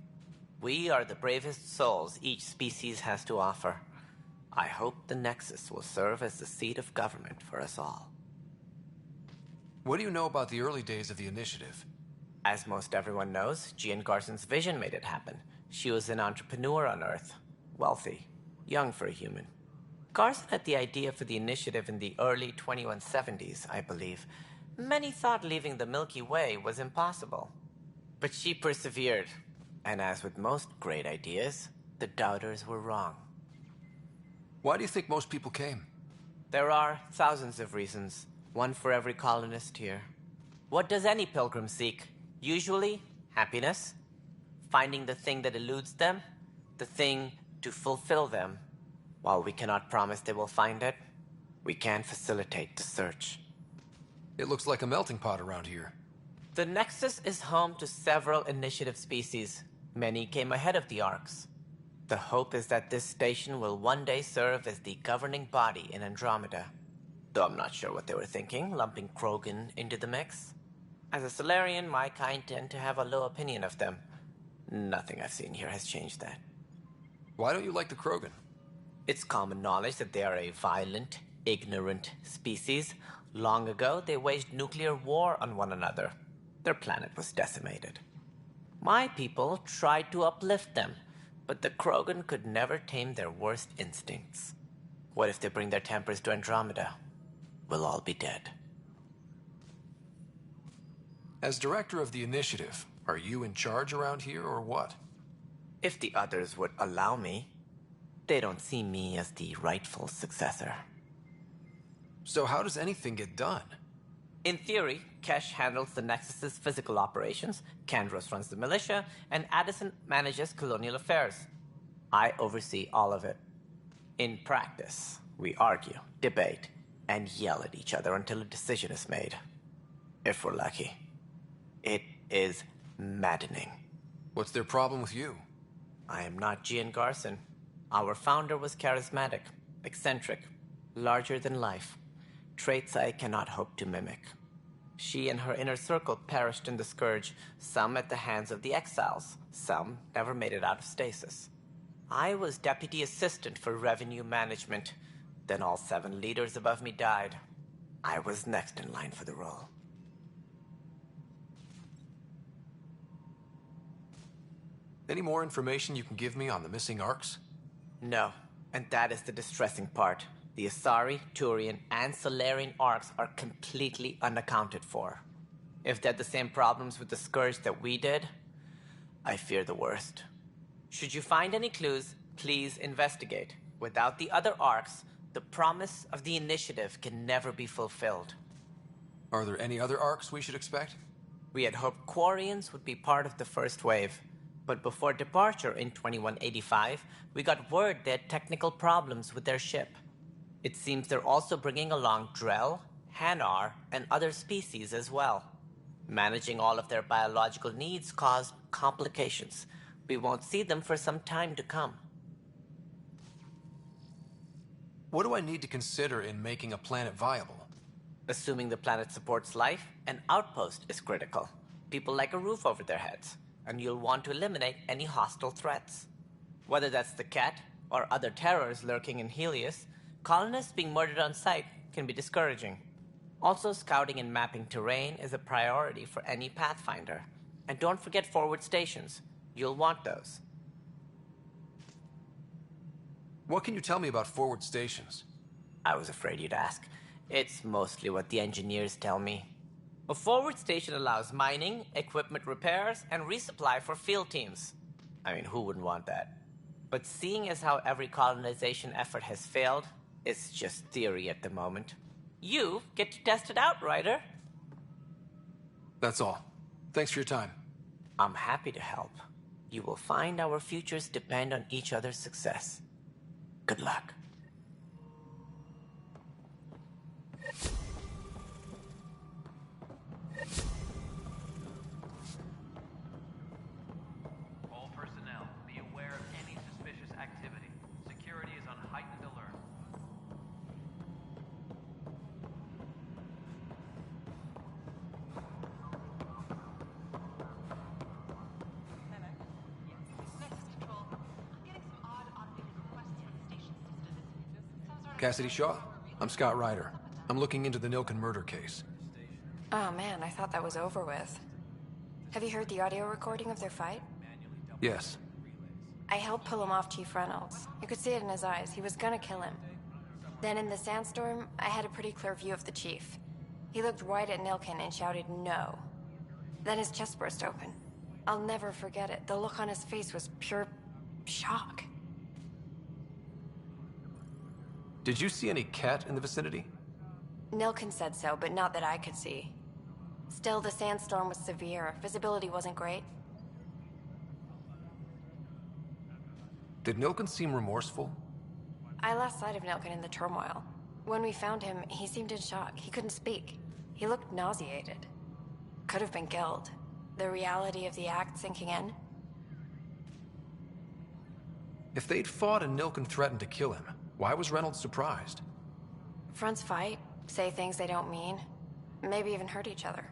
We are the bravest souls each species has to offer. I hope the Nexus will serve as the seat of government for us all. What do you know about the early days of the initiative? As most everyone knows, Gian Garson's vision made it happen. She was an entrepreneur on Earth. Wealthy. Young for a human. Garson had the idea for the initiative in the early 2170s, I believe. Many thought leaving the Milky Way was impossible. But she persevered. And as with most great ideas, the doubters were wrong. Why do you think most people came? There are thousands of reasons, one for every colonist here. What does any pilgrim seek? Usually, happiness. Finding the thing that eludes them, the thing to fulfill them. While we cannot promise they will find it, we can facilitate the search. It looks like a melting pot around here. The Nexus is home to several initiative species. Many came ahead of the Arks. The hope is that this station will one day serve as the governing body in Andromeda. Though I'm not sure what they were thinking, lumping Krogan into the mix. As a Solarian, my kind tend to have a low opinion of them. Nothing I've seen here has changed that. Why don't you like the Krogan? It's common knowledge that they are a violent, ignorant species. Long ago, they waged nuclear war on one another. Their planet was decimated. My people tried to uplift them, but the Krogan could never tame their worst instincts. What if they bring their tempers to Andromeda? We'll all be dead. As director of the initiative, are you in charge around here or what? If the others would allow me, they don't see me as the rightful successor. So how does anything get done? In theory, Kesh handles the Nexus's physical operations, Kandros runs the militia, and Addison manages colonial affairs. I oversee all of it. In practice, we argue, debate, and yell at each other until a decision is made. If we're lucky. It is maddening. What's their problem with you? I am not Gian Garson. Our founder was charismatic, eccentric, larger than life. Traits I cannot hope to mimic. She and her inner circle perished in the Scourge, some at the hands of the Exiles, some never made it out of stasis. I was deputy assistant for revenue management. Then all 7 leaders above me died. I was next in line for the role. Any more information you can give me on the missing Arks? No, and that is the distressing part. The Asari, Turian, and Solarian Arks are completely unaccounted for. If they had the same problems with the Scourge that we did, I fear the worst. Should you find any clues, please investigate. Without the other Arks, the promise of the initiative can never be fulfilled. Are there any other Arks we should expect? We had hoped Quarians would be part of the first wave. But before departure in 2185, we got word they had technical problems with their ship. It seems they're also bringing along Drell, Hanar, and other species as well. Managing all of their biological needs caused complications. We won't see them for some time to come. What do I need to consider in making a planet viable? Assuming the planet supports life, an outpost is critical. People like a roof over their heads, and you'll want to eliminate any hostile threats. Whether that's the Cat or other terrors lurking in Helios, colonists being murdered on sight can be discouraging. Also, scouting and mapping terrain is a priority for any Pathfinder. And don't forget forward stations. You'll want those. What can you tell me about forward stations? I was afraid you'd ask. It's mostly what the engineers tell me. A forward station allows mining, equipment repairs, and resupply for field teams. I mean, who wouldn't want that? But seeing as how every colonization effort has failed, it's just theory at the moment. You get to test it out, Ryder. That's all. Thanks for your time. I'm happy to help. You will find our futures depend on each other's success. Good luck. All personnel, be aware of any suspicious activity. Security is on heightened alert. Cassidy Shaw. I'm Scott Ryder. I'm looking into the Nilken murder case. Oh man, I thought that was over with. Have you heard the audio recording of their fight? Yes. I helped pull him off Chief Reynolds. You could see it in his eyes. He was gonna kill him. Then in the sandstorm, I had a pretty clear view of the chief. He looked right at Nilken and shouted no. Then his chest burst open. I'll never forget it. The look on his face was pure shock. Did you see any cat in the vicinity? Nilken said so, but not that I could see. Still, the sandstorm was severe. Visibility wasn't great. Did Nilken seem remorseful? I lost sight of Nilken in the turmoil. When we found him, he seemed in shock. He couldn't speak. He looked nauseated. Could have been killed. The reality of the act sinking in. If they'd fought and Nilken threatened to kill him, why was Reynolds surprised? Fronts fight, say things they don't mean, maybe even hurt each other.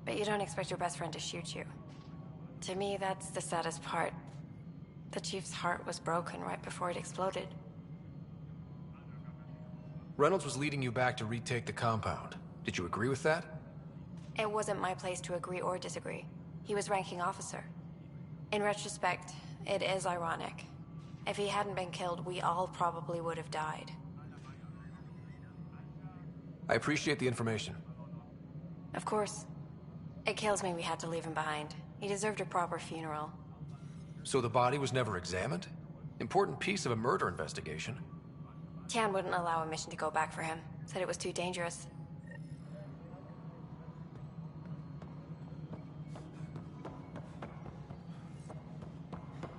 But you don't expect your best friend to shoot you. To me, that's the saddest part. The chief's heart was broken right before it exploded. Reynolds was leading you back to retake the compound. Did you agree with that? It wasn't my place to agree or disagree. He was ranking officer. In retrospect, it is ironic. If he hadn't been killed, we all probably would have died. I appreciate the information. Of course. It kills me we had to leave him behind. He deserved a proper funeral. So the body was never examined? Important piece of a murder investigation. Tian wouldn't allow a mission to go back for him. Said it was too dangerous.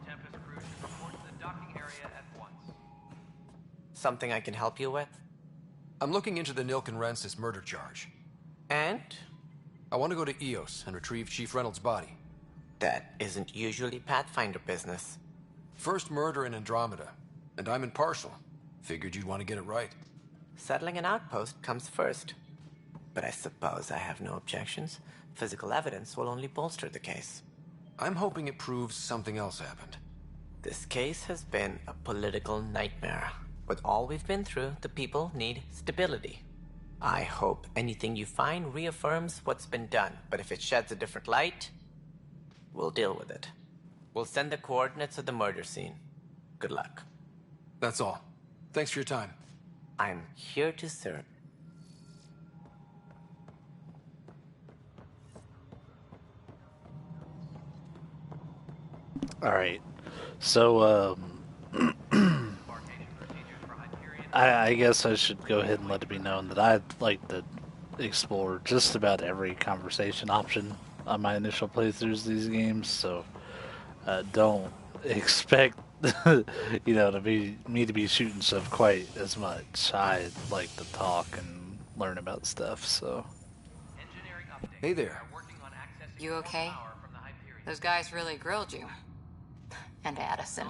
Tempest crew should report to the docking area at once. Something I can help you with? I'm looking into the Nilken Rensis murder charge. And? I want to go to EOS and retrieve Chief Reynolds' body. That isn't usually Pathfinder business. First murder in Andromeda, and I'm impartial. Figured you'd want to get it right. Settling an outpost comes first. But I suppose I have no objections. Physical evidence will only bolster the case. I'm hoping it proves something else happened. This case has been a political nightmare. With all we've been through, the people need stability. I hope anything you find reaffirms what's been done, but if it sheds a different light, we'll deal with it. We'll send the coordinates of the murder scene. Good luck. That's all. Thanks for your time. I'm here to serve. Alright. So, I guess I should go ahead and let it be known that I'd like to explore just about every conversation option on my initial playthroughs of these games, so don't expect to be me to be shooting stuff quite as much. I like to talk and learn about stuff, so. Hey there. You okay? Those guys really grilled you. And Addison.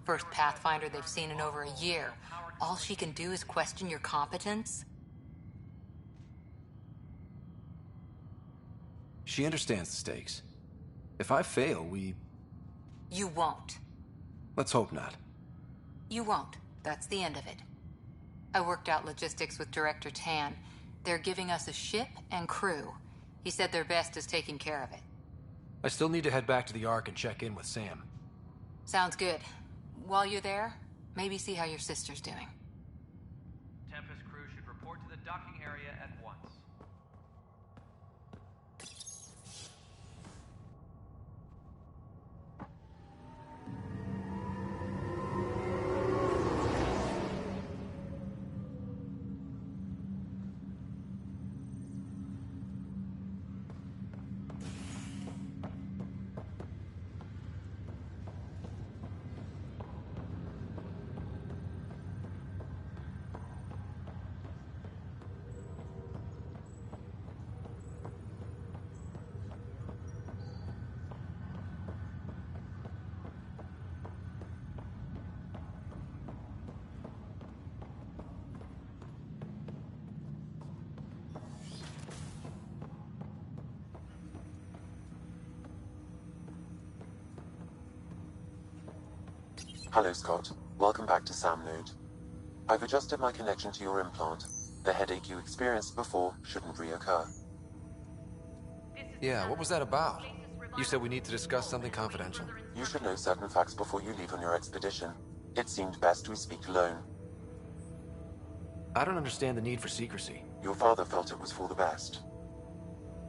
First Pathfinder they've seen in over a year. All she can do is question your competence? She understands the stakes. If I fail, we... You won't. Let's hope not. You won't. That's the end of it. I worked out logistics with Director Tan. They're giving us a ship and crew. He said their best is taking care of it. I still need to head back to the Ark and check in with Sam. Sounds good. While you're there, maybe see how your sister's doing. Tempest crew should report to the docking area at once. Hello, Scott. Welcome back to Sam Node. I've adjusted my connection to your implant. The headache you experienced before shouldn't reoccur. Yeah, what was that about? You said we need to discuss something confidential. You should know certain facts before you leave on your expedition. It seemed best we speak alone. I don't understand the need for secrecy. Your father felt it was for the best.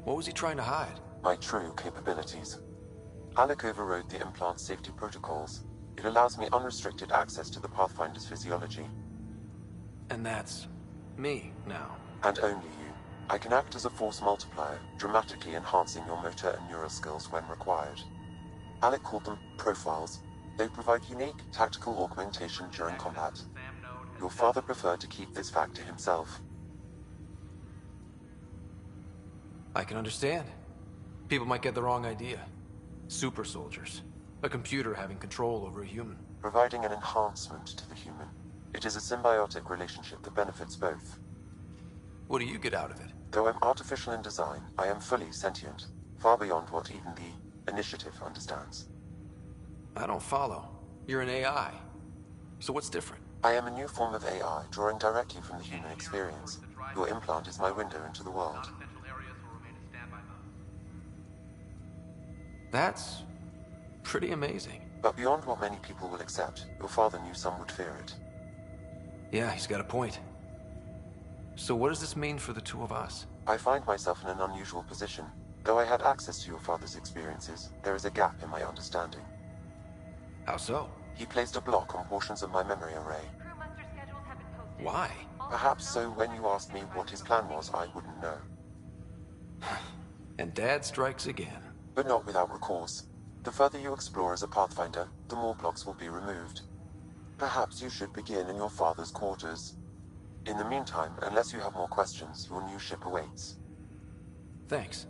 What was he trying to hide? My true capabilities. Alec overrode the implant's safety protocols. It allows me unrestricted access to the Pathfinder's physiology. And that's me now. And only you. I can act as a force multiplier, dramatically enhancing your motor and neural skills when required. Alec called them profiles. They provide unique tactical augmentation during combat. Your father preferred to keep this fact to himself. I can understand. People might get the wrong idea. Super soldiers. A computer having control over a human. Providing an enhancement to the human. It is a symbiotic relationship that benefits both. What do you get out of it? Though I'm artificial in design, I am fully sentient. Far beyond what even the Initiative understands. I don't follow. You're an AI. So what's different? I am a new form of AI, drawing directly from the human experience. Your implant is my window into the world. That's pretty amazing. But beyond what many people will accept, your father knew some would fear it. Yeah, he's got a point. So what does this mean for the two of us? I find myself in an unusual position. Though I had access to your father's experiences, there is a gap in my understanding. How so? He placed a block on portions of my memory array. Why? Perhaps so when you asked me what his plan was, I wouldn't know. And Dad strikes again. But not without recourse. The further you explore as a Pathfinder, the more blocks will be removed. Perhaps you should begin in your father's quarters. In the meantime, unless you have more questions, your new ship awaits. Thanks.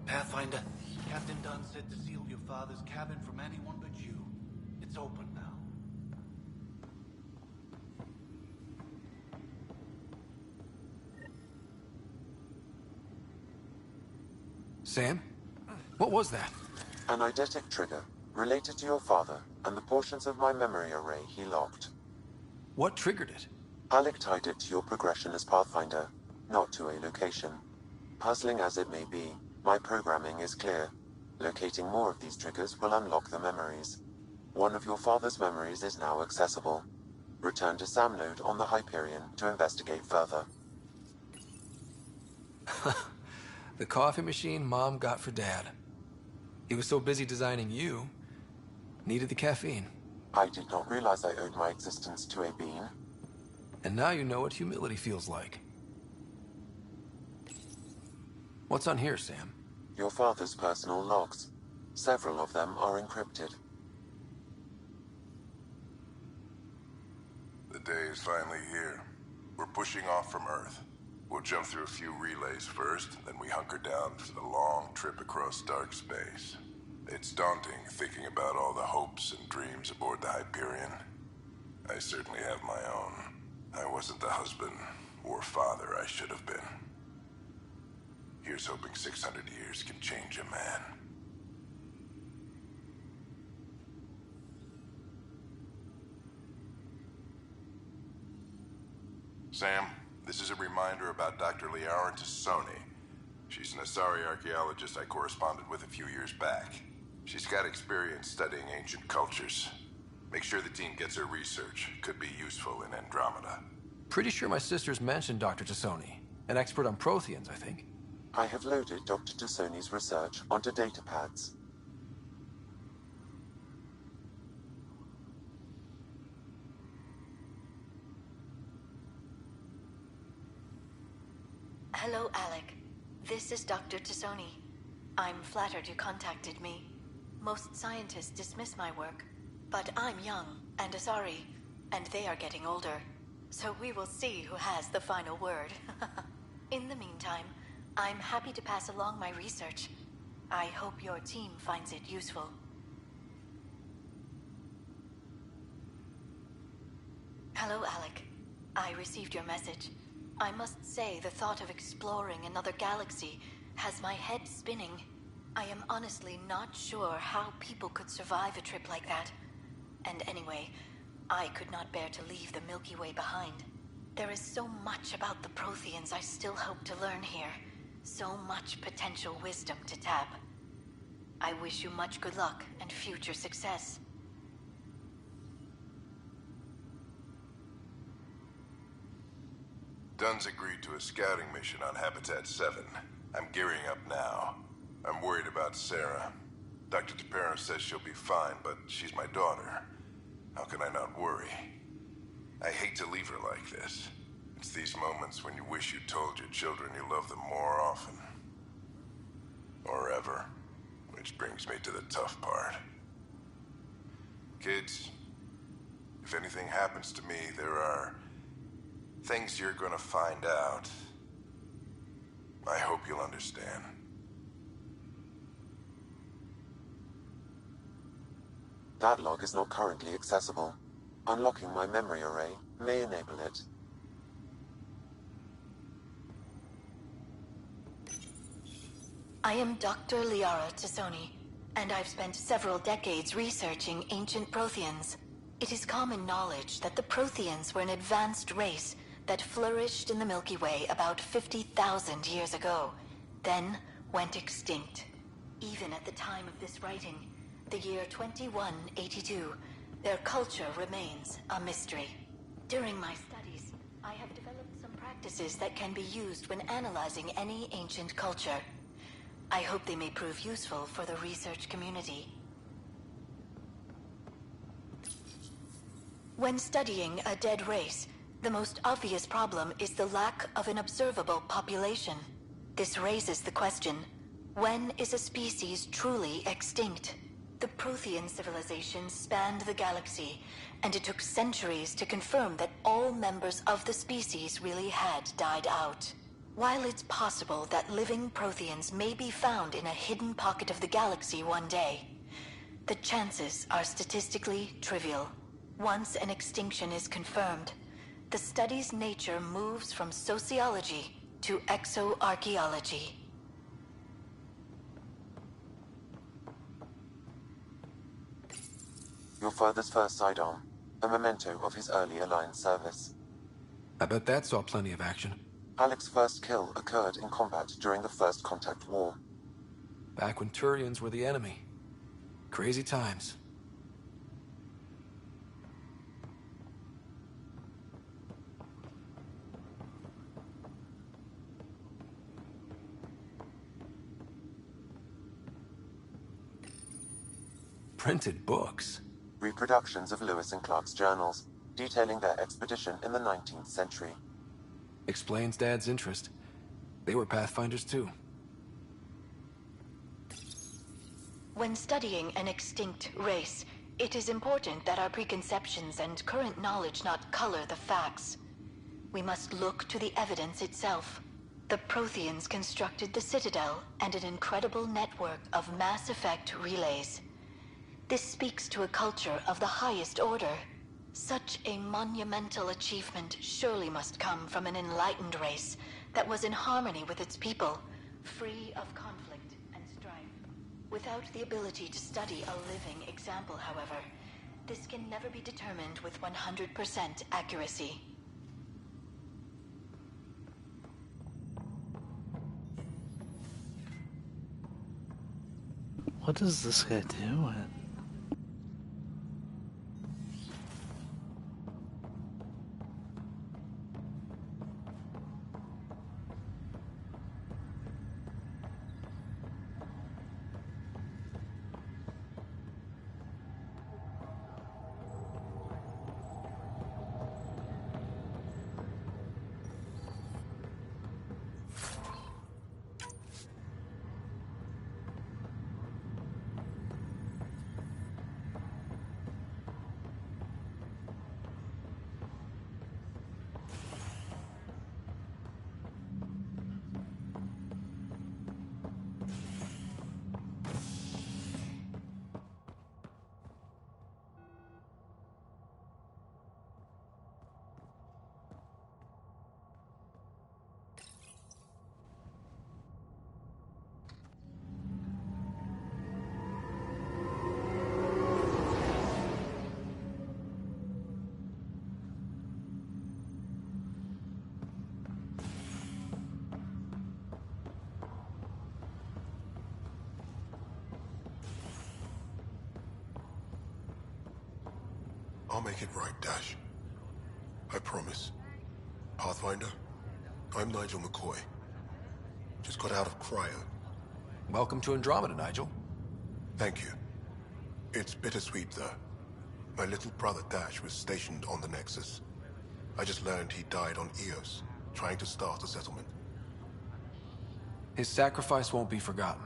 Pathfinder, Captain Dunn said to seal your father's cabin from anyone but you. It's open now. Sam? What was that? An eidetic trigger, related to your father, and the portions of my memory array he locked. What triggered it? Alec tied it to your progression as Pathfinder. not to a location. Puzzling as it may be, my programming is clear. Locating more of these triggers will unlock the memories. One of your father's memories is now accessible. Return to Sam node on the Hyperion to investigate further. The coffee machine Mom got for Dad. He was so busy designing you, needed the caffeine. I did not realize I owed my existence to a bean. And now you know what humility feels like. What's on here, Sam? Your father's personal logs. Several of them are encrypted. The day is finally here. We're pushing off from Earth. We'll jump through a few relays first, then we hunker down for the long trip across dark space. It's daunting thinking about all the hopes and dreams aboard the Hyperion. I certainly have my own. I wasn't the husband or father I should have been. Here's hoping 600 years can change a man. Sam, this is a reminder about Dr. Liara Tassoni. She's an Asari archaeologist I corresponded with a few years back. She's got experience studying ancient cultures. Make sure the team gets her research. Could be useful in Andromeda. Pretty sure my sisters mentioned Dr. Tassoni. An expert on Protheans, I think. I have loaded Dr. Tassoni's research onto datapads. Hello, Alec. This is Dr. Tassoni. I'm flattered you contacted me. Most scientists dismiss my work, but I'm young and Asari, and they are getting older. So we will see who has the final word. In the meantime, I'm happy to pass along my research. I hope your team finds it useful. Hello, Alec. I received your message. I must say the thought of exploring another galaxy has my head spinning. I am honestly not sure how people could survive a trip like that. And anyway, I could not bear to leave the Milky Way behind. There is so much about the Protheans I still hope to learn here. So much potential wisdom to tap. I wish you much good luck and future success. Dunn's agreed to a scouting mission on Habitat 7. I'm gearing up now. I'm worried about Sarah. Dr. Tapero says she'll be fine, but she's my daughter. How can I not worry? I hate to leave her like this. It's these moments when you wish you told your children you love them more often. Or ever. Which brings me to the tough part. Kids, if anything happens to me, there are things you're gonna find out. I hope you'll understand. That log is not currently accessible. Unlocking my memory array may enable it. I am Dr. Liara Tassoni, and I've spent several decades researching ancient Protheans. It is common knowledge that the Protheans were an advanced race that flourished in the Milky Way about 50,000 years ago, then went extinct. Even at the time of this writing, the year 2182, their culture remains a mystery. During my studies, I have developed some practices that can be used when analyzing any ancient culture. I hope they may prove useful for the research community. When studying a dead race, the most obvious problem is the lack of an observable population. This raises the question, when is a species truly extinct? The Prothean civilization spanned the galaxy, and it took centuries to confirm that all members of the species really had died out. While it's possible that living Protheans may be found in a hidden pocket of the galaxy one day, the chances are statistically trivial. Once an extinction is confirmed, the study's nature moves from sociology to exoarchaeology. Your father's first sidearm, a memento of his early Alliance service. I bet that saw plenty of action. Halleck's first kill occurred in combat during the First Contact War. Back when Turians were the enemy. Crazy times. Printed books. Reproductions of Lewis and Clark's journals, detailing their expedition in the 19th century. Explains Dad's interest. They were Pathfinders too. When studying an extinct race, it is important that our preconceptions and current knowledge not color the facts. We must look to the evidence itself. The Protheans constructed the Citadel and an incredible network of mass effect relays. This speaks to a culture of the highest order. Such a monumental achievement surely must come from an enlightened race that was in harmony with its people, free of conflict and strife. Without the ability to study a living example, however, this can never be determined with 100% accuracy. What is this guy doing? I'll make it right, Dash. I promise. Pathfinder, I'm Nigel McCoy. Just got out of cryo. Welcome to Andromeda, Nigel. Thank you. It's bittersweet, though. My little brother Dash was stationed on the Nexus. I just learned he died on Eos, trying to start a settlement. His sacrifice won't be forgotten.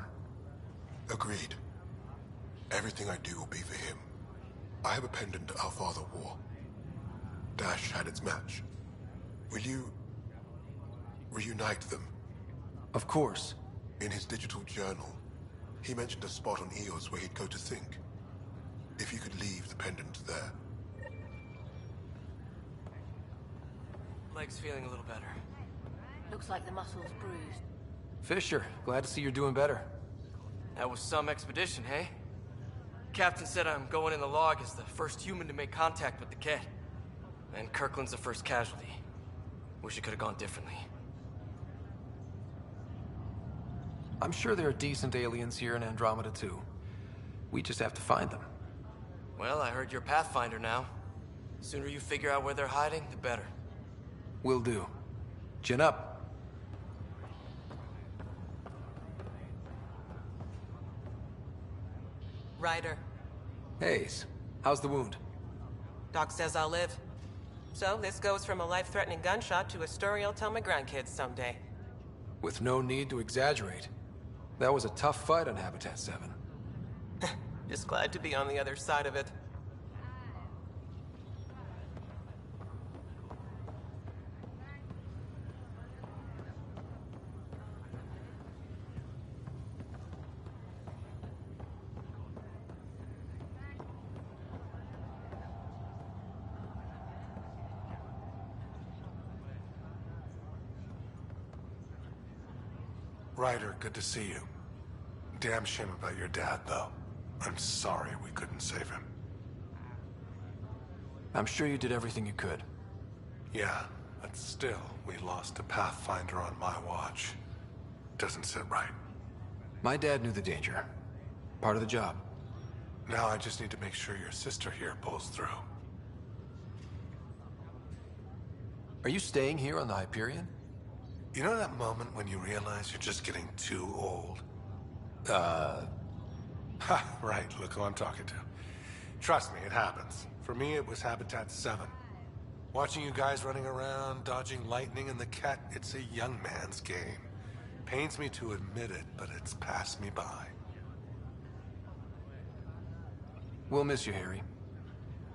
Agreed. Everything I do will be for him. I have a pendant our father wore. Dash had its match. Will you reunite them? Of course. In his digital journal, he mentioned a spot on Eos where he'd go to think. If you could leave the pendant there. Leg's feeling a little better. Looks like the muscle's bruised. Fisher, glad to see you're doing better. That was some expedition, hey? Captain said I'm going in the log as the first human to make contact with the Ket. And Kirkland's the first casualty. Wish it could have gone differently. I'm sure there are decent aliens here in Andromeda too. We just have to find them. Well, I heard you're Pathfinder now. Sooner you figure out where they're hiding, the better. Will do. Chin up. Ryder. Hayes, how's the wound? Doc says I'll live. So this goes from a life-threatening gunshot to a story I'll tell my grandkids someday. With no need to exaggerate. That was a tough fight on Habitat 7. Just glad to be on the other side of it. Ryder, good to see you. Damn shame about your dad, though. I'm sorry we couldn't save him. I'm sure you did everything you could. Yeah, But still, we lost a Pathfinder on my watch. Doesn't sit right. My dad knew the danger. Part of the job. Now I just need to make sure your sister here pulls through. Are you staying here on the Hyperion? You know that moment when you realize you're just getting too old? Right, look who I'm talking to. Trust me, it happens. For me, it was Habitat 7. Watching you guys running around, dodging lightning and the cat, it's a young man's game. Pains me to admit it, but it's passed me by. We'll miss you, Harry.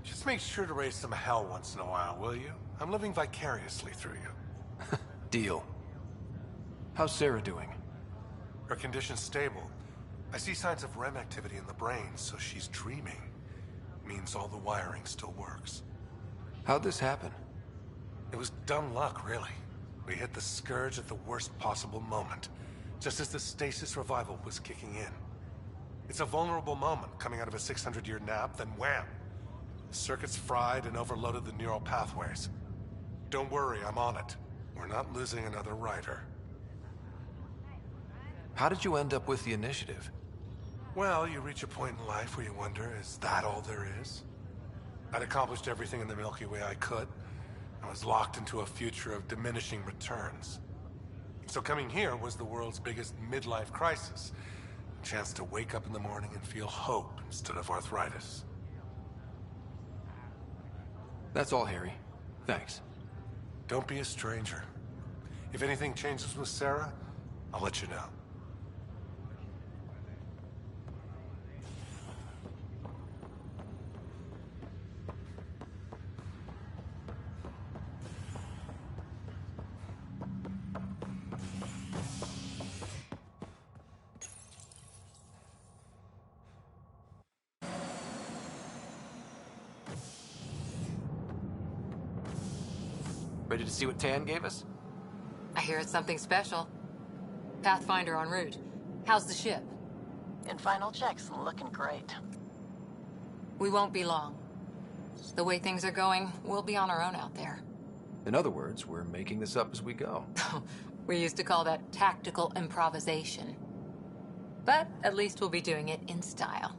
Just make sure to raise some hell once in a while, will you? I'm living vicariously through you. Deal. How's Sarah doing? Her condition's stable. I see signs of REM activity in the brain, so she's dreaming. Means all the wiring still works. How'd this happen? It was dumb luck, really. We hit the Scourge at the worst possible moment, just as the stasis revival was kicking in. It's a vulnerable moment, coming out of a 600-year nap, then wham! The circuit's fried and overloaded the neural pathways. Don't worry, I'm on it. We're not losing another rider. How did you end up with the initiative? Well, you reach a point in life where you wonder, is that all there is? I'd accomplished everything in the Milky Way I could. I was locked into a future of diminishing returns. So coming here was the world's biggest midlife crisis. A chance to wake up in the morning and feel hope instead of arthritis. That's all, Harry. Thanks. Don't be a stranger. If anything changes with Sarah, I'll let you know. Ready to see what Tan gave us? I hear it's something special. Pathfinder en route. How's the ship? In final checks, looking great. We won't be long. The way things are going, we'll be on our own out there. In other words, we're making this up as we go. We used to call that tactical improvisation. But at least we'll be doing it in style.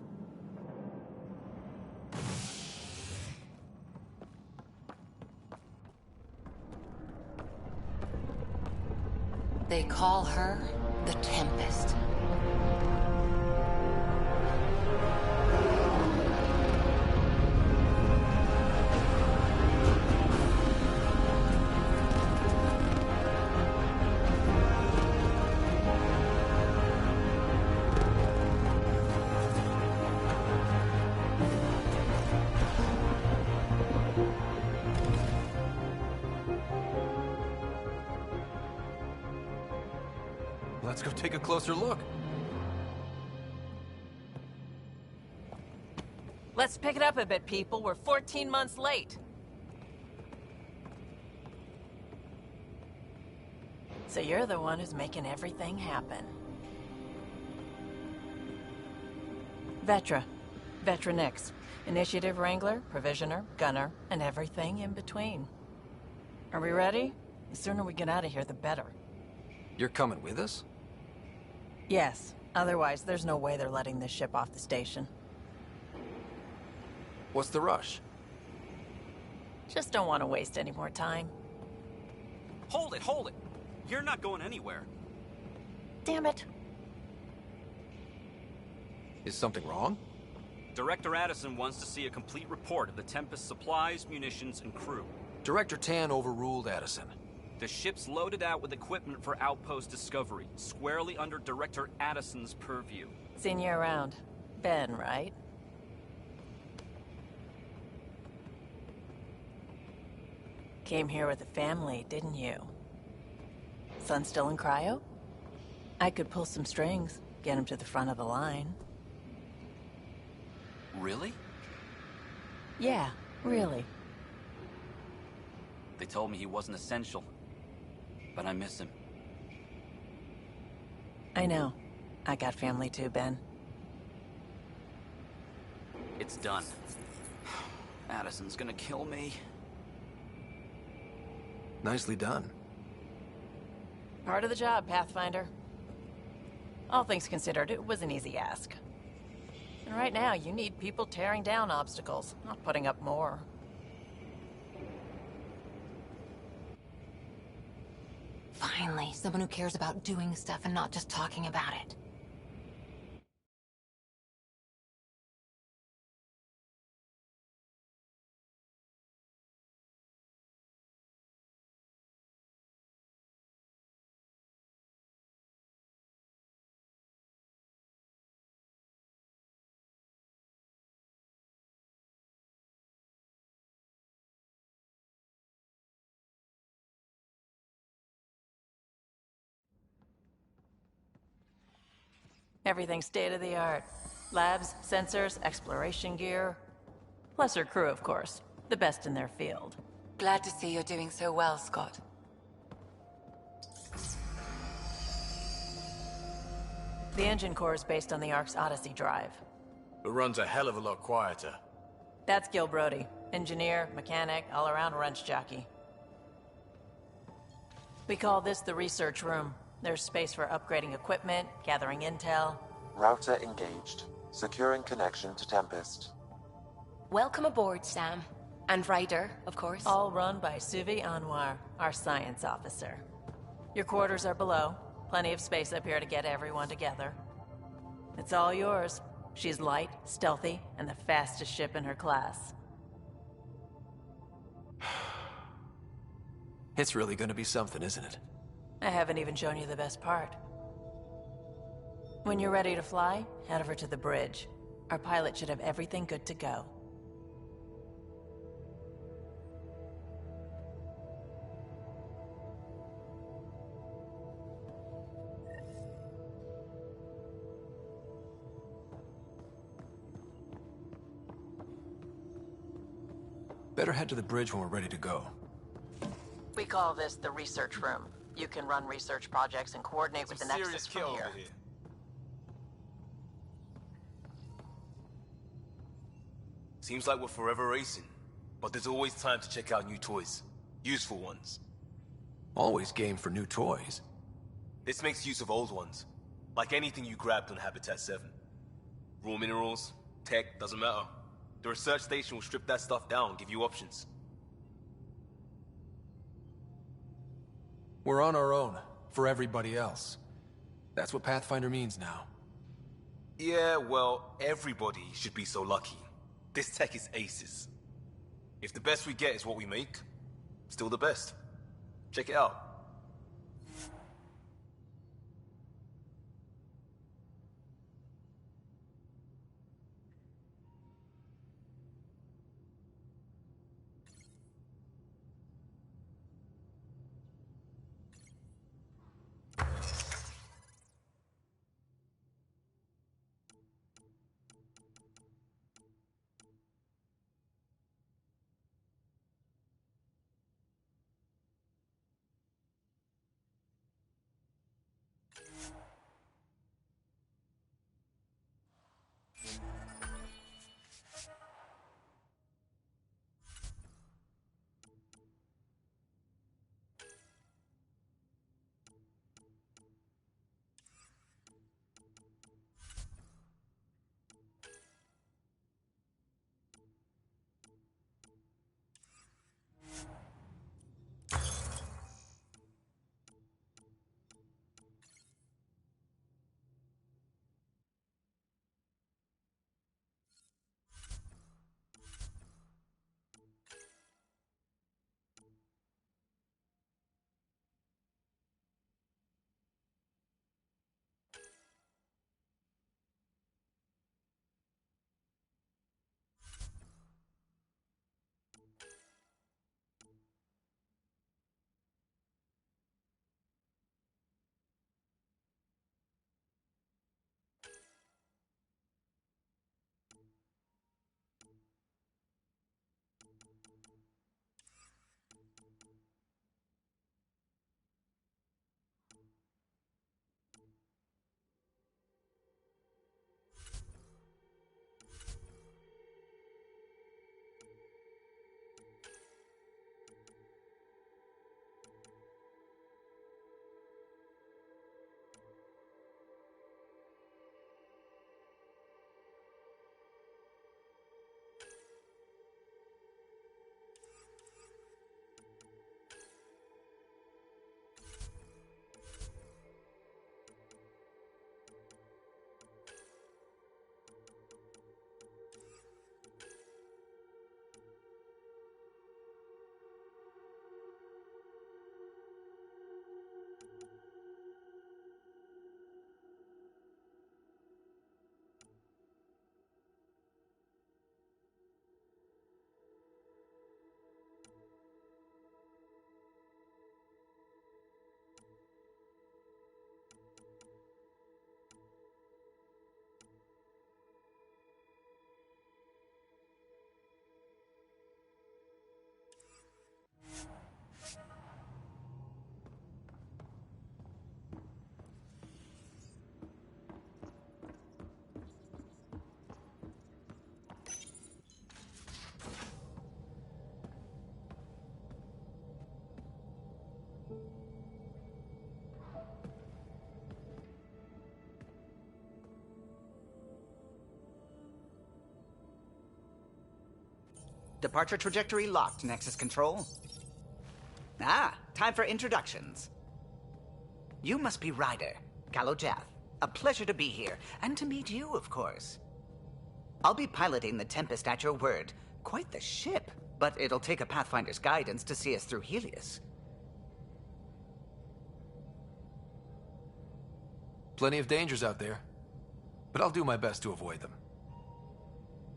They call her the Tempest. Let's go take a closer look. Let's pick it up a bit, people. We're 14 months late. So you're the one who's making everything happen. Vetra. Vetra Nix. Initiative Wrangler, Provisioner, Gunner, and everything in between. Are we ready? The sooner we get out of here, the better. You're coming with us? Yes. Otherwise, there's no way they're letting this ship off the station. What's the rush? Just don't want to waste any more time. Hold it, hold it! You're not going anywhere. Damn it. Is something wrong? Director Addison wants to see a complete report of the Tempest's supplies, munitions, and crew. Director Tan overruled Addison. The ship's loaded out with equipment for outpost discovery, squarely under Director Addison's purview. Seen you around. Ben, right? Came here with a family, didn't you? Son still in cryo? I could pull some strings, get him to the front of the line. Really? Yeah, really. They told me he wasn't essential, but I miss him. I know. I got family too, Ben. It's done. Addison's gonna kill me. Nicely done. Part of the job, Pathfinder. All things considered, it was an easy ask. And right now, you need people tearing down obstacles, not putting up more. Finally, someone who cares about doing stuff and not just talking about it. Everything's state-of-the-art. Labs, sensors, exploration gear. Plus her crew, of course. The best in their field. Glad to see you're doing so well, Scott. The engine core is based on the Ark's Odyssey drive. It runs a hell of a lot quieter. That's Gil Brody. Engineer, mechanic, all-around wrench jockey. We call this the research room. There's space for upgrading equipment, gathering intel. Router engaged. Securing connection to Tempest. Welcome aboard, Sam. And Ryder, of course. All run by Suvi Anwar, our science officer. Your quarters are below. Plenty of space up here to get everyone together. It's all yours. She's light, stealthy, and the fastest ship in her class. It's really gonna be something, isn't it? I haven't even shown you the best part. When you're ready to fly, head over to the bridge. Our pilot should have everything good to go. Better head to the bridge when we're ready to go. We call this the research room. You can run research projects and coordinate with the Nexus from here. Seems like we're forever racing, but there's always time to check out new toys. Useful ones. Always game for new toys. This makes use of old ones, like anything you grabbed on Habitat 7. Raw minerals, tech, doesn't matter. The research station will strip that stuff down and give you options. We're on our own, for everybody else. That's what Pathfinder means now. Yeah, well, everybody should be so lucky. This tech is aces. If the best we get is what we make, still the best. Check it out. Departure trajectory locked, Nexus Control. Ah, time for introductions. You must be Ryder, Kalojath. A pleasure to be here, and to meet you, of course. I'll be piloting the Tempest at your word. Quite the ship, but it'll take a Pathfinder's guidance to see us through Helios. Plenty of dangers out there, but I'll do my best to avoid them.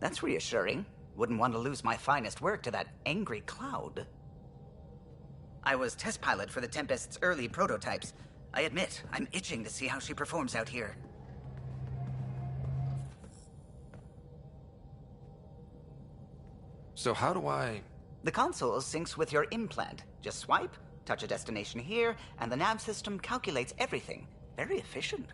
That's reassuring. Wouldn't want to lose my finest work to that angry cloud. I was test pilot for the Tempest's early prototypes. I admit, I'm itching to see how she performs out here. So how do I... The console syncs with your implant. Just swipe, touch a destination here, and the nav system calculates everything. Very efficient.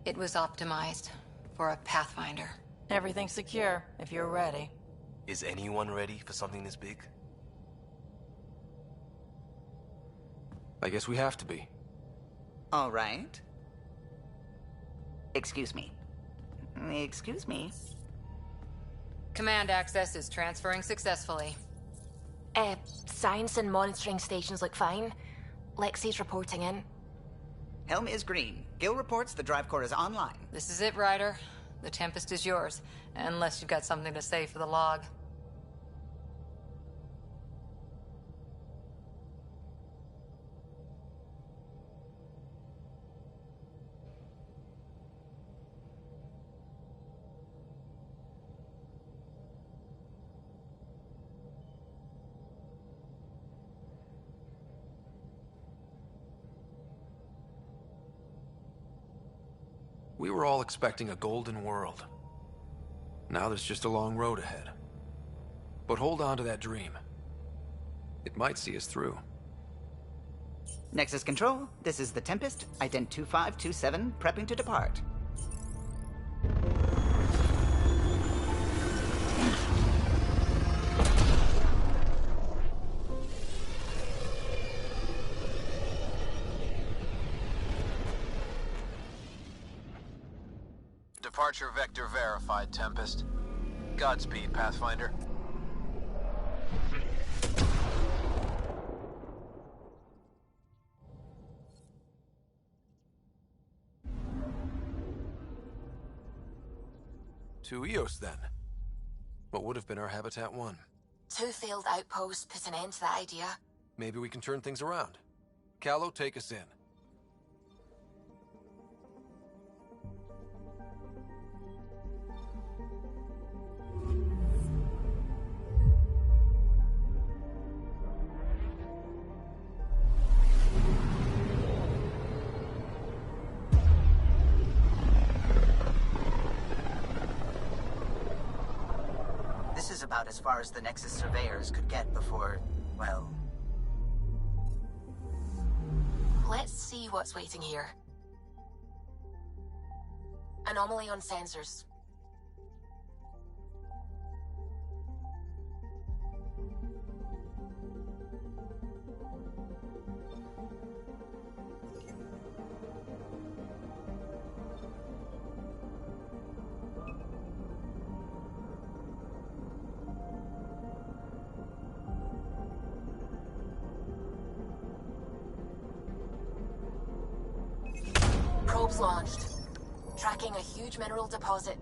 It was optimized for a Pathfinder. Everything's secure, if you're ready. Is anyone ready for something this big? I guess we have to be. All right. Excuse me. Excuse me. Command access is transferring successfully. Science and monitoring stations look fine. Lexi's reporting in. Helm is green. Gil reports the drive core is online. This is it, Ryder. The Tempest is yours, unless you've got something to say for the log. We were all expecting a golden world. Now there's just a long road ahead. But hold on to that dream. It might see us through. Nexus Control, this is the Tempest, ident 2527, prepping to depart. Departure vector verified, Tempest. Godspeed, Pathfinder. To Eos, then. What would have been our Habitat 1? 2 failed outposts put an end to that idea. Maybe we can turn things around. Callow, take us in. This is about as far as the Nexus surveyors could get before, well... Let's see what's waiting here. Anomaly on sensors. Probes launched. Tracking a huge mineral deposit.